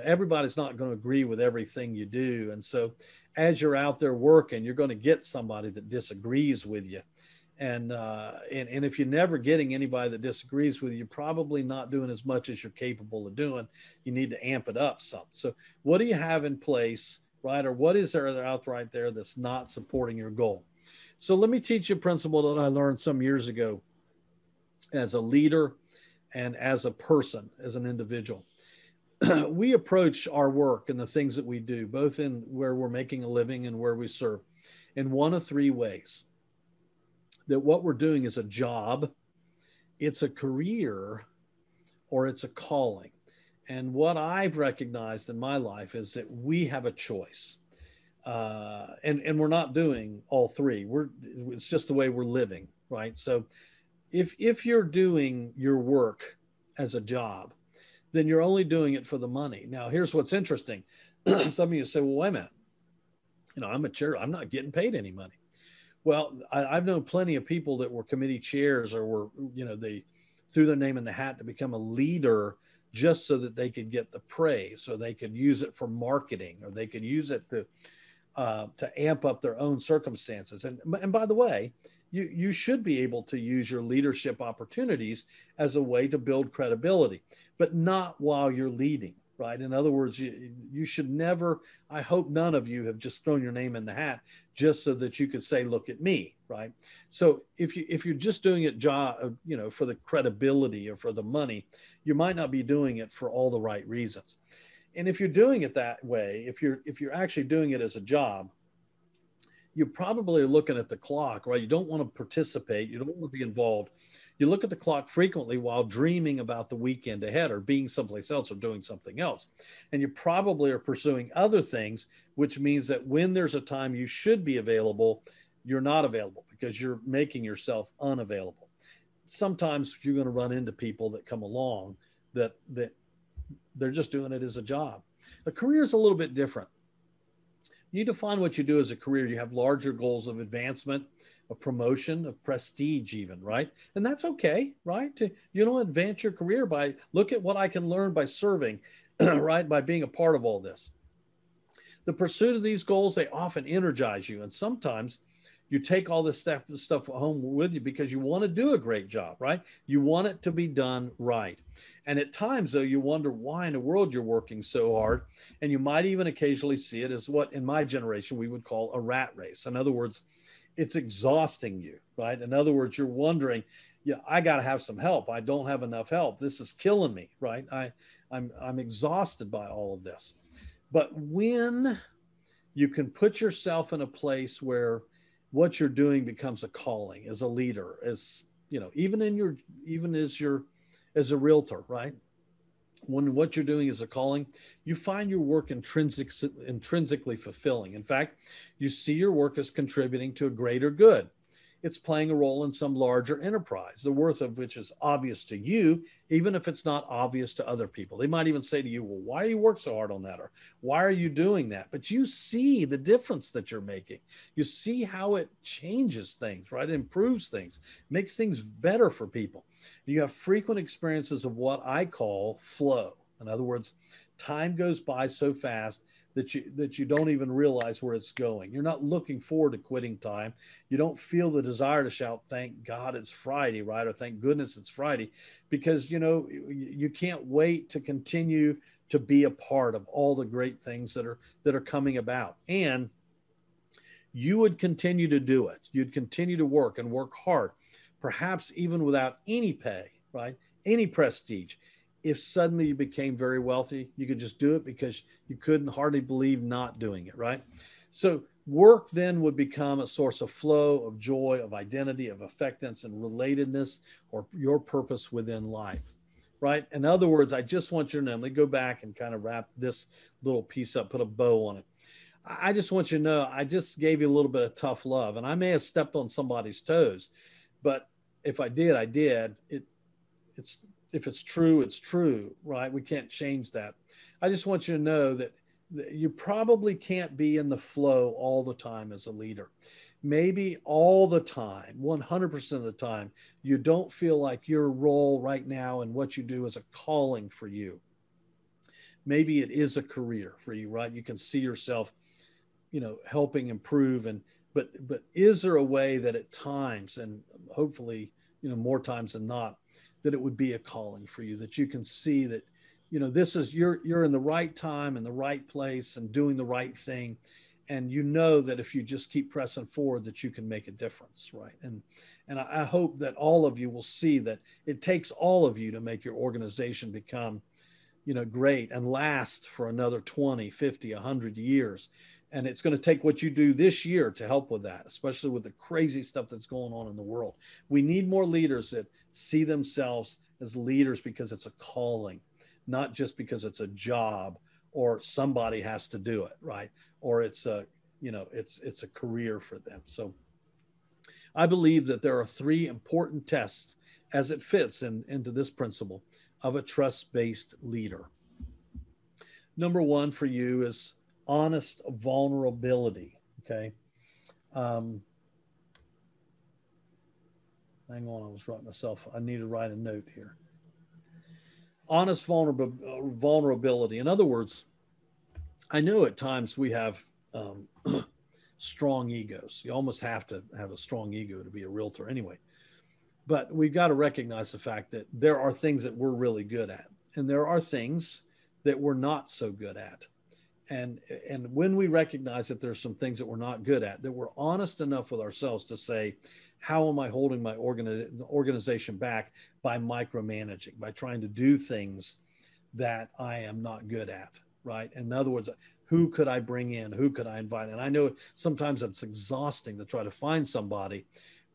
Everybody's not going to agree with everything you do. And so as you're out there working, you're going to get somebody that disagrees with you. And if you're never getting anybody that disagrees with you, you're probably not doing as much as you're capable of doing. You need to amp it up some. So what do you have in place, right? Or what is there out right there that's not supporting your goal? So let me teach you a principle that I learned some years ago as a leader and as a person, as an individual. We approach our work and the things that we do, both in where we're making a living and where we serve, in 1 of 3 ways. That what we're doing is a job, it's a career, or it's a calling. And what I've recognized in my life is that we have a choice. And we're not doing all 3. It's just the way we're living, right? So if you're doing your work as a job, then you're only doing it for the money. Now, here's what's interesting. Some of you say, well, wait a minute. I'm a chair. I'm not getting paid any money. Well, I've known plenty of people that were committee chairs or were, they threw their name in the hat to become a leader just so that they could get the praise, or they could use it for marketing, or they could use it to amp up their own circumstances. And by the way, you should be able to use your leadership opportunities as a way to build credibility, but not while you're leading, right? In other words, you should never, I hope none of you have just thrown your name in the hat just so that you could say, look at me, right? So if you're just doing it for the credibility or for the money, you might not be doing it for all the right reasons. And if you're doing it that way, if you're actually doing it as a job, you're probably looking at the clock, right? You don't want to participate. You don't want to be involved. You look at the clock frequently while dreaming about the weekend ahead or being someplace else or doing something else. And you probably are pursuing other things, which means that when there's a time you should be available, you're not available because you're making yourself unavailable. Sometimes you're going to run into people that come along that they're just doing it as a job. A career is a little bit different. You define what you do as a career. You have larger goals of advancement, of promotion, of prestige even, right? And that's okay, right? You don't advance your career by, look at what I can learn by serving, right? By being a part of all this. The pursuit of these goals, they often energize you. And sometimes you take all this stuff home with you because you want to do a great job, right? You want it to be done right. And at times, though, you wonder why in the world you're working so hard. And you might even occasionally see it as what in my generation we would call a rat race. In other words, it's exhausting you, right? In other words, you're wondering, yeah, I got to have some help. I don't have enough help. This is killing me, right? I'm exhausted by all of this. But when you can put yourself in a place where what you're doing becomes a calling as a leader, as you know, even as a realtor, right? When what you're doing is a calling, you find your work intrinsically fulfilling. In fact, you see your work as contributing to a greater good. It's playing a role in some larger enterprise, the worth of which is obvious to you, even if it's not obvious to other people. They might even say to you, well, why do you work so hard on that? Or why are you doing that? But you see the difference that you're making. You see how it changes things, right? It improves things, makes things better for people. You have frequent experiences of what I call flow. In other words, time goes by so fast that you don't even realize where it's going. You're not looking forward to quitting time. You don't feel the desire to shout, thank God it's Friday, right? Or thank goodness it's Friday, because, you know, you can't wait to continue to be a part of all the great things that are coming about. And you would continue to do it. You'd continue to work and work hard, perhaps even without any pay, right? Any prestige. If suddenly you became very wealthy, you could just do it because you couldn't hardly believe not doing it, right? So work then would become a source of flow, of joy, of identity, of affectance and relatedness, or your purpose within life, right? In other words, I just want you to know, let me go back and kind of wrap this little piece up, put a bow on it. I just want you to know, I just gave you a little bit of tough love, and I may have stepped on somebody's toes, but if I did, I did. If it's true, it's true, right? We can't change that. I just want you to know that you probably can't be in the flow all the time as a leader. Maybe all the time, 100% of the time, you don't feel like your role right now and what you do is a calling for you. Maybe it is a career for you, right? You can see yourself, you know, helping improve. But is there a way that at times, and hopefully, you know, more times than not, that it would be a calling for you, that you can see that, you know, this is, you're in the right time in the right place and doing the right thing. And you know that if you just keep pressing forward, that you can make a difference, right? And I hope that all of you will see that it takes all of you to make your organization become, you know, great and last for another 20, 50, 100 years. And it's going to take what you do this year to help with that, especially with the crazy stuff that's going on in the world. We need more leaders that see themselves as leaders because it's a calling, not just because it's a job or somebody has to do it, right? Or it's a, you know, it's a career for them. So I believe that there are 3 important tests as it fits into this principle of a trust-based leader. Number 1 for you is honest vulnerability. Okay. Hang on. I was writing myself. I need to write a note here. Honest vulnerability. In other words, I know at times we have strong egos. You almost have to have a strong ego to be a realtor anyway. But we've got to recognize the fact that there are things that we're really good at, and there are things that we're not so good at. And when we recognize that there's some things that we're not good at, that we're honest enough with ourselves to say, how am I holding my organization back by micromanaging, by trying to do things that I am not good at, right? In other words, who could I bring in? Who could I invite? And I know sometimes it's exhausting to try to find somebody,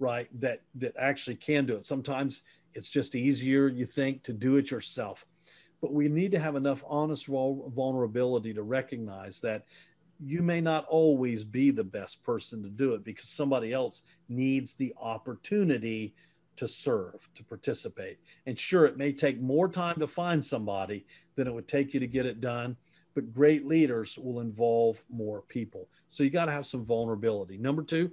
right, that actually can do it. Sometimes it's just easier, you think, to do it yourself. But we need to have enough honest vulnerability to recognize that you may not always be the best person to do it because somebody else needs the opportunity to serve, to participate. And sure, it may take more time to find somebody than it would take you to get it done, but great leaders will involve more people. So you got to have some vulnerability. Number two,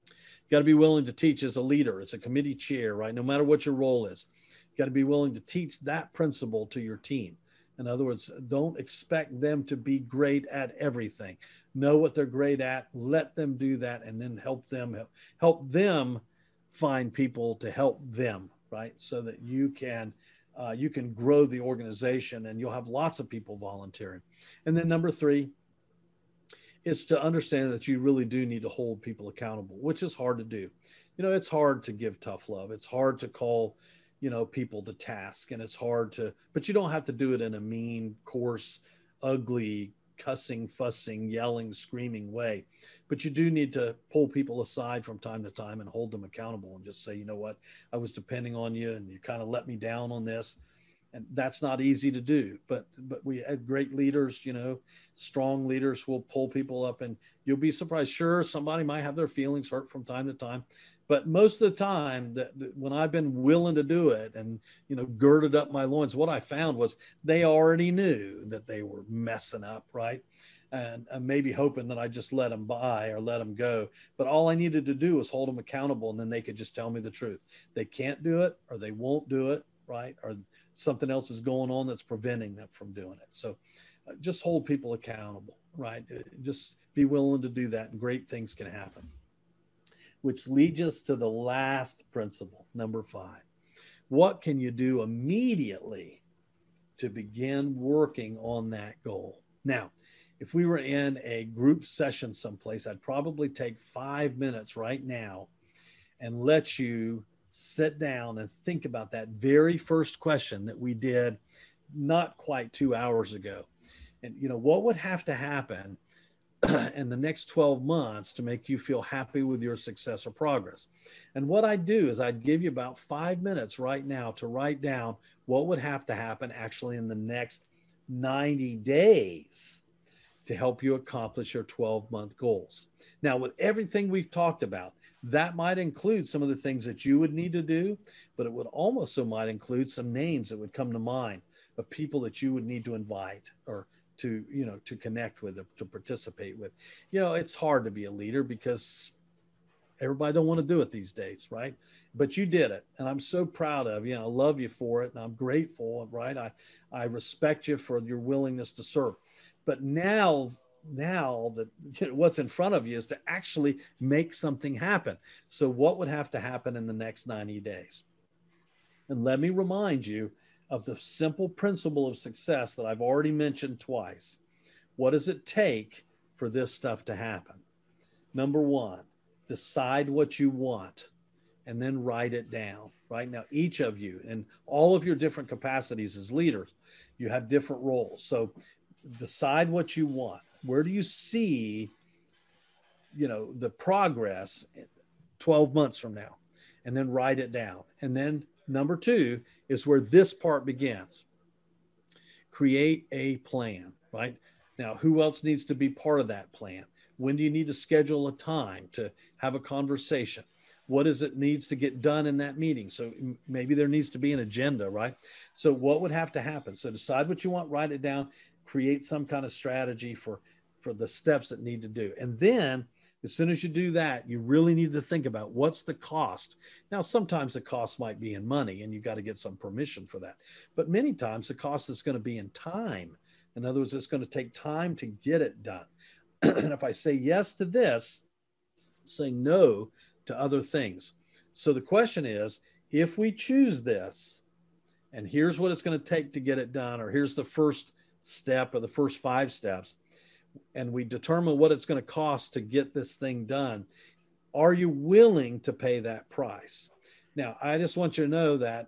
you got to be willing to teach as a leader, as a committee chair, right? No matter what your role is. You got to be willing to teach that principle to your team. In other words, don't expect them to be great at everything. Know what they're great at, let them do that, and then help them find people to help them, right? So that you can grow the organization and you'll have lots of people volunteering. And then number three is to understand that you really do need to hold people accountable, which is hard to do. You know, it's hard to give tough love. It's hard to call people to task, and it's hard to, but you don't have to do it in a mean, coarse, ugly, cussing, fussing, yelling, screaming way. But you do need to pull people aside from time to time and hold them accountable and just say, you know what, I was depending on you and you kind of let me down on this. And that's not easy to do, but we had great leaders, strong leaders will pull people up, and you'll be surprised. Sure, somebody might have their feelings hurt from time to time, but most of the time that when I've been willing to do it and, girded up my loins, what I found was they already knew that they were messing up, right? And maybe hoping that I just let them by or let them go. But all I needed to do was hold them accountable, and then they could just tell me the truth. They can't do it, or they won't do it, right? Or something else is going on that's preventing them from doing it. So just hold people accountable, right? Just be willing to do that, and great things can happen. Which leads us to the last principle, number 5. What can you do immediately to begin working on that goal? Now, if we were in a group session someplace, I'd probably take 5 minutes right now and let you sit down and think about that very first question that we did not quite 2 hours ago. And, what would have to happen in the next 12 months to make you feel happy with your success or progress? And what I'd do is I'd give you about 5 minutes right now to write down what would have to happen actually in the next 90 days to help you accomplish your 12-month goals. Now, with everything we've talked about, that might include some of the things that you would need to do, but it would also might include some names that would come to mind of people that you would need to invite or to connect with or to participate with. It's hard to be a leader because everybody don't want to do it these days, right? But you did it, and I'm so proud of you. I love you for it, and I'm grateful, right? I respect you for your willingness to serve. But now that what's in front of you is to actually make something happen. So what would have to happen in the next 90 days? And let me remind you of the simple principle of success that I've already mentioned twice. What does it take for this stuff to happen? Number 1, decide what you want and then write it down. Right now, each of you and all of your different capacities as leaders, you have different roles. So decide what you want. Where do you see, the progress 12 months from now? And then write it down. And then number 2 is where this part begins. Create a plan, right? Now, who else needs to be part of that plan? When do you need to schedule a time to have a conversation? What is it needs to get done in that meeting? So maybe there needs to be an agenda, right? So what would have to happen? So decide what you want, write it down, create some kind of strategy for the steps that need to do. And then as soon as you do that, you really need to think about what's the cost. Now, sometimes the cost might be in money and you've got to get some permission for that. But many times the cost is going to be in time. In other words, it's going to take time to get it done. And if I say yes to this, I'm saying no to other things. So the question is, if we choose this, and here's what it's going to take to get it done, or here's the first step or the first 5 steps, and we determine what it's going to cost to get this thing done, are you willing to pay that price? Now, I just want you to know that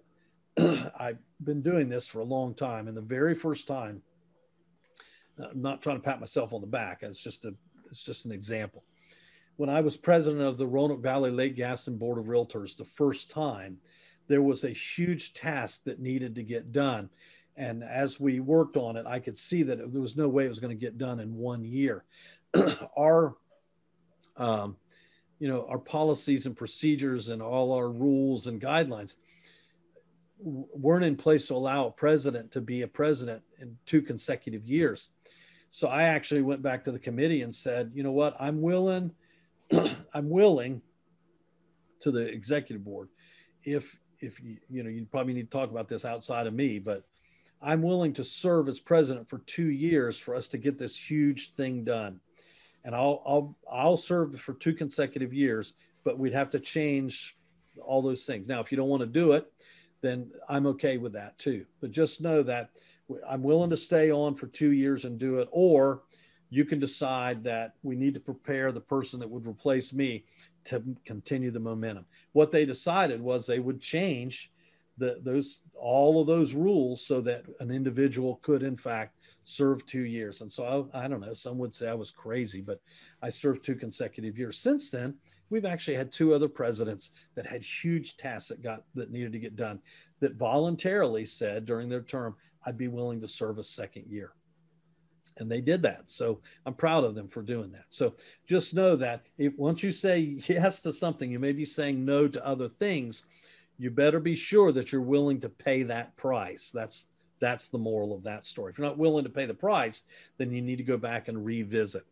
I've been doing this for a long time. And the very first time, I'm not trying to pat myself on the back. It's just an example. When I was president of the Roanoke Valley Lake Gaston Board of Realtors, the first time, there was a huge task that needed to get done. And as we worked on it, I could see that there was no way it was going to get done in 1 year. Our policies and procedures and all our rules and guidelines weren't in place to allow a president to be a president in 2 consecutive years. So I actually went back to the committee and said, you know what, I'm willing to the executive board, if you probably need to talk about this outside of me, but I'm willing to serve as president for 2 years for us to get this huge thing done. And I'll serve for 2 consecutive years, but we'd have to change all those things. Now, if you don't want to do it, then I'm okay with that too. But just know that I'm willing to stay on for 2 years and do it, or you can decide that we need to prepare the person that would replace me to continue the momentum. What they decided was they would change all of those rules so that an individual could in fact serve 2 years. And so I don't know, some would say I was crazy, but I served 2 consecutive years. Since then, we've actually had 2 other presidents that had huge tasks that needed to get done, that voluntarily said during their term, I'd be willing to serve a second year. And they did that. So I'm proud of them for doing that. So just know that once you say yes to something, you may be saying no to other things. You better be sure that you're willing to pay that price. That's the moral of that story. If you're not willing to pay the price, then you need to go back and revisit.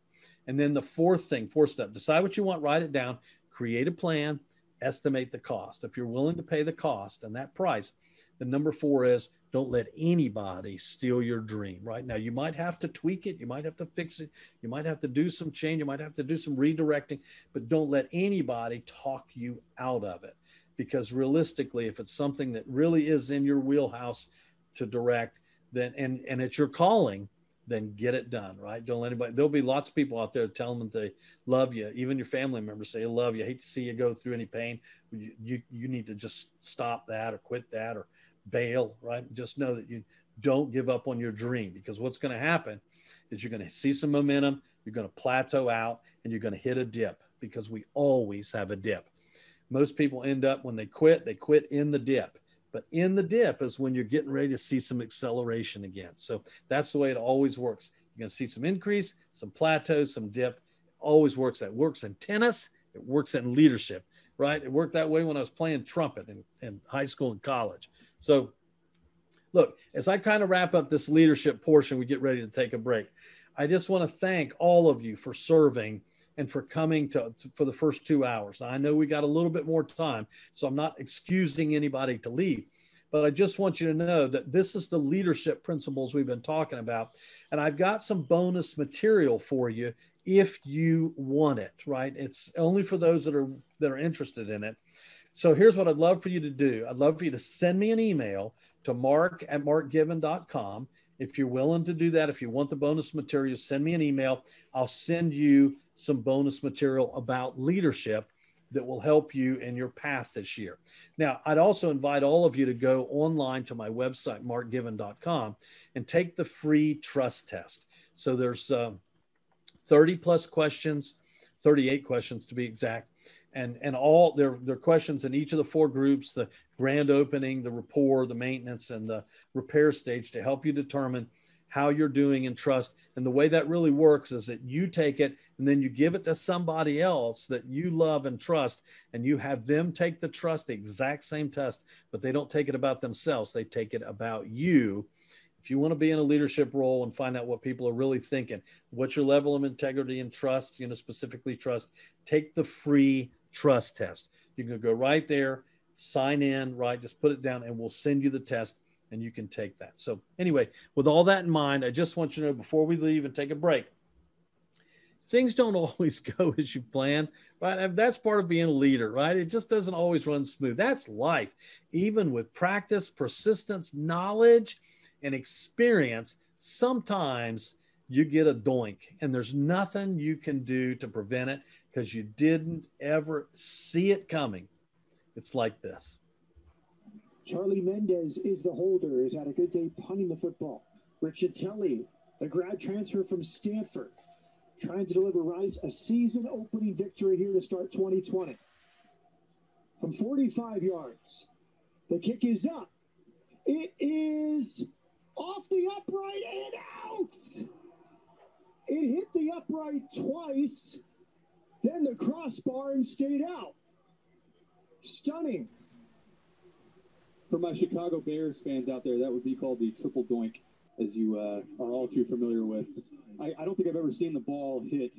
And then the fourth step, decide what you want, write it down, create a plan, estimate the cost. If you're willing to pay the cost and that price, the number 4 is don't let anybody steal your dream. Right now, you might have to tweak it. You might have to fix it. You might have to do some change. You might have to do some redirecting, but don't let anybody talk you out of it. Because realistically, if it's something that really is in your wheelhouse to direct, then and it's your calling, then get it done, right? Don't let anybody, there'll be lots of people out there telling them they love you. Even your family members say, I love you. I hate to see you go through any pain. You need to just stop that or quit that or bail, right? Just know that you don't give up on your dream, because what's going to happen is you're going to see some momentum, you're going to plateau out, and you're going to hit a dip, because we always have a dip. Most people end up, when they quit in the dip. But in the dip is when you're getting ready to see some acceleration again. So that's the way it always works. You're going to see some increase, some plateau, some dip. It always works. That works in tennis. It works in leadership, right? It worked that way when I was playing trumpet in high school and college. So look, as I kind of wrap up this leadership portion, we get ready to take a break. I just want to thank all of you for serving and for coming for the first 2 hours. Now, I know we got a little bit more time, so I'm not excusing anybody to leave, but I just want you to know that this is the leadership principles we've been talking about. And I've got some bonus material for you if you want it, right? It's only for those that are interested in it. So here's what I'd love for you to do. I'd love for you to send me an email to mark@markgiven.com. If you're willing to do that, if you want the bonus material, send me an email. I'll send you some bonus material about leadership that will help you in your path this year. Now, I'd also invite all of you to go online to my website, markgiven.com, and take the free trust test. So there's 30 plus questions, 38 questions to be exact. And all there are questions in each of the 4 groups: the grand opening, the rapport, the maintenance, and the repair stage, to help you determine how you're doing in trust. And the way that really works is that you take it and then you give it to somebody else that you love and trust, and you have them take the exact same test, but they don't take it about themselves. They take it about you. If you want to be in a leadership role and find out what people are really thinking, what's your level of integrity and trust, specifically trust, take the free trust test. You can go right there, sign in, right? Just put it down and we'll send you the test and you can take that. So anyway, with all that in mind, I just want you to know before we leave and take a break, things don't always go as you plan, right? That's part of being a leader, right? It just doesn't always run smooth. That's life. Even with practice, persistence, knowledge, and experience, sometimes you get a doink and there's nothing you can do to prevent it because you didn't ever see it coming. It's like this. Charlie Mendez is the holder, has had a good day punting the football. Richard Telly, the grad transfer from Stanford, trying to deliver Rice a season-opening victory here to start 2020. From 45 yards, the kick is up. It is off the upright and out. It hit the upright twice, then the crossbar and stayed out. Stunning. For my Chicago Bears fans out there, that would be called the triple doink, as you are all too familiar with. I don't think I've ever seen the ball hit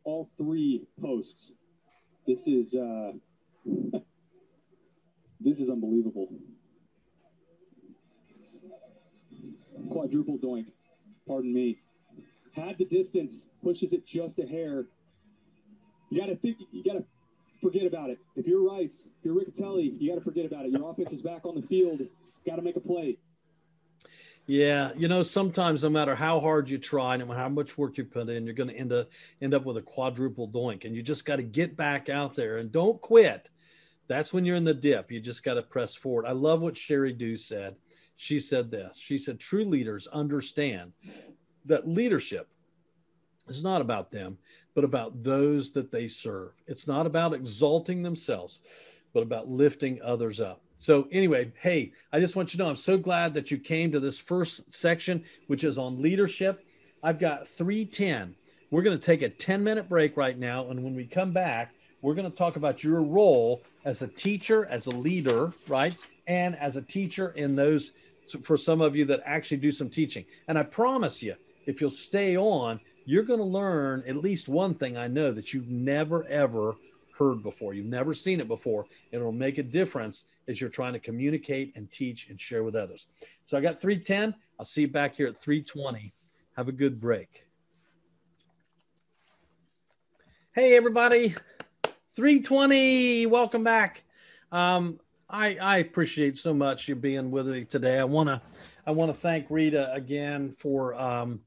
all three posts. This is this is unbelievable. Quadruple doink, pardon me. Had the distance, pushes it just a hair. You gotta forget about it. If you're Rice, if you're Riccatelli, you gotta forget about it. Your offense is back on the field. Got to make a play. Yeah, you know, sometimes no matter how hard you try, no matter how much work you put in, you're going to end up with a quadruple doink, and you just got to get back out there and don't quit. That's when you're in the dip. You just got to press forward. I love what Sherry Dew said. She said this. She said, true leaders understand that leadership is not about them, but about those that they serve. It's not about exalting themselves, but about lifting others up. So anyway, hey, I just want you to know, I'm so glad that you came to this first section, which is on leadership. I've got 3:10. We're going to take a 10-minute break right now. And when we come back, we're going to talk about your role as a teacher, as a leader, right? And as a teacher in those, for some of you that actually do some teaching. And I promise you, if you'll stay on, you're going to learn at least one thing I know that you've never, ever heard before. You've never seen it before. It'll make a difference as you're trying to communicate and teach and share with others. So I got 3:10. I'll see you back here at 3:20. Have a good break. Hey, everybody. 3:20. Welcome back. I appreciate so much you being with me today. I want to thank Rita again for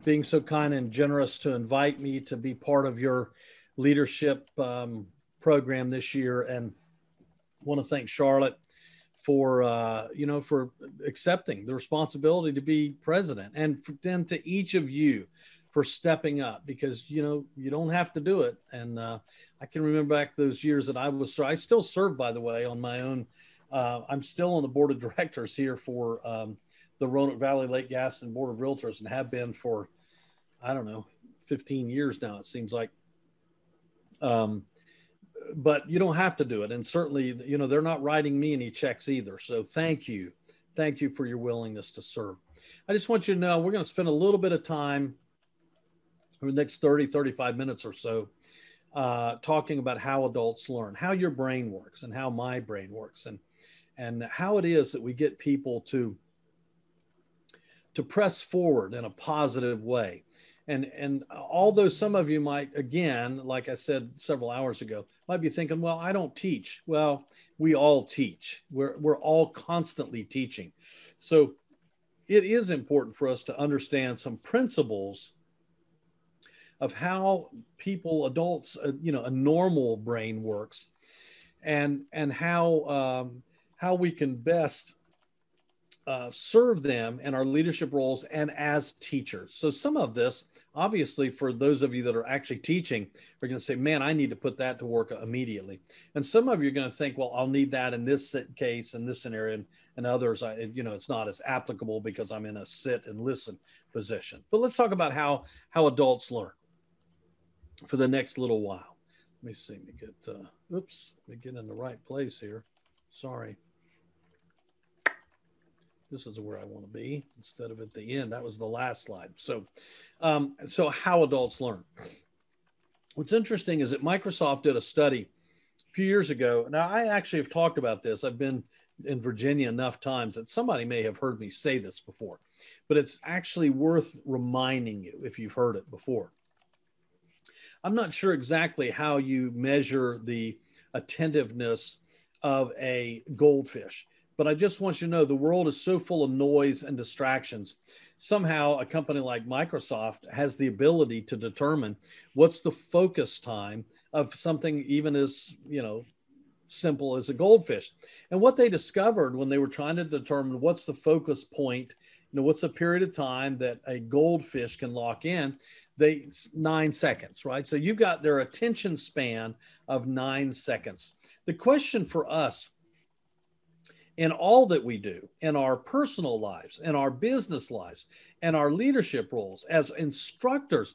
being so kind and generous to invite me to be part of your leadership program this year, and want to thank Charlotte for for accepting the responsibility to be president, and then to each of you for stepping up, because you don't have to do it. And I can remember back those years that I still serve, by the way, on my own. I'm still on the board of directors here for the Roanoke Valley Lake Gaston Board of Realtors, and have been for, I don't know, 15 years now, it seems like. But you don't have to do it. And certainly, they're not writing me any checks either. So thank you. Thank you for your willingness to serve. I just want you to know, we're going to spend a little bit of time over the next 30, 35 minutes or so, talking about how adults learn, how your brain works and how my brain works, and how it is that we get people to press forward in a positive way. And although some of you might, again, like I said several hours ago, might be thinking, well, I don't teach. Well, we all teach. We're all constantly teaching. So it is important for us to understand some principles of how adults, a normal brain works, and how we can best serve them in our leadership roles and as teachers. So some of this, obviously, for those of you that are actually teaching, are going to say, man, I need to put that to work immediately. And some of you are going to think, well, I'll need that in this case, in this scenario, and others, it's not as applicable because I'm in a sit and listen position. But let's talk about how adults learn for the next little while. Let me see, let me get in the right place here. Sorry. This is where I want to be instead of at the end. That was the last slide. So how adults learn. What's interesting is that Microsoft did a study a few years ago. Now, I actually have talked about this. I've been in Virginia enough times that somebody may have heard me say this before, but it's actually worth reminding you if you've heard it before. I'm not sure exactly how you measure the attentiveness of a goldfish, but I just want you to know the world is so full of noise and distractions. Somehow a company like Microsoft has the ability to determine what's the focus time of something even as, simple as a goldfish. And what they discovered when they were trying to determine what's the focus point, what's the period of time that a goldfish can lock in, 9 seconds, right? So you've got their attention span of 9 seconds. The question for us in all that we do, in our personal lives, in our business lives, and our leadership roles as instructors,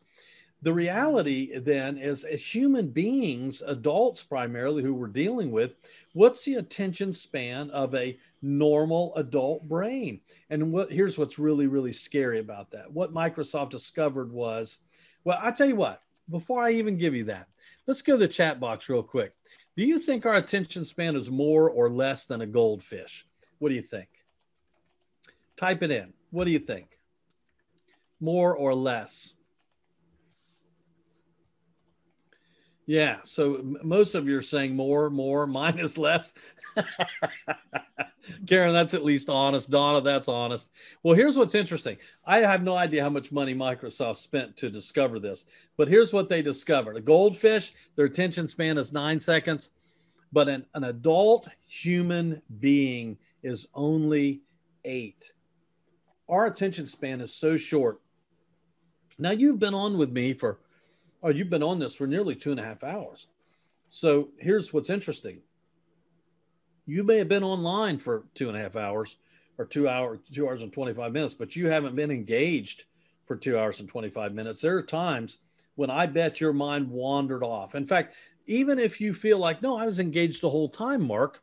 the reality then is, as human beings, adults primarily who we're dealing with, what's the attention span of a normal adult brain? And here's what's really, really scary about that. What Microsoft discovered was, well, I'll tell you what, before I even give you that, let's go to the chat box real quick. Do you think our attention span is more or less than a goldfish? What do you think? Type it in. What do you think? More or less? Yeah, so most of you are saying more, mine is less. Karen, that's at least honest. Donna, that's honest. Well, here's what's interesting. I have no idea how much money Microsoft spent to discover this, but here's what they discovered. A goldfish, their attention span is 9 seconds, but an adult human being is only 8. Our attention span is so short. Now, you've been on with me you've been on this for nearly 2.5 hours. So here's what's interesting. You may have been online for 2.5 hours or 2 hours and 25 minutes, but you haven't been engaged for 2 hours and 25 minutes. There are times when I bet your mind wandered off. In fact, even if you feel like, no, I was engaged the whole time, Mark,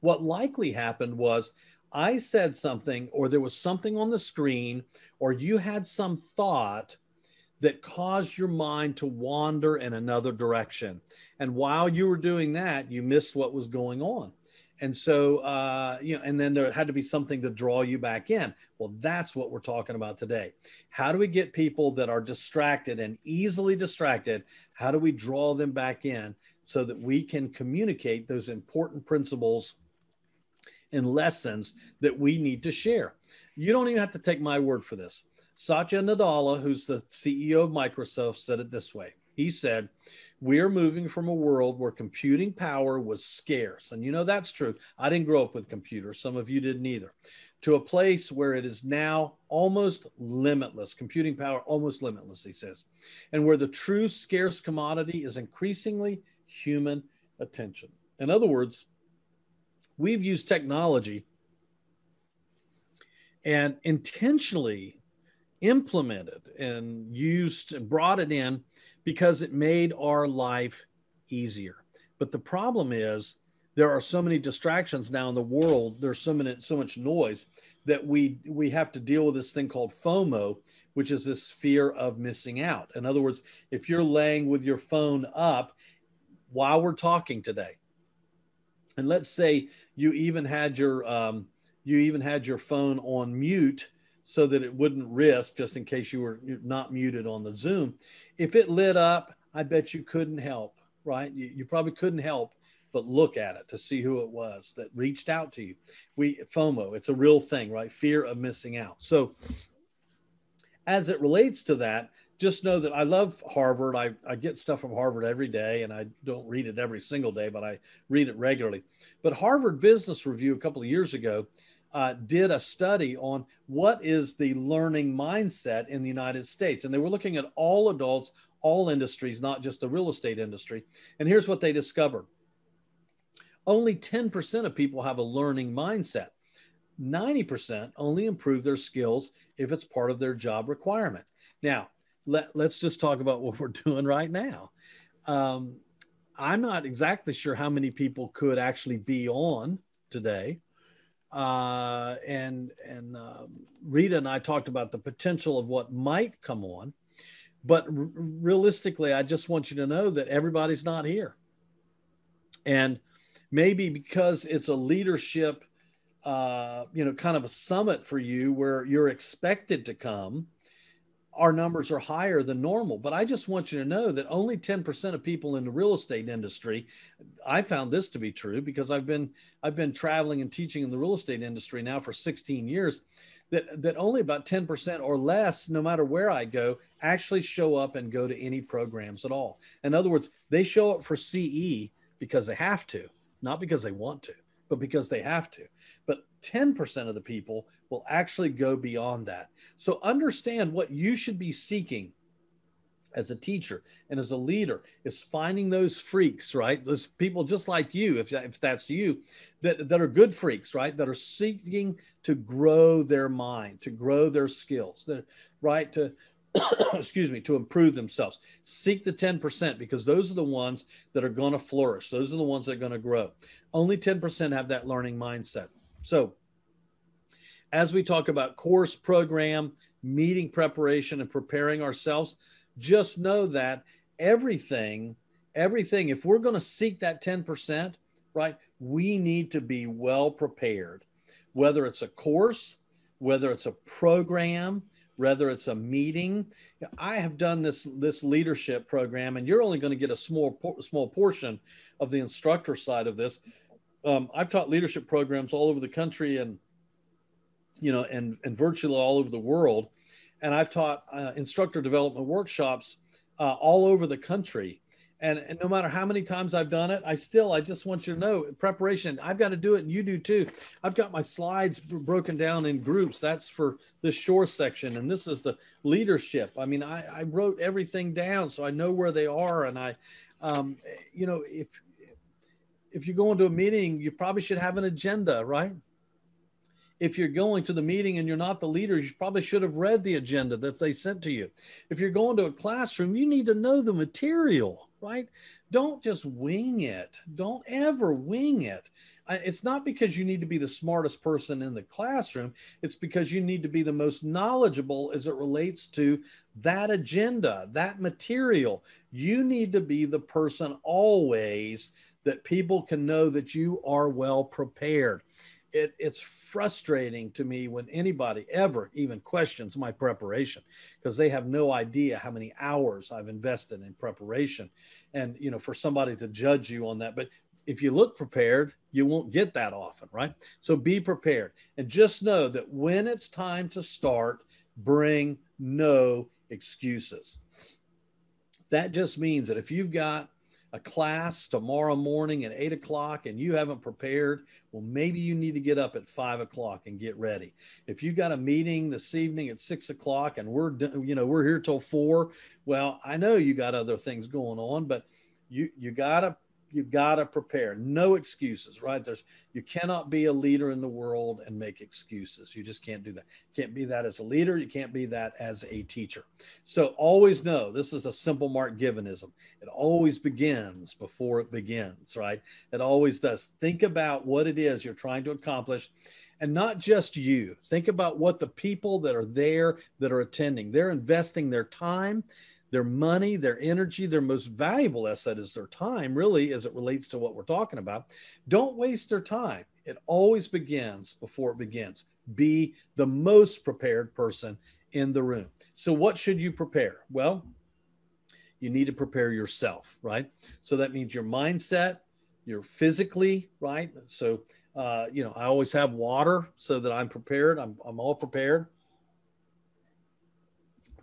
what likely happened was I said something, or there was something on the screen, or you had some thought that caused your mind to wander in another direction. And while you were doing that, you missed what was going on. And so, and then there had to be something to draw you back in. Well, that's what we're talking about today. How do we get people that are distracted and easily distracted? How do we draw them back in so that we can communicate those important principles and lessons that we need to share? You don't even have to take my word for this. Satya Nadella, who's the CEO of Microsoft, said it this way. He said, we are moving from a world where computing power was scarce. And that's true. I didn't grow up with computers. Some of you didn't either. To a place where it is now almost limitless. Computing power, almost limitless, he says. And where the true scarce commodity is increasingly human attention. In other words, we've used technology and intentionally implemented and used and brought it in because it made our life easier. But the problem is there are so many distractions now in the world. There's so much noise that we have to deal with this thing called FOMO, which is this fear of missing out. In other words, if you're laying with your phone up while we're talking today, and let's say you even had your phone on mute so that it wouldn't risk, just in case you're not muted on the Zoom. If it lit up, I bet you couldn't help, right? You probably couldn't help but look at it to see who it was that reached out to you. FOMO, it's a real thing, right? Fear of missing out. So as it relates to that, just know that I love Harvard. I get stuff from Harvard every day, and I don't read it every single day, but I read it regularly. But Harvard Business Review a couple of years ago did a study on what is the learning mindset in the United States. And they were looking at all adults, all industries, not just the real estate industry. And here's what they discovered. Only 10% of people have a learning mindset. 90% only improve their skills if it's part of their job requirement. Now, let's just talk about what we're doing right now. I'm not exactly sure how many people could actually be on today. And Rita and I talked about the potential of what might come on, but realistically, I just want you to know that everybody's not here. And maybe because it's a leadership, kind of a summit for you where you're expected to come, our numbers are higher than normal. But I just want you to know that only 10% of people in the real estate industry, I found this to be true because I've been traveling and teaching in the real estate industry now for 16 years, that only about 10% or less, no matter where I go, actually show up and go to any programs at all. In other words, they show up for CE because they have to, not because they want to, but because they have to. But 10% of the people will actually go beyond that. So understand what you should be seeking as a teacher and as a leader is finding those freaks, right? Those people just like you, if that's you, that are good freaks, right? That are seeking to grow their mind, to grow their skills, right? To, excuse me, to improve themselves. Seek the 10% because those are the ones that are going to flourish. Those are the ones that are going to grow. Only 10% have that learning mindset. So as we talk about course program, meeting preparation, and preparing ourselves, just know that everything, if we're going to seek that 10%, right, we need to be well prepared, whether it's a course, whether it's a program, whether it's a meeting. I have done this leadership program, and you're only going to get a small portion of the instructor side of this. I've taught leadership programs all over the country and virtually all over the world. And I've taught instructor development workshops all over the country. And no matter how many times I've done it, I just want you to know, preparation, I've got to do it, and you do too. I've got my slides broken down in groups. That's for the shore section, and this is the leadership. I mean, I wrote everything down so I know where they are. And if you go into a meeting, you probably should have an agenda, right? If you're going to the meeting and you're not the leader, you probably should have read the agenda that they sent to you. If you're going to a classroom, you need to know the material, right? Don't just wing it. Don't ever wing it. It's not because you need to be the smartest person in the classroom. It's because you need to be the most knowledgeable as it relates to that agenda, that material. You need to be the person always that people can know that you are well prepared. It's frustrating to me when anybody ever even questions my preparation because they have no idea how many hours I've invested in preparation. And, for somebody to judge you on that. But if you look prepared, you won't get that often, right? So be prepared and just know that when it's time to start, bring no excuses. That just means that if you've got a class tomorrow morning at 8 o'clock and you haven't prepared, well, maybe you need to get up at 5 o'clock and get ready. If you got a meeting this evening at 6 o'clock and we're here till 4, well, I know you got other things going on, but you gotta prepare. No excuses, right? You cannot be a leader in the world and make excuses. You just can't do that. You can't be that as a leader. You can't be that as a teacher. So always know this is a simple Mark Givenism. It always begins before it begins, right? It always does. Think about what it is you're trying to accomplish. And not just you. Think about what the people that are there that are attending, they're investing their time, their money, their energy, their most valuable asset is their time, really, as it relates to what we're talking about. Don't waste their time. It always begins before it begins. Be the most prepared person in the room. So what should you prepare? Well, you need to prepare yourself, right? So that means your mindset, you're physically, right? So, I always have water so that I'm prepared. I'm all prepared.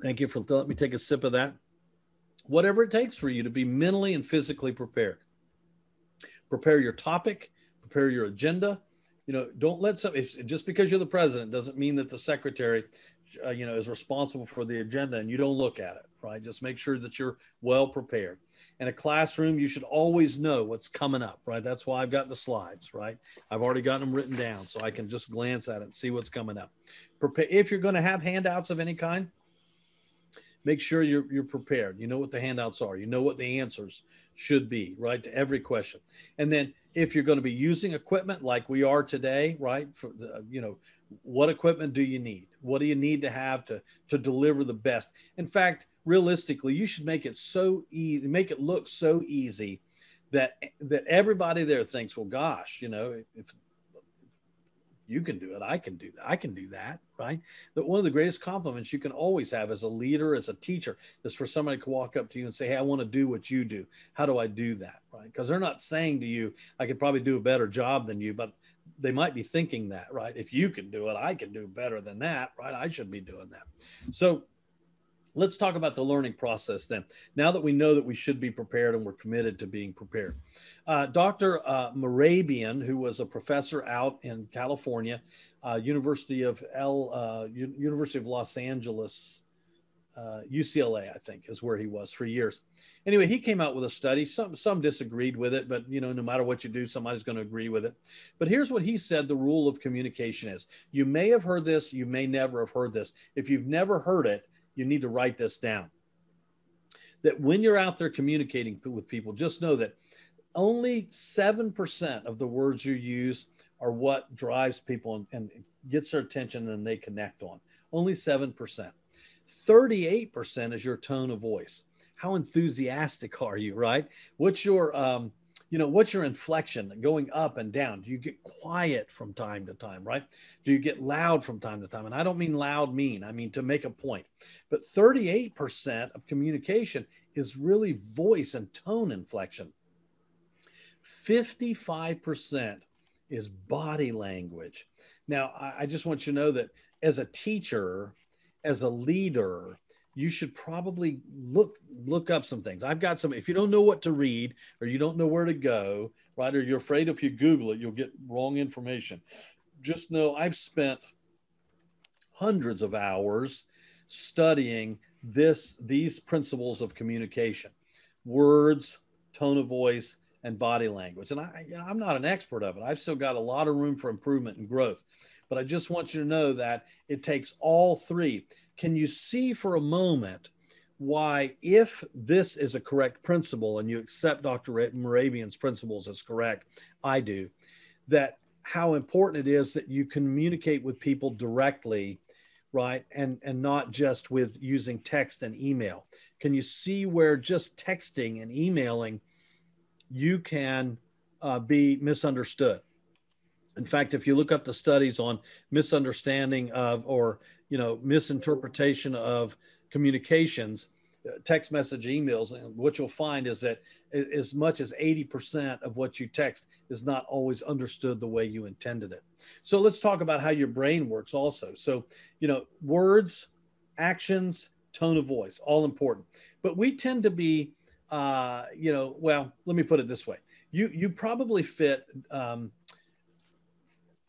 Thank you for letting me take a sip of that. Whatever it takes for you to be mentally and physically prepared. Prepare your topic, prepare your agenda. Don't let just because you're the president doesn't mean that the secretary, is responsible for the agenda and you don't look at it, right? Just make sure that you're well prepared. In a classroom, you should always know what's coming up, right? That's why I've got the slides, right? I've already got them written down so I can just glance at it and see what's coming up. Prepare. If you're going to have handouts of any kind, make sure you're prepared. You know what the handouts are. You know what the answers should be, right, to every question. And then if you're going to be using equipment like we are today, right, what equipment do you need? What do you need to have to deliver the best? In fact, realistically, you should make it so easy, make it look so easy that everybody there thinks, well, gosh, if You can do it. I can do that. I can do that, right? That one of the greatest compliments you can always have as a leader, as a teacher, is for somebody to walk up to you and say, hey, I want to do what you do. How do I do that, right? Because they're not saying to you, I could probably do a better job than you, but they might be thinking that, right? If you can do it, I can do better than that, right? I should be doing that. So let's talk about the learning process then. Now that we know that we should be prepared and we're committed to being prepared. Dr. Morabian, who was a professor out in California, University of Los Angeles, UCLA, I think, is where he was for years. Anyway, he came out with a study. Some disagreed with it, but no matter what you do, somebody's going to agree with it. But here's what he said the rule of communication is. You may have heard this, you may never have heard this. If you've never heard it, you need to write this down. That when you're out there communicating with people, just know that only 7% of the words you use are what drives people and gets their attention and they connect on. Only 7%. 38% is your tone of voice. How enthusiastic are you, right? What's your, what's your inflection going up and down? Do you get quiet from time to time, right? Do you get loud from time to time? And I don't mean loud mean, I mean to make a point. But 38% of communication is really voice and tone inflection. 55% is body language. Now, I just want you to know that as a teacher, as a leader, you should probably look up some things. I've got some, if you don't know what to read or you don't know where to go, right, or you're afraid if you Google it, you'll get wrong information. Just know I've spent hundreds of hours studying these principles of communication: words, tone of voice, and body language. And I'm not an expert of it. I've still got a lot of room for improvement and growth. But I just want you to know that it takes all three. Can you see for a moment why, if this is a correct principle and you accept Dr. Morabian's principles as correct, I do, that how important it is that you communicate with people directly, right? And not just with using text and email. Can you see where just texting and emailing, you can be misunderstood? In fact, if you look up the studies on misunderstanding of, or misinterpretation of communications, text message, emails, and what you'll find is that as much as 80% of what you text is not always understood the way you intended it. So let's talk about how your brain works also. So, words, actions, tone of voice, all important. But we tend to be, well, let me put it this way. You probably fit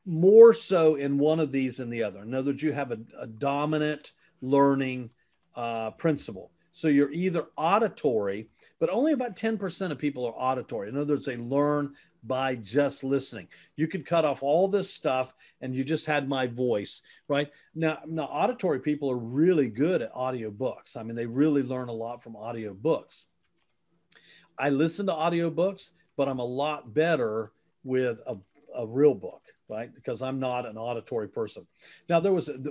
more so in one of these than the other. In other words, you have a dominant learning principle. So you're either auditory, but only about 10% of people are auditory. In other words, they learn by just listening. You could cut off all this stuff and you just had my voice, right? Now auditory people are really good at audiobooks. I mean, they really learn a lot from audiobooks. I listen to audiobooks, but I'm a lot better with a real book, right? Because I'm not an auditory person. Now,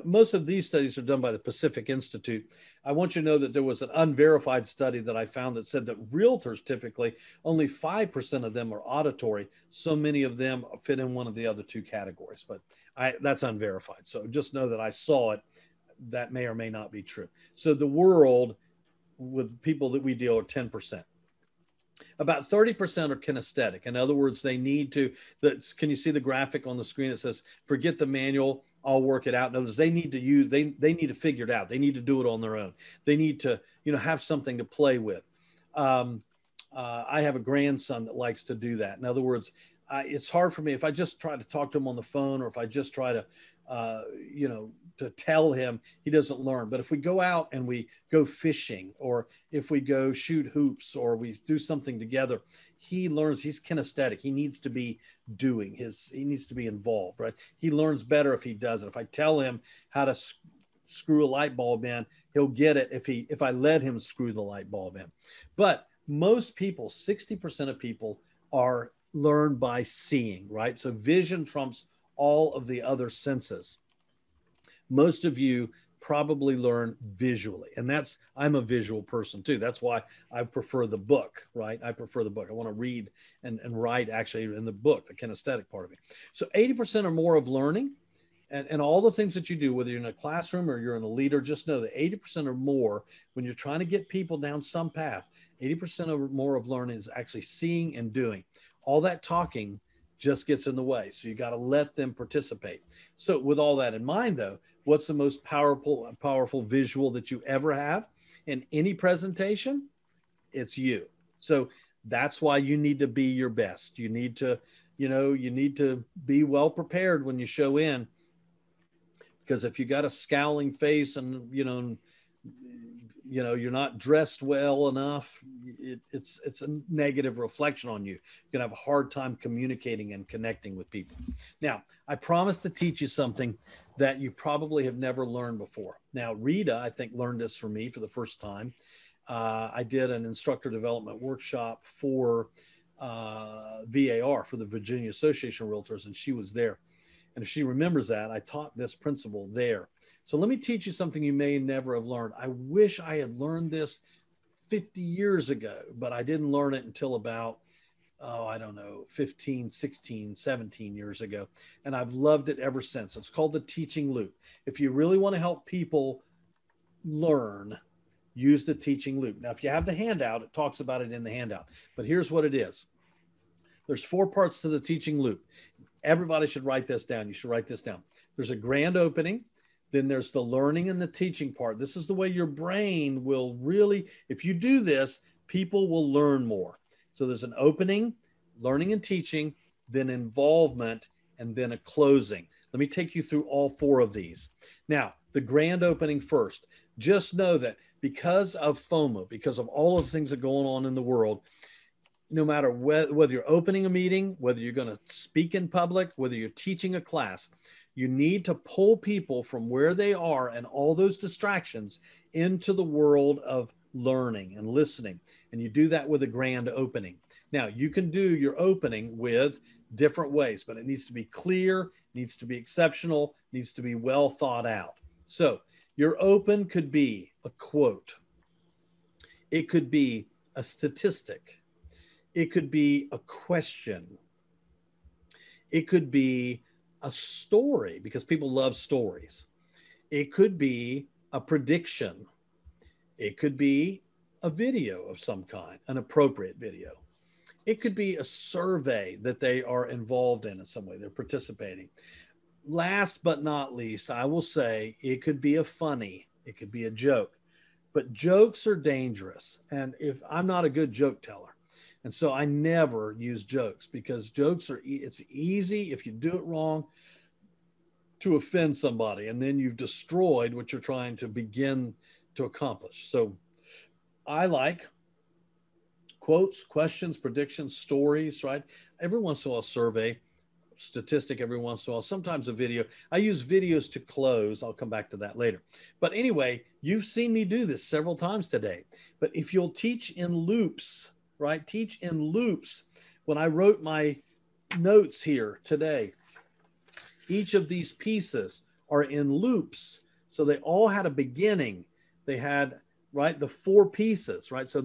most of these studies are done by the Pacific Institute. I want you to know that there was an unverified study that I found that said that realtors typically, only 5% of them are auditory. So many of them fit in one of the other two categories, but that's unverified. So just know that I saw it. That may or may not be true. So the world with people that we deal are 10%. About 30% are kinesthetic. In other words, they need to, can you see the graphic on the screen? It says, forget the manual, I'll work it out. In other words, they need to figure it out. They need to do it on their own. They need to, have something to play with. I have a grandson that likes to do that. In other words, it's hard for me if I just try to talk to him on the phone, or if I just try to, to tell him, he doesn't learn. But if we go out and we go fishing, or if we go shoot hoops, or we do something together, he learns. He's kinesthetic. He needs to be doing he needs to be involved, right? He learns better if he does it. If I tell him how to screw a light bulb in, he'll get it if I let him screw the light bulb in. But most people, 60% of people, are learned by seeing, right? So vision trumps all of the other senses. Most of you probably learn visually. And I'm a visual person too. That's why I prefer the book, right? I prefer the book. I want to read and write actually in the book, the kinesthetic part of it. So 80% or more of learning and all the things that you do, whether you're in a classroom or you're in a leader, just know that 80% or more, when you're trying to get people down some path, 80% or more of learning is actually seeing and doing. All that talking just gets in the way. So you got to let them participate. So with all that in mind though, what's the most powerful visual that you ever have in any presentation? It's you. So that's why you need to be your best. You need to, you need to be well prepared when you show in, because if you got a scowling face and, you're not dressed well enough, it's a negative reflection on you. You're gonna have a hard time communicating and connecting with people. Now, I promise to teach you something that you probably have never learned before. Now, Rita, I think, learned this from me for the first time. I did an instructor development workshop for VAR, for the Virginia Association of Realtors, and she was there. And if she remembers that, I taught this principle there. So let me teach you something you may never have learned. I wish I had learned this 50 years ago, but I didn't learn it until about, 15, 16, 17 years ago. And I've loved it ever since. It's called the teaching loop. If you really want to help people learn, use the teaching loop. Now, if you have the handout, it talks about it in the handout. But here's what it is. There's 4 parts to the teaching loop. Everybody should write this down. You should write this down. There's a grand opening. Then there's the learning and the teaching part. This is the way your brain will really, if you do this, people will learn more. So there's an opening, learning and teaching, then involvement, and then a closing. Let me take you through all 4 of these. Now, the grand opening first. Just know that because of FOMO, because of all of the things that are going on in the world, no matter whether you're opening a meeting, whether you're going to speak in public, whether you're teaching a class, you need to pull people from where they are and all those distractions into the world of learning and listening. And you do that with a grand opening. Now, you can do your opening with different ways, but it needs to be clear, needs to be exceptional, needs to be well thought out. So your open could be a quote. It could be a statistic. It could be a question. It could be a story, because people love stories. It could be a prediction. It could be a video of some kind, an appropriate video. It could be a survey that they are involved in some way, they're participating. Last but not least, I will say it could be a funny, it could be a joke, but jokes are dangerous. And if I'm not a good joke teller, and so I never use jokes, because jokes are, it's easy if you do it wrong to offend somebody, and then you've destroyed what you're trying to begin to accomplish. So I like quotes, questions, predictions, stories, right? Every once in a while, a survey, statistic every once in a while, sometimes a video. I use videos to close. I'll come back to that later. But anyway, you've seen me do this several times today. But if you'll teach in loops, right? Teach in loops. When I wrote my notes here today, each of these pieces are in loops. So they all had a beginning. They had, right, the 4 pieces, right? So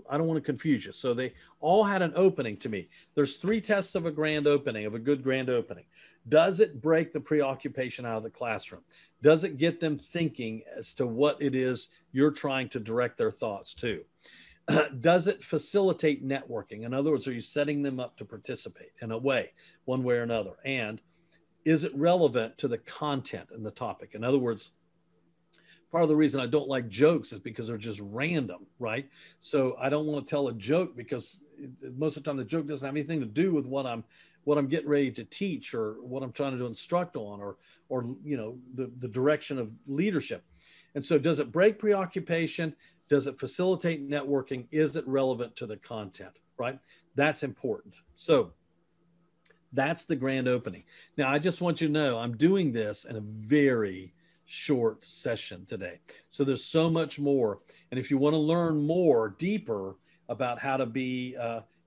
I don't want to confuse you. So they all had an opening to me. There's 3 tests of a grand opening, of a good grand opening. Does it break the preoccupation out of the classroom? Does it get them thinking as to what it is you're trying to direct their thoughts to? Does it facilitate networking? In other words, are you setting them up to participate in a way, one way or another? And is it relevant to the content and the topic? In other words, part of the reason I don't like jokes is because they're just random, right? So I don't want to tell a joke because most of the time the joke doesn't have anything to do with what I'm getting ready to teach or what I'm trying to instruct on or you know, the direction of leadership. And so does it break preoccupation? Does it facilitate networking? Is it relevant to the content, right? That's important. So that's the grand opening. Now, I just want you to know I'm doing this in a very short session today. So there's so much more. And if you want to learn more deeper about how to be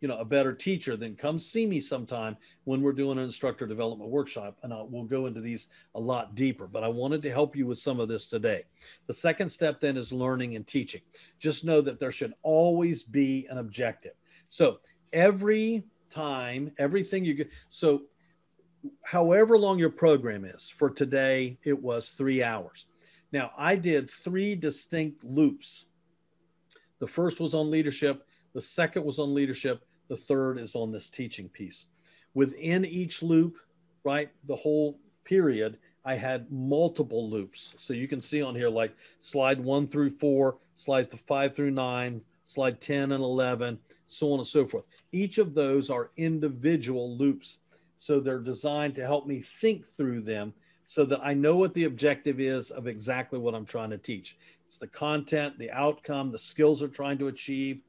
a better teacher, then come see me sometime when we're doing an instructor development workshop, and we'll go into these a lot deeper. But I wanted to help you with some of this today. The second step then is learning and teaching. Just know that there should always be an objective. So every time, everything you get, so however long your program is, for today, it was 3 hours. Now, I did 3 distinct loops. The first was on leadership. The second was on leadership. The third is on this teaching piece. Within each loop, right, the whole period, I had multiple loops. So you can see on here, like slide 1 through 4, slide 5 through 9, slide 10 and 11, so on and so forth. Each of those are individual loops. So they're designed to help me think through them so that I know what the objective is of exactly what I'm trying to teach. It's the content, the outcome, the skills they're trying to achieve.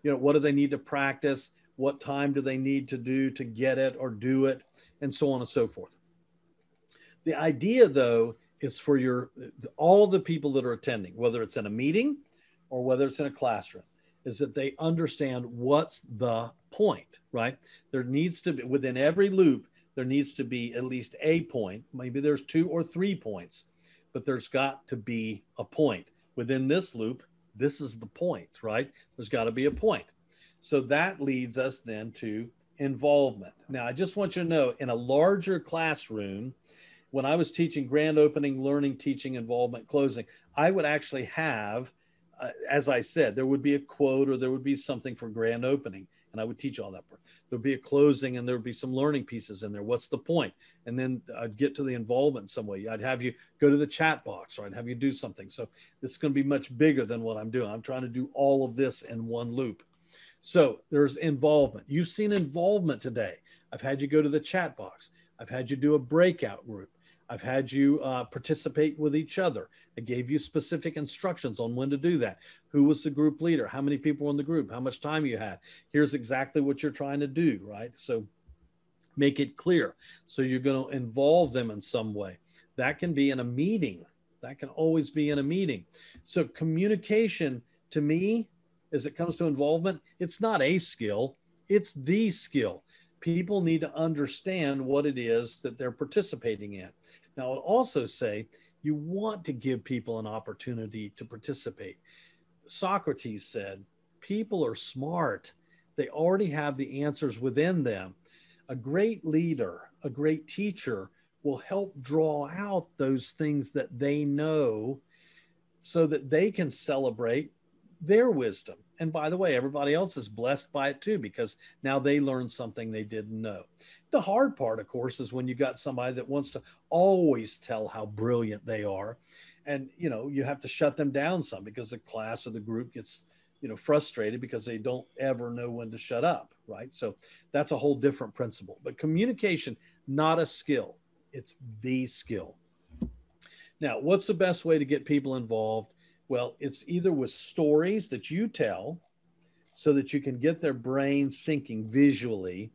What do they need to practice? What time do they need to do to get it or do it? And so on and so forth. The idea, though, is for all the people that are attending, whether it's in a meeting or whether it's in a classroom, is that they understand what's the point, right? There needs to be, within every loop, there needs to be at least a point. Maybe there's 2 or 3 points, but there's got to be a point. Within this loop, this is the point, right? There's got to be a point. So that leads us then to involvement. Now, I just want you to know, in a larger classroom, when I was teaching grand opening, learning, teaching, involvement, closing, I would actually have, as I said, there would be a quote or there would be something for grand opening, and I would teach all that. There'd be a closing and there would be some learning pieces in there. What's the point? And then I'd get to the involvement in some way. I'd have you go to the chat box, or I'd have you do something. So it's going to be much bigger than what I'm doing. I'm trying to do all of this in one loop. So there's involvement. You've seen involvement today. I've had you go to the chat box. I've had you do a breakout group. I've had you participate with each other. I gave you specific instructions on when to do that. Who was the group leader? How many people were in the group? How much time you had? Here's exactly what you're trying to do, right? So make it clear. So you're going to involve them in some way. That can be in a meeting. That can always be in a meeting. So communication, to me, as it comes to involvement, it's not a skill, it's the skill. People need to understand what it is that they're participating in. Now, I'll also say you want to give people an opportunity to participate. Socrates said, people are smart. They already have the answers within them. A great leader, a great teacher will help draw out those things that they know so that they can celebrate their wisdom. And by the way, everybody else is blessed by it too, because now they learned something they didn't know. The hard part, of course, is when you got somebody that wants to always tell how brilliant they are. And, you have to shut them down some because the class or the group gets, frustrated because they don't ever know when to shut up, right? So that's a whole different principle. But communication, not a skill. It's the skill. Now, what's the best way to get people involved? Well, it's either with stories that you tell so that you can get their brain thinking visually,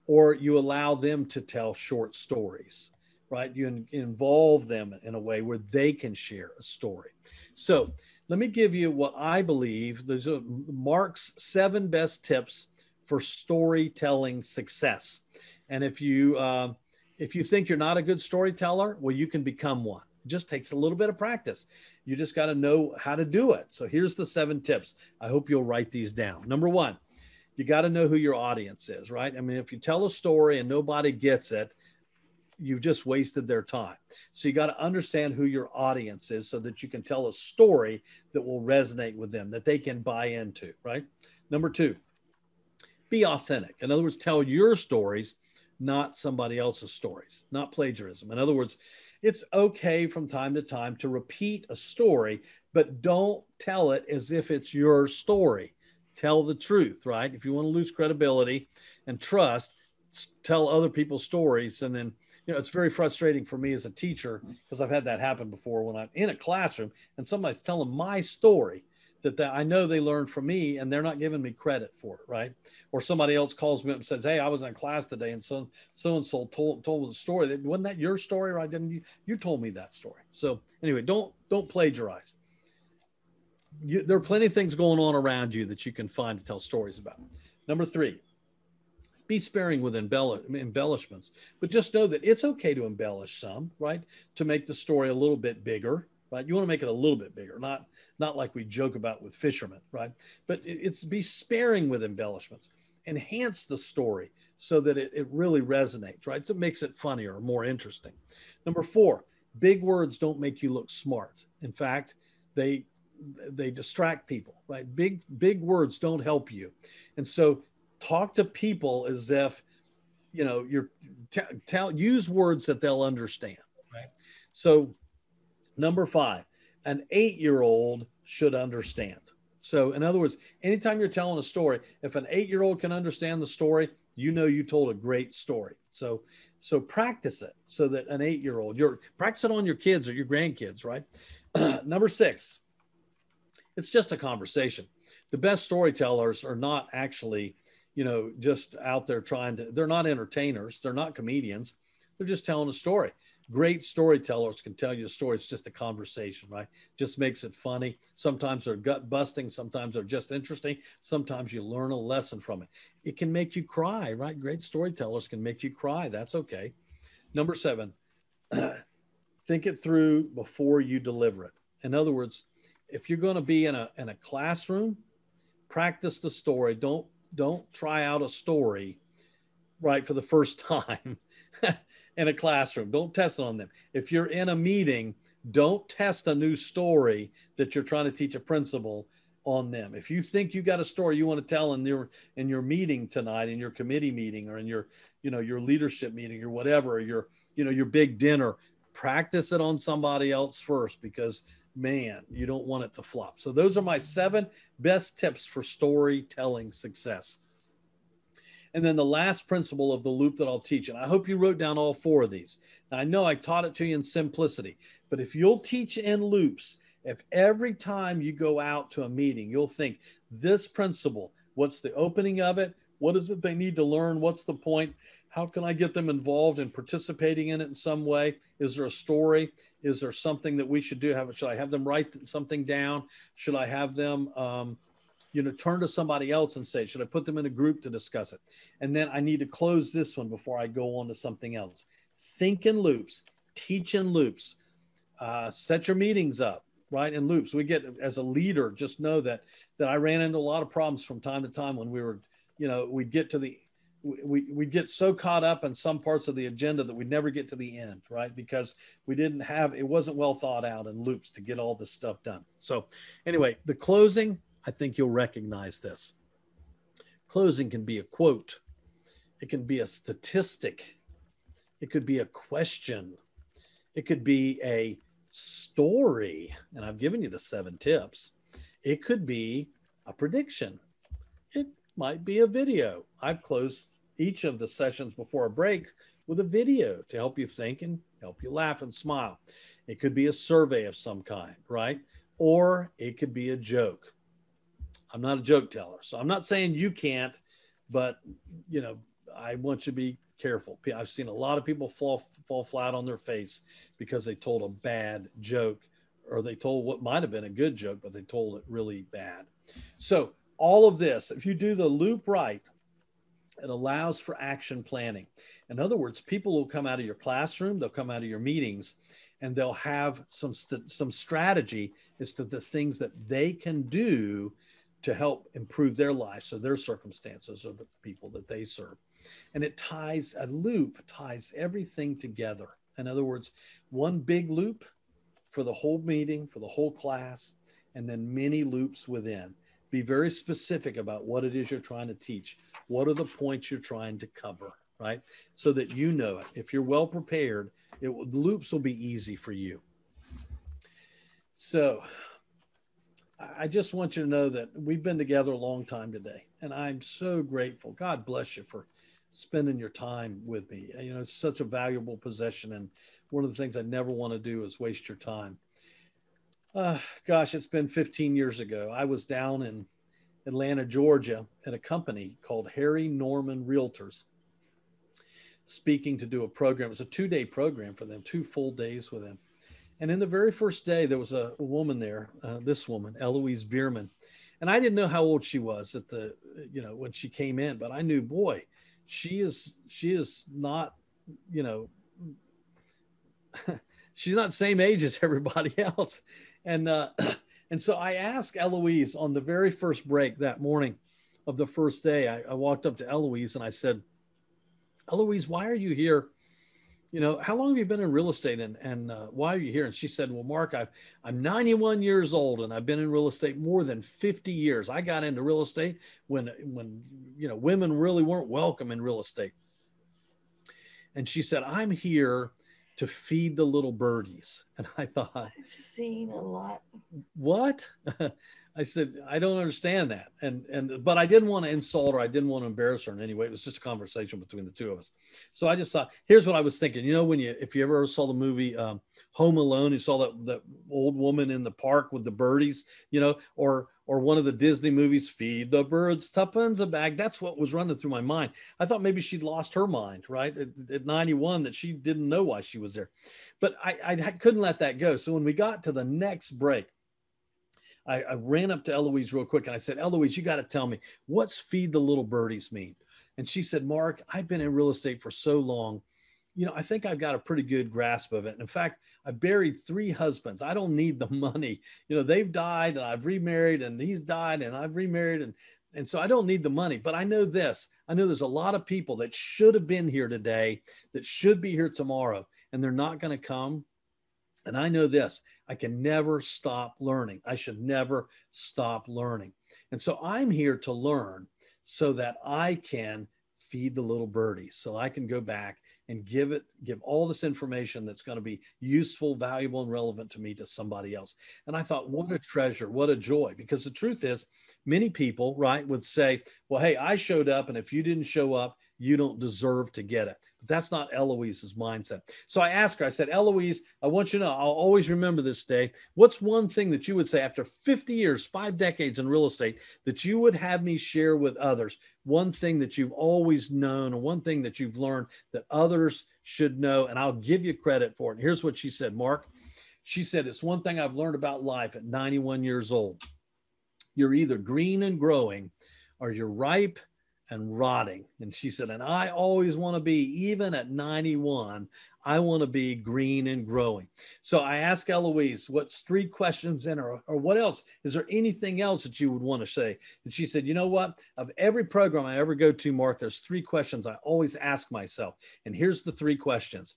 or you allow them to tell short stories, right? You involve them in a way where they can share a story. So let me give you what I believe. There's Mark's 7 best tips for storytelling success. And if you think you're not a good storyteller, well, you can become one. It just takes a little bit of practice. You just got to know how to do it. So here's the 7 tips. I hope you'll write these down. Number 1, you got to know who your audience is, right? I mean, if you tell a story and nobody gets it, you've just wasted their time. So you got to understand who your audience is so that you can tell a story that will resonate with them, that they can buy into, right? Number 2, be authentic. In other words, tell your stories, not somebody else's stories, not plagiarism. In other words, it's okay from time to time to repeat a story, but don't tell it as if it's your story. Tell the truth, right? If you want to lose credibility and trust, tell other people's stories. And then, it's very frustrating for me as a teacher because I've had that happen before when I'm in a classroom and somebody's telling my story that I know they learned from me and they're not giving me credit for it, right? Or somebody else calls me up and says, hey, I was in class today and so-and-so told the story. Wasn't that your story? Right? Didn't you told me that story. So anyway, don't plagiarize. There are plenty of things going on around you that you can find to tell stories about. Number 3, be sparing with embellishments, but just know that it's okay to embellish some, right? To make the story a little bit bigger, right? You want to make it a little bit bigger, not like we joke about with fishermen, right? But it's be sparing with embellishments. Enhance the story so that it really resonates, right? So it makes it funnier or more interesting. Number 4, big words don't make you look smart. In fact, they distract people, right? Big words don't help you. And so talk to people as if, you're use words that they'll understand, right? So number 5, an 8-year-old should understand. So in other words, anytime you're telling a story, if an 8-year-old can understand the story, you told a great story. So practice it so that an 8-year-old, practice it on your kids or your grandkids, right? Number 6, it's just a conversation. The best storytellers are not actually, just out there they're not entertainers. They're not comedians. They're just telling a story. Great storytellers can tell you a story. It's just a conversation, right? Just makes it funny. Sometimes they're gut busting. Sometimes they're just interesting. Sometimes you learn a lesson from it. It can make you cry, right? Great storytellers can make you cry. That's okay. Number 7, think it through before you deliver it. In other words, if you're going to be in a classroom, practice the story. Don't try out a story, right, for the first time in a classroom. Don't test it on them. If you're in a meeting, don't test a new story that you're trying to teach a principal on them. If you think you got a story you want to tell in your meeting tonight, in your committee meeting, or in your leadership meeting or whatever, or your big dinner, practice it on somebody else first, because man, you don't want it to flop. So those are my 7 best tips for storytelling success. And then the last principle of the loop that I'll teach, and I hope you wrote down all 4 of these. Now, I know I taught it to you in simplicity, but if you'll teach in loops, if every time you go out to a meeting, you'll think this principle, what's the opening of it? What is it they need to learn? What's the point? How can I get them involved in participating in it in some way? Is there a story? Is there something that we should do? Should I have them write something down? Should I have them, turn to somebody else and say, should I put them in a group to discuss it? And then I need to close this one before I go on to something else. Think in loops, teach in loops, set your meetings up, right, in loops. We get, as a leader, just know that I ran into a lot of problems from time to time when we were, we'd get so caught up in some parts of the agenda that we'd never get to the end, right? Because it wasn't well thought out in loops to get all this stuff done. So anyway, the closing, I think you'll recognize this. Closing can be a quote. It can be a statistic. It could be a question. It could be a story. And I've given you the 7 tips. It could be a prediction. It might be a video. I've closed each of the sessions before a break with a video to help you think and help you laugh and smile. It could be a survey of some kind, right? Or it could be a joke. I'm not a joke teller, so I'm not saying you can't, but I want you to be careful. I've seen a lot of people fall flat on their face because they told a bad joke, or they told what might have been a good joke, but they told it really bad. So all of this, if you do the loop right, it allows for action planning. In other words, people will come out of your classroom, they'll come out of your meetings, and they'll have some strategy as to the things that they can do to help improve their lives or their circumstances or the people that they serve. And a loop ties everything together. In other words, one big loop for the whole meeting, for the whole class, and then many loops within. Be very specific about what it is you're trying to teach. What are the points you're trying to cover, right? So that you know it. If you're well prepared, the loops will be easy for you. So I just want you to know that we've been together a long time today, and I'm so grateful. God bless you for spending your time with me. It's such a valuable possession, and one of the things I never want to do is waste your time. Gosh, it's been 15 years ago. I was down in Atlanta, Georgia, at a company called Harry Norman Realtors, speaking to do a program. It was a 2-day program for them, 2 full days with them. And in the very first day, there was a woman there, this woman, Eloise Bierman. And I didn't know how old she was when she came in, but I knew, boy, she is not, you know, she's not the same age as everybody else. And so I asked Eloise on the very first break that morning of the first day, I walked up to Eloise and I said, Eloise, why are you here? You know, how long have you been in real estate, and why are you here? And she said, well, Mark, I'm 91 years old and I've been in real estate more than 50 years. I got into real estate when, you know, women really weren't welcome in real estate. And she said, I'm here to feed the little birdies. And I thought, I've seen a lot. What? I said, I don't understand that. But I didn't want to insult her. I didn't want to embarrass her in any way. It was just a conversation between the two of us. So I just thought, here's what I was thinking. You know, if you ever saw the movie Home Alone, you saw that old woman in the park with the birdies, you know, or one of the Disney movies, Feed the Birds, tuppence a bag. That's what was running through my mind. I thought maybe she'd lost her mind, right? At 91, that she didn't know why she was there. But I couldn't let that go. So when we got to the next break, I ran up to Eloise real quick and I said, Eloise, you got to tell me, what's feed the little birdies mean? And she said, Mark, I've been in real estate for so long. You know, I think I've got a pretty good grasp of it. And in fact, I buried 3 husbands. I don't need the money. You know, they've died and I've remarried, and he's died and I've remarried. And so I don't need the money. But I know this. I know there's a lot of people that should have been here today, that should be here tomorrow, and they're not going to come. And I know this, I can never stop learning. I should never stop learning. And so I'm here to learn so that I can feed the little birdies, so I can go back and give all this information that's going to be useful, valuable, and relevant to me to somebody else. And I thought, what a treasure, what a joy, because the truth is, many people, right, would say, well, hey, I showed up, and if you didn't show up, you don't deserve to get it. But that's not Eloise's mindset. So I asked her, I said, Eloise, I want you to know, I'll always remember this day. What's one thing that you would say after 50 years, 5 decades in real estate, that you would have me share with others? One thing that you've always known, or one thing that you've learned that others should know, and I'll give you credit for it. And here's what she said, Mark. She said, it's one thing I've learned about life at 91 years old. You're either green and growing, or you're ripe and rotting. And she said, and I always want to be, even at 91, I want to be green and growing. So I asked Eloise, what's 3 questions in, or what else? Is there anything else that you would want to say? And she said, you know what? Of every program I ever go to, Mark, there's 3 questions I always ask myself. And here's the 3 questions.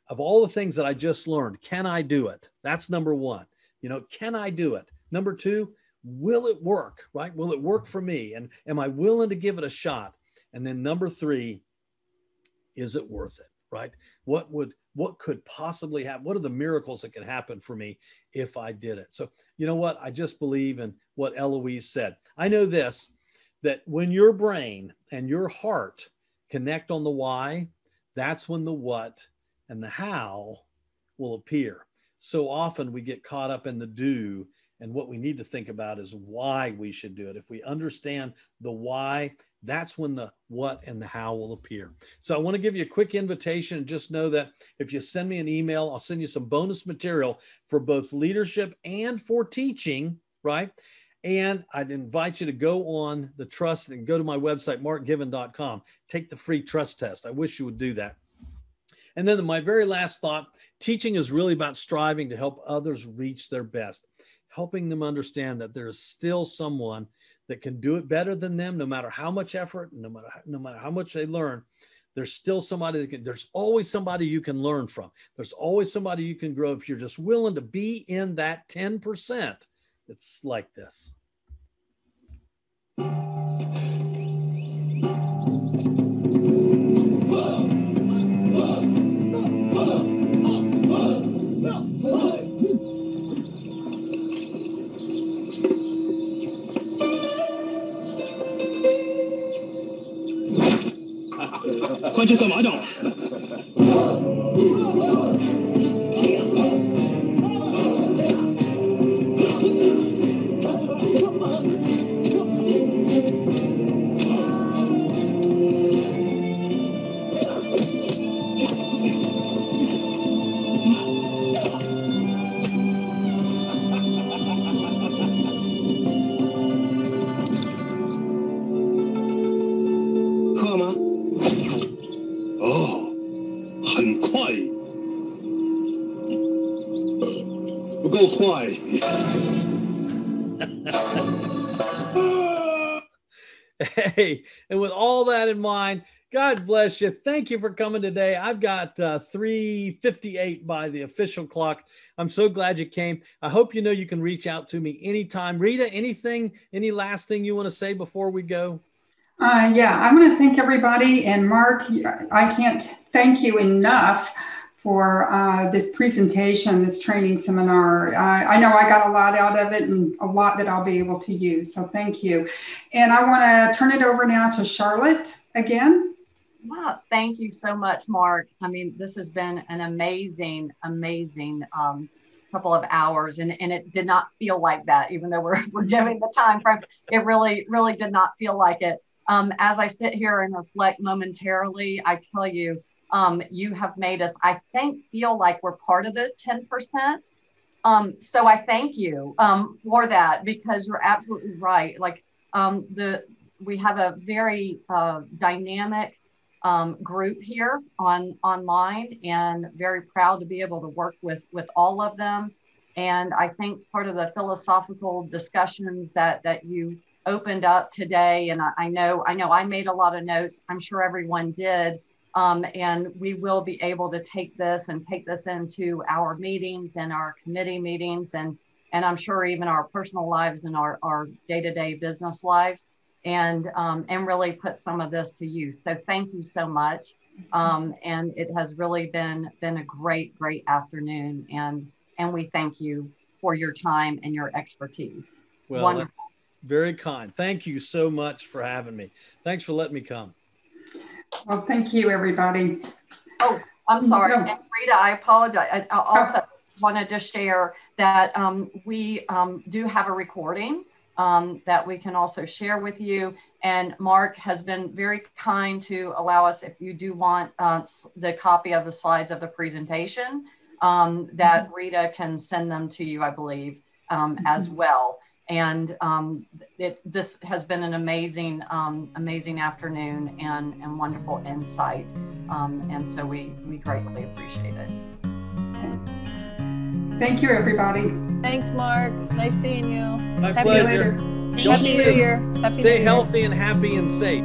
Of all the things that I just learned, can I do it? That's number 1. You know, can I do it? Number 2, will it work, right? Will it work for me? And am I willing to give it a shot? And then number 3, is it worth it, right? What could possibly happen? What are the miracles that could happen for me if I did it? So, you know what? I just believe in what Eloise said. I know this, that when your brain and your heart connect on the why, that's when the what and the how will appear. So often we get caught up in the do, and what we need to think about is why we should do it. If we understand the why, that's when the what and the how will appear. So I want to give you a quick invitation. Just know that if you send me an email, I'll send you some bonus material for both leadership and for teaching, right? And I'd invite you to go on the trust and go to my website, markgiven.com. Take the free trust test. I wish you would do that. And then my very last thought, teaching is really about striving to help others reach their best, helping them understand that there is still someone that can do it better than them, no matter how much effort, no matter how much they learn. There's still somebody that can, there's always somebody you can learn from. There's always somebody you can grow if you're just willing to be in that 10%. It's like this. will apply. Hey, and with all that in mind, God bless you. Thank you for coming today. I've got 3:58 by the official clock. I'm so glad you came. I hope you know you can reach out to me anytime. Rita, any last thing you want to say before we go? Yeah, I want to thank everybody. And Mark, I can't thank you enough for this presentation, this training seminar. I know I got a lot out of it and a lot that I'll be able to use. So thank you. And I want to turn it over now to Charlotte again. Wow, thank you so much, Mark. I mean, this has been an amazing couple of hours, and it did not feel like that, even though we're giving the time frame. It really did not feel like it. As I sit here and reflect momentarily, I tell you, you have made us, I think, feel like we're part of the 10%. So I thank you for that, because you're absolutely right. Like we have a very dynamic group here online, and very proud to be able to work with all of them. And I think part of the philosophical discussions that you opened up today, and I know I made a lot of notes. I'm sure everyone did. And we will be able to take this into our meetings and our committee meetings, and I'm sure even our personal lives and our day-to-day business lives, and really put some of this to use. So thank you so much. And it has really been a great afternoon, and we thank you for your time and your expertise. Well, wonderful. Very kind. Thank you so much for having me. Thanks for letting me come. Well, thank you, everybody. Oh, I'm sorry. No. And Rita, I apologize. I also wanted to share that we do have a recording that we can also share with you. And Mark has been very kind to allow us, if you do want the copy of the slides of the presentation, that Rita can send them to you, I believe, as well. And this has been an amazing afternoon and wonderful insight. And so we greatly appreciate it. Thank you, everybody. Thanks, Mark. Nice seeing you. My Happy pleasure. New Year. Happy New Year. Stay healthy and happy and safe.